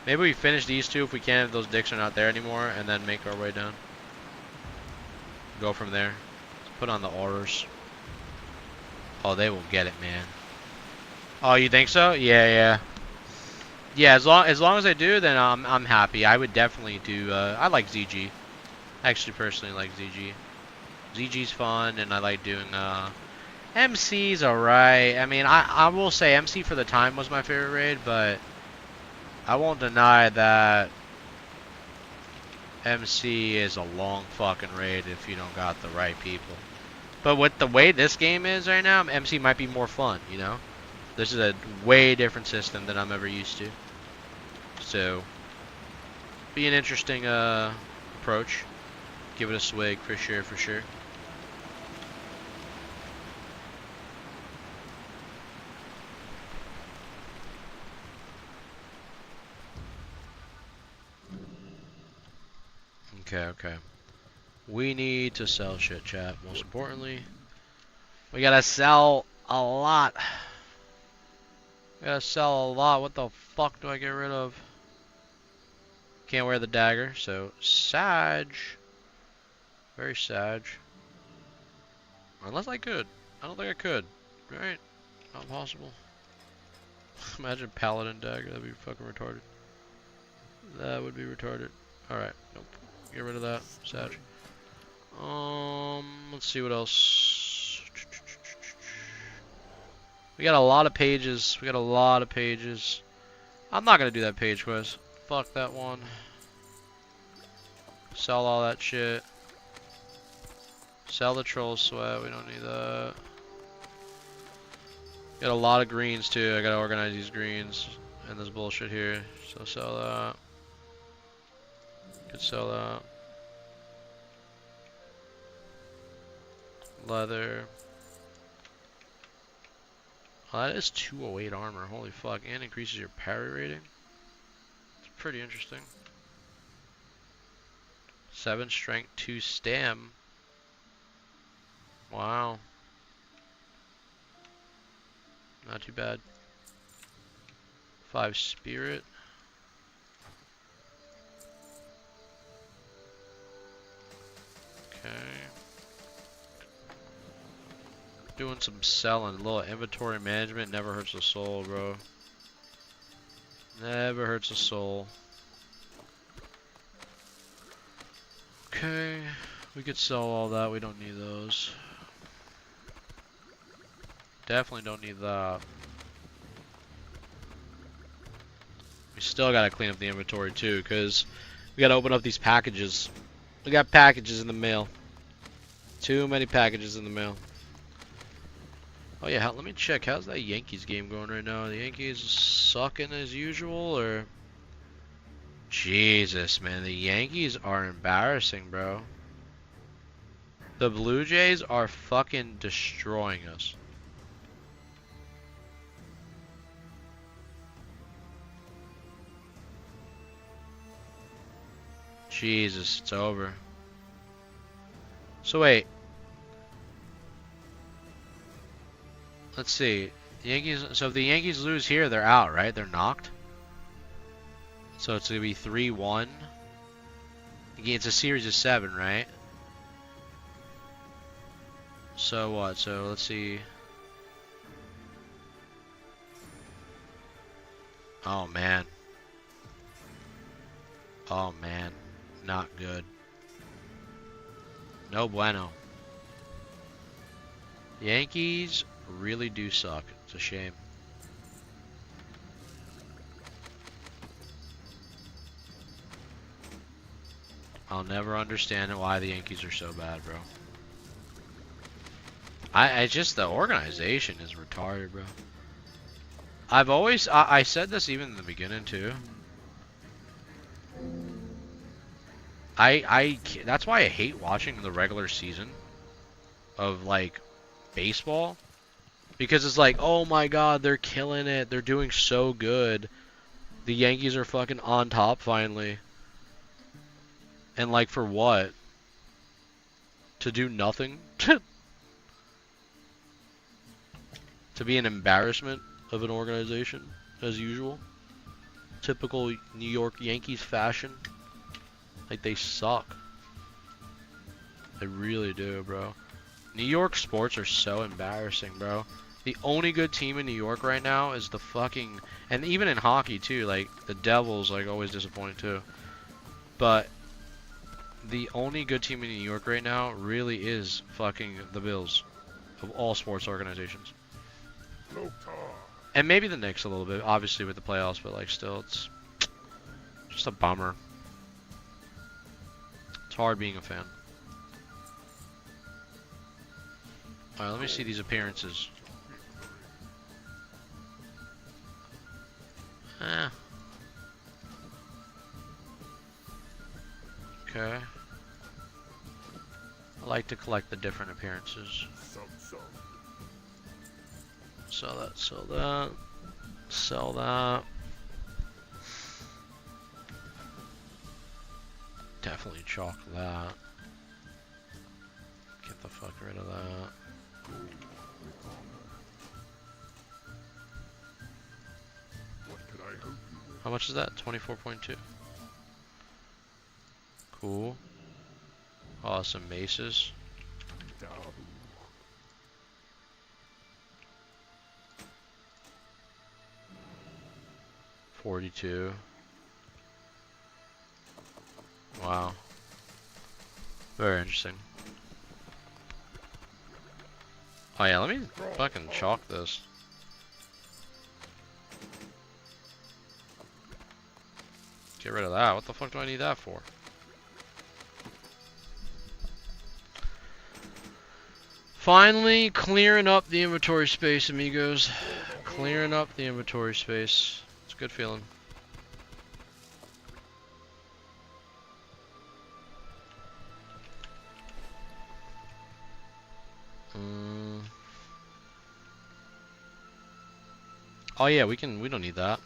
Maybe we finish these two if we can, if those dicks are not there anymore, and then make our way down. Go from there. Let's put on the auras. Oh, they will get it, man. Oh, you think so? Yeah, yeah. Yeah, as long as I do, then I'm happy. I would definitely do. I like ZG. I actually personally like ZG. ZG's fun, and I like doing. MC's alright. I mean, I will say MC for the time was my favorite raid, but I won't deny that MC is a long fucking raid if you don't got the right people. But with the way this game is right now, MC might be more fun, you know? This is a way different system than I'm ever used to. So, be an interesting approach. Give it a swig for sure, for sure. Okay, okay. We need to sell shit, chat. Most importantly, we gotta sell a lot. We gotta sell a lot. What the fuck do I get rid of? Can't wear the dagger, so Sag. Very Sag. Unless I could. I don't think I could. Right? Not possible. Imagine Paladin dagger. That'd be fucking retarded. That would be retarded. Alright. Nope. Get rid of that. Sag. Let's see what else. We got a lot of pages. We got a lot of pages. I'm not gonna do that page quest. Fuck that one. Sell all that shit. Sell the troll sweat. We don't need that. Got a lot of greens too. I gotta organize these greens and this bullshit here. So sell that. Could sell that. Leather. Oh, that is 208 armor. Holy fuck. And increases your parry rating. It's pretty interesting. 7 strength, 2 stam. Wow. Not too bad. 5 spirit. Okay. Doing some selling. A little inventory management never hurts a soul, bro. Never hurts a soul. Okay. We could sell all that. We don't need those. Definitely don't need that. We still gotta clean up the inventory too, because we gotta open up these packages. We got packages in the mail. Too many packages in the mail. Oh yeah, let me check. How's that Yankees game going right now? The Yankees sucking as usual, or? Jesus, man, the Yankees are embarrassing, bro. The Blue Jays are fucking destroying us. Jesus, it's over. So wait. Let's see. The Yankees. So if the Yankees lose here, they're out, right? They're knocked. So it's gonna be 3-1. It's a series of 7, right? So what? So let's see. Oh man. Oh man. Not good. No bueno. Yankees really do suck. It's a shame. I'll never understand why the Yankees are so bad, bro. I just, the organization is retarded, bro. I've always, I said this even in the beginning too. That's why I hate watching the regular season of like baseball, because it's like, oh my god, they're killing it, they're doing so good, the Yankees are fucking on top finally, and like for what? To do nothing? To be an embarrassment of an organization as usual, typical New York Yankees fashion. Like, they suck. They really do, bro. New York sports are so embarrassing, bro. The only good team in New York right now is the fucking... And even in hockey, too. Like, the Devils, like, always disappointing, too. But the only good team in New York right now really is fucking the Bills. Of all sports organizations. And maybe the Knicks a little bit, obviously, with the playoffs. But, like, still, it's just a bummer. It's hard being a fan. Alright, let me see these appearances. Okay. I like to collect the different appearances. Sell that, sell that. Sell that. Definitely chalk that. Get the fuck rid of that. How much is that? 24.2. Cool. Awesome maces. 42. Wow. Very interesting. Oh yeah, let me fucking chalk this. Get rid of that. What the fuck do I need that for? Finally clearing up the inventory space, amigos. Clearing up the inventory space. It's a good feeling. Oh yeah, we don't need that.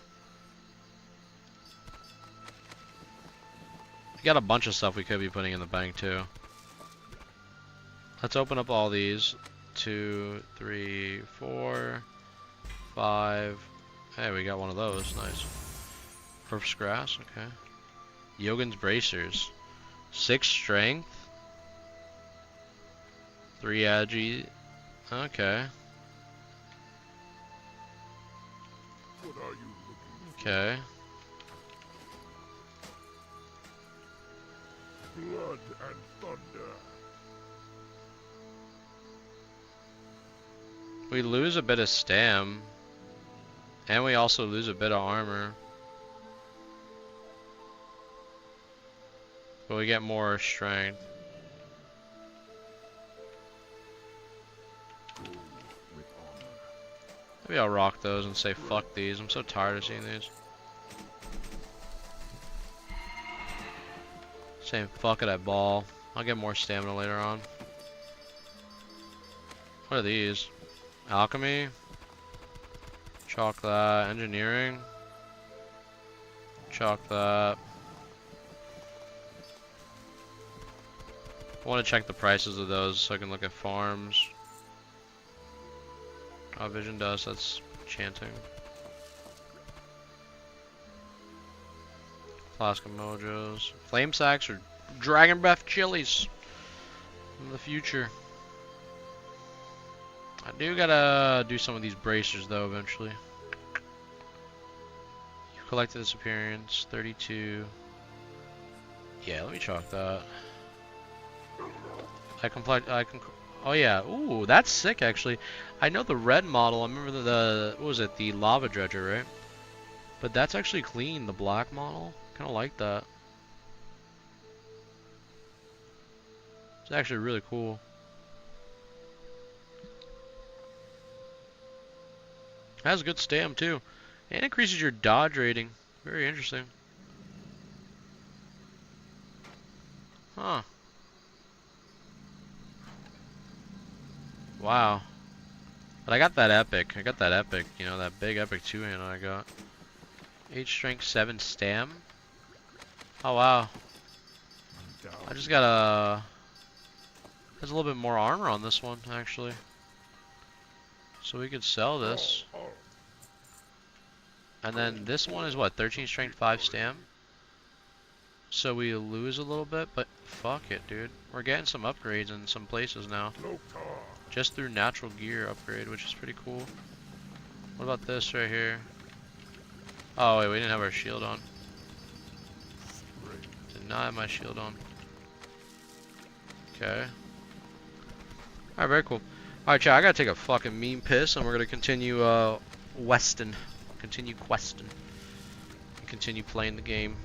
We got a bunch of stuff we could be putting in the bank too. Let's open up all these. 2, 3, 4, 5. Hey, we got one of those. Nice. Perfect grass. Okay. Yogin's bracers. 6 strength. 3 edgy. Okay. What are you looking Okay. for? Blood and thunder. We lose a bit of stam. And we also lose a bit of armor. But we get more strength. Go with honor. Maybe I'll rock those and say fuck these. I'm so tired of seeing these. Saying fuck it at ball. I'll get more stamina later on. What are these? Alchemy? Chalk that. Engineering? Chalk that. I want to check the prices of those so I can look at farms. Oh, vision dust, that's chanting. Flask of mojos. Flame sacks or dragon breath chilies in the future. I do gotta do some of these bracers though eventually. You collected this appearance, 32. Yeah, let me chalk that. Oh yeah, ooh, that's sick actually. I know the red model, I remember the what was it, the lava dredger, right? But that's actually clean, the black model. Kinda like that. It's actually really cool. Has good stam too. And increases your dodge rating. Very interesting. Huh. Wow. But I got that epic. You know, that big epic 2-hand I got. 8 strength, 7 stam. Oh wow. I just got a... Has a little bit more armor on this one, actually. So we could sell this. And then this one is what? 13 strength, 5 stam? So we lose a little bit, but fuck it, dude. We're getting some upgrades in some places now. Just through natural gear upgrade, which is pretty cool. What about this right here? Oh wait, we didn't have our shield on. Did not have my shield on. Okay. Alright, very cool. Alright, chat, I gotta take a fucking mean piss, and we're gonna continue, Weston. Continue questing. And continue playing the game.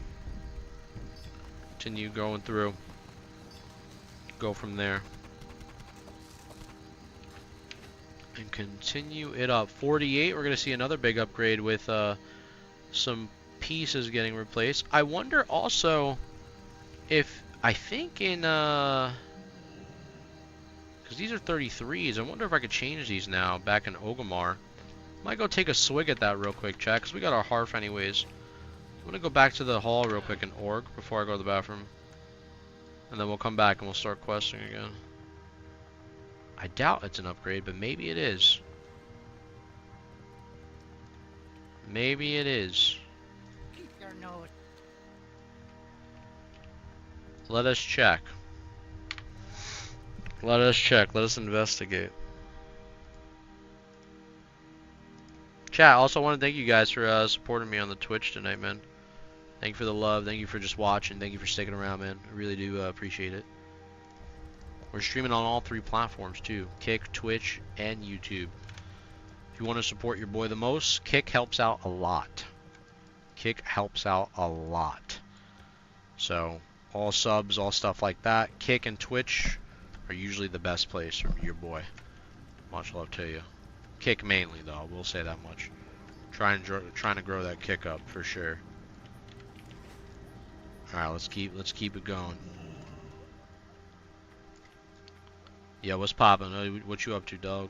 Continue going through. Go from there. And continue it up. 48, we're gonna see another big upgrade with, some pieces getting replaced. I wonder also if, I think in, because these are 33s, I wonder if I could change these now back in Ogamar. Might go take a swig at that real quick, chat, because we got our Harf anyways. I'm gonna go back to the hall real quick and org before I go to the bathroom. And then we'll come back and we'll start questing again. I doubt it's an upgrade, but maybe it is. Maybe it is. Keep your nose. Let us check. Let us check. Let us investigate. Chat, also want to thank you guys for supporting me on the Twitch tonight, man. Thank you for the love. Thank you for just watching. Thank you for sticking around, man. I really do appreciate it. We're streaming on all 3 platforms, too. Kick, Twitch, and YouTube. If you want to support your boy the most, Kick helps out a lot. Kick helps out a lot. So, all subs, all stuff like that. Kick and Twitch are usually the best place for your boy. Much love to you. Kick mainly, though. We'll say that much. Trying to grow that kick up for sure. All right, let's keep it going. Yeah, what's poppin'? What you up to, dog?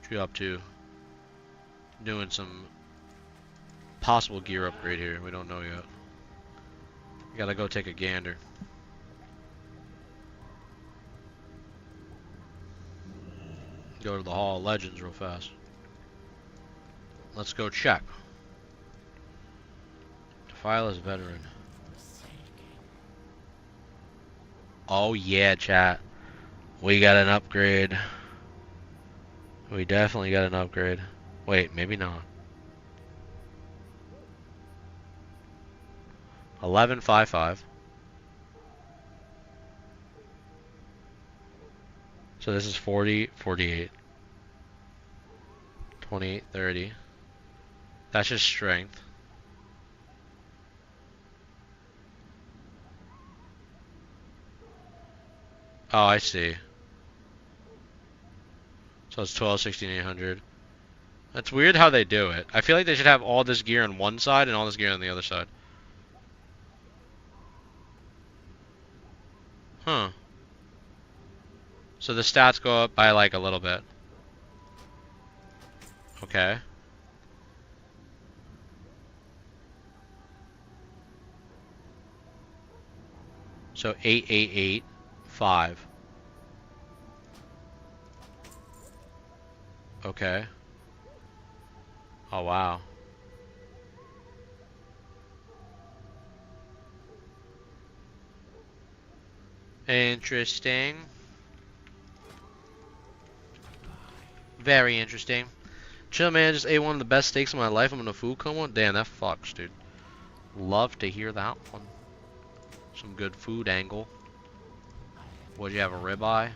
What you up to? Doing some possible gear upgrade here. We don't know yet. Gotta go take a gander. Go to the Hall of Legends real fast. Let's go check. Defile as veteran. Oh yeah, chat. We got an upgrade. We definitely got an upgrade. Wait, maybe not. 1155. So this is 40, 48. 28, 30. That's just strength. Oh, I see. So it's 12, 16, 800. That's weird how they do it. I feel like they should have all this gear on one side and all this gear on the other side. Huh. So the stats go up by like a little bit. Okay. So 8885. Okay. Oh wow. Interesting. Very interesting. Chill, man. Just ate one of the best steaks of my life. I'm in a food coma. Damn, that fucks, dude. Love to hear that one. Some good food angle. Would you have a ribeye?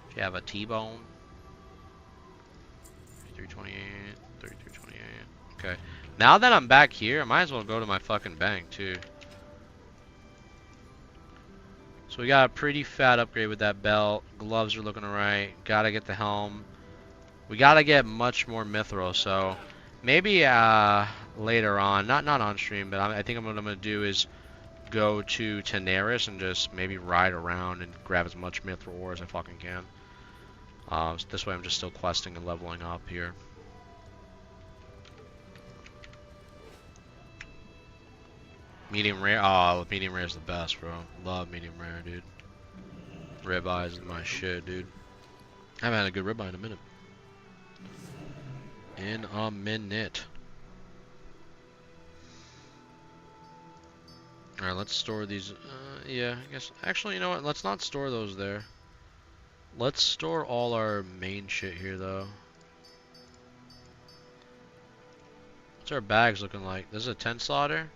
Did you have a T-bone? 3328, 3328. Okay. Now that I'm back here, I might as well go to my fucking bank too. So we got a pretty fat upgrade with that belt. Gloves are looking alright. Gotta get the helm. We gotta get much more mithril. So maybe later on, not on stream, but I think what I'm gonna do is go to Tenaris and just maybe ride around and grab as much mithril ore as I fucking can. So this way I'm just still questing and leveling up here. Medium rare. Oh, medium rare is the best, bro. Love medium rare, dude. Ribeye is my shit, dude. I haven't had a good ribeye in a minute. In a minute. Alright, let's store these. Yeah, I guess. Actually, you know what? Let's not store those there. Let's store all our main shit here, though. What's our bags looking like? This is a 10 slaughter.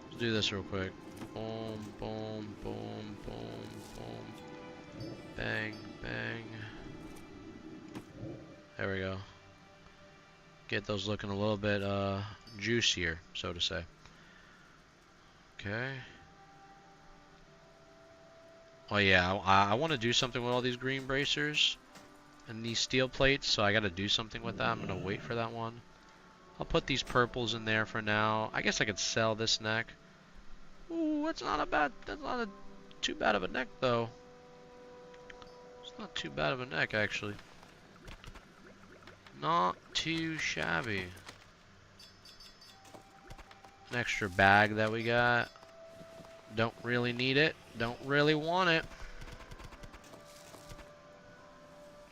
Let's do this real quick. Boom, boom, boom, boom, boom. Bang, bang. There we go. Get those looking a little bit juicier, so to say. Okay. Oh yeah, I want to do something with all these green bracers and these steel plates, so I got to do something with that. I'm gonna wait for that one. I'll put these purples in there for now. I guess I could sell this neck. Ooh, that's not too bad of a neck though. It's not too bad of a neck actually. Not too shabby. An extra bag that we got. Don't really need it. Don't really want it.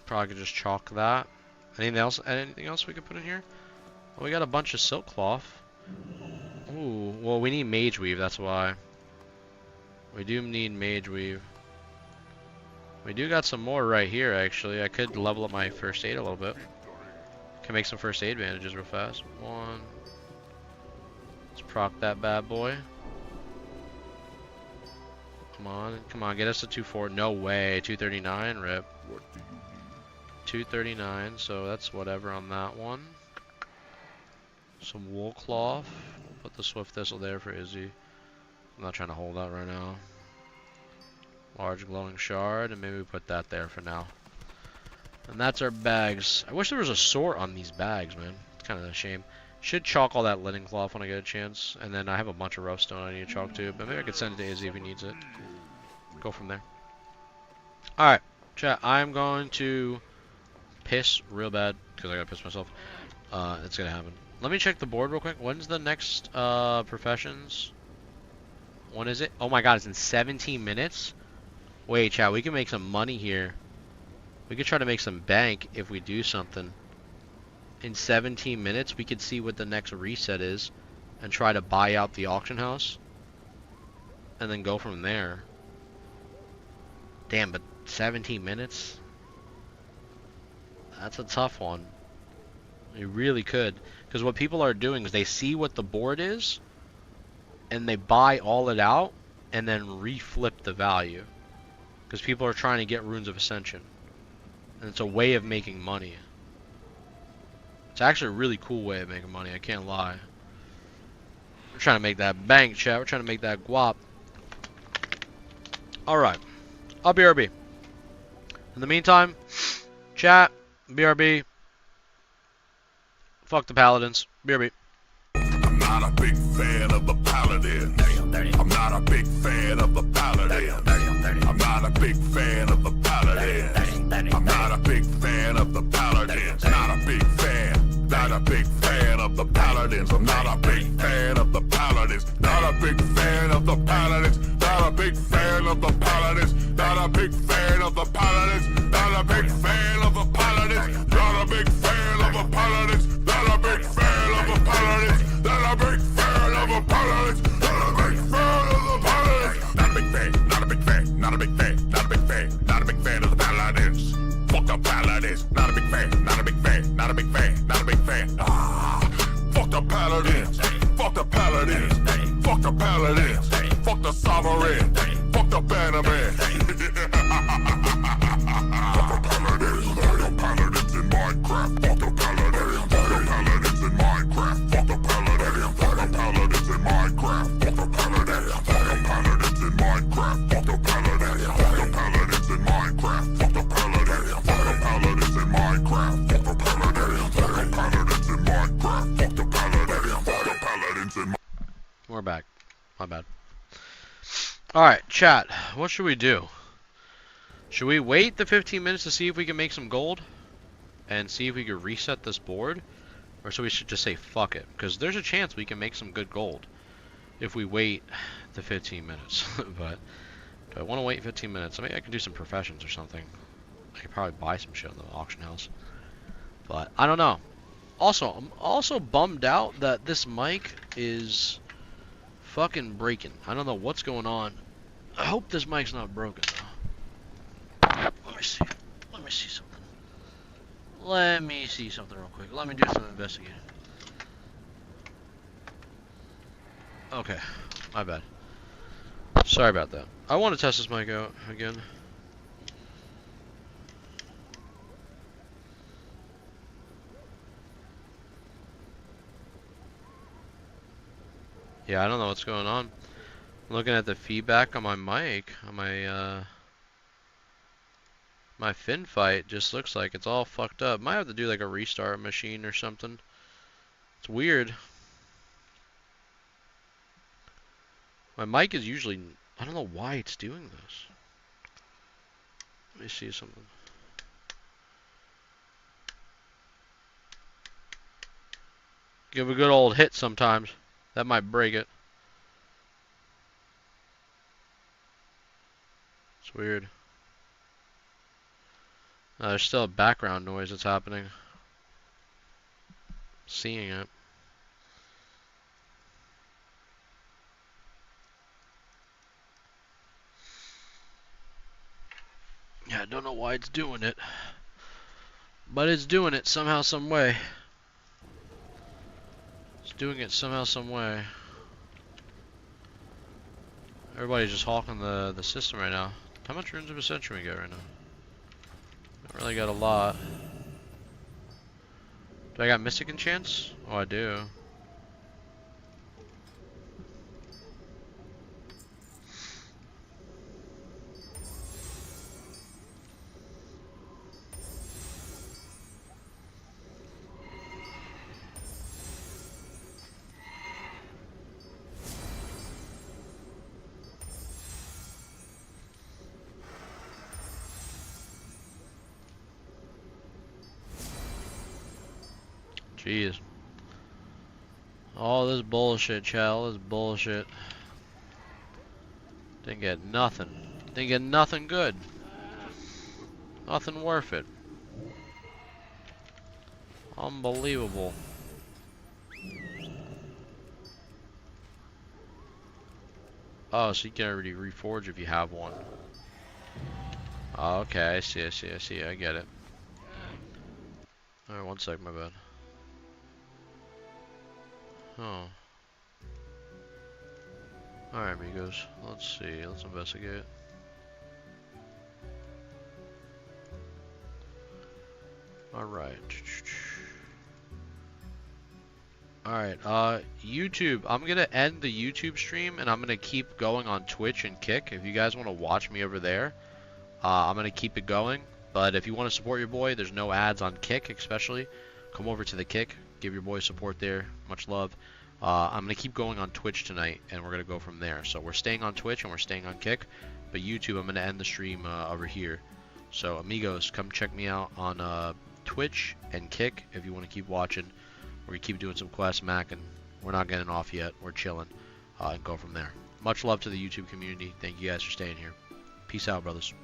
Probably could just chalk that. Anything else we could put in here? Well, we got a bunch of silk cloth. Ooh, well we need mage weave, that's why. We do need mage weave. We do got some more right here actually. I could level up my first aid a little bit. Can make some first aid bandages real fast. One. Let's proc that bad boy. Come on, get us to 240. No way, 239, rip. What do you need? 239, so that's whatever on that one. Some wool cloth. Put the swift thistle there for Izzy. I'm not trying to hold that right now. Large glowing shard, and maybe we put that there for now. And that's our bags. I wish there was a sort on these bags, man. It's kind of a shame. Should chalk all that linen cloth when I get a chance. And then I have a bunch of rough stone I need to chalk too. But maybe I could send it to Izzy if he needs it. Go from there. Alright, chat. I'm going to piss real bad. Because I gotta piss myself. It's gonna happen. Let me check the board real quick. When's the next professions? When is it? Oh my god, it's in 17 minutes? Wait, chat. We can make some money here. We could try to make some bank if we do something. In 17 minutes, we could see what the next reset is. and try to buy out the auction house and then go from there. Damn, but 17 minutes? That's a tough one. You really could. Because what people are doing is they see what the board is and they buy all it out and then reflip the value. Because people are trying to get Runes of Ascension. And it's a way of making money. It's actually a really cool way of making money, I can't lie. We're trying to make that bank, chat. We're trying to make that guap. Alright. I'll BRB. In the meantime, chat, BRB. Fuck the Paladins. BRB. I'm not a big fan of the Paladin. I'm not a big fan of the Paladin. I'm not a big fan of the Paladin. I'm not a big fan of the Paladins. Not a big fan. Not a big fan of the Paladins. I'm not a big fan of the Paladins. Not a big fan of the Paladins. Not a big fan of the Paladins. Not a big fan of the Paladins. Not a big fan of the Paladins. Not a big fan of the Paladins. Not a big fan of the Paladins. Not a big fan of the Paladins. Not a big fan of the Paladins. Not a big fan. Not a big fan. Not a big fan. Not a big fan. Not a big fan of the Paladins. Fuck the Paladins. Not a big fan. Not a big fan. Not a big fan. Not a big fan. Fuck the Paladins. Fuck the Paladins. Fuck the Paladins. Fuck the Sovereign. Fuck the Bannerman. Fuck the Paladins. Fuck the Paladins in Minecraft. Fuck the Paladins. Fuck the Paladins in Minecraft. Fuck the Paladins. Fuck the Paladins in Minecraft. Fuck the Paladins. Fuck the Paladins in Minecraft. Fuck the Paladins. Fuck the Paladins in Minecraft. Fuck the Paladins. Fuck the Paladins in Minecraft. Fuck the Paladins. Fuck the Paladins in Minecraft. Fuck the Paladins. Fuck the Paladins in Minecraft. We're back. My bad. Alright, chat. What should we do? Should we wait the 15 minutes to see if we can make some gold? And see if we can reset this board? Or should we just say fuck it? Because there's a chance we can make some good gold if we wait the 15 minutes. But do I want to wait 15 minutes? I mean, I can do some professions or something. I could probably buy some shit in the auction house. But I don't know. Also, I'm also bummed out that this mic is fucking breaking. I don't know what's going on. I hope this mic's not broken though. Let me see. Let me see something. Let me see something real quick. Let me do some investigating. Okay. My bad. Sorry about that. I want to test this mic out again. Yeah, I don't know what's going on. I'm looking at the feedback on my mic, on my my fin fight, just looks like it's all fucked up. Might have to do like a restart machine or something. It's weird. My mic is usually, I don't know why it's doing this. Let me see something. Give a good old hit sometimes. That might break it. It's weird. There's still a background noise that's happening. Seeing it. Yeah, I don't know why it's doing it. But it's doing it somehow, some way. It's doing it somehow, some way. Everybody's just hawking the system right now. How much Runes of Ascension we got right now? Don't really got a lot. Do I got Mystic Enchants? Oh, I do. Jeez. All this bullshit, chat. All this bullshit. Didn't get nothing. Didn't get nothing good. Nothing worth it. Unbelievable. Oh, so you can already reforge if you have one. Oh, okay, I see, I get it. Alright, one sec, my bad. Oh. Alright, amigos. Let's see, let's investigate. Alright. Alright, YouTube. I'm gonna end the YouTube stream and I'm gonna keep going on Twitch and Kick. If you guys want to watch me over there, I'm gonna keep it going. But if you want to support your boy, there's no ads on Kick, especially. Come over to the Kick, give your boy support there. Much love. I'm gonna keep going on Twitch tonight, and we're gonna go from there. So we're staying on Twitch and we're staying on Kick, but YouTube, I'm gonna end the stream over here. So amigos, come check me out on Twitch and Kick if you want to keep watching. We're gonna keep doing some quests, Mac, and we're not getting off yet. We're chilling, and go from there. Much love to the YouTube community. Thank you guys for staying here. Peace out, brothers.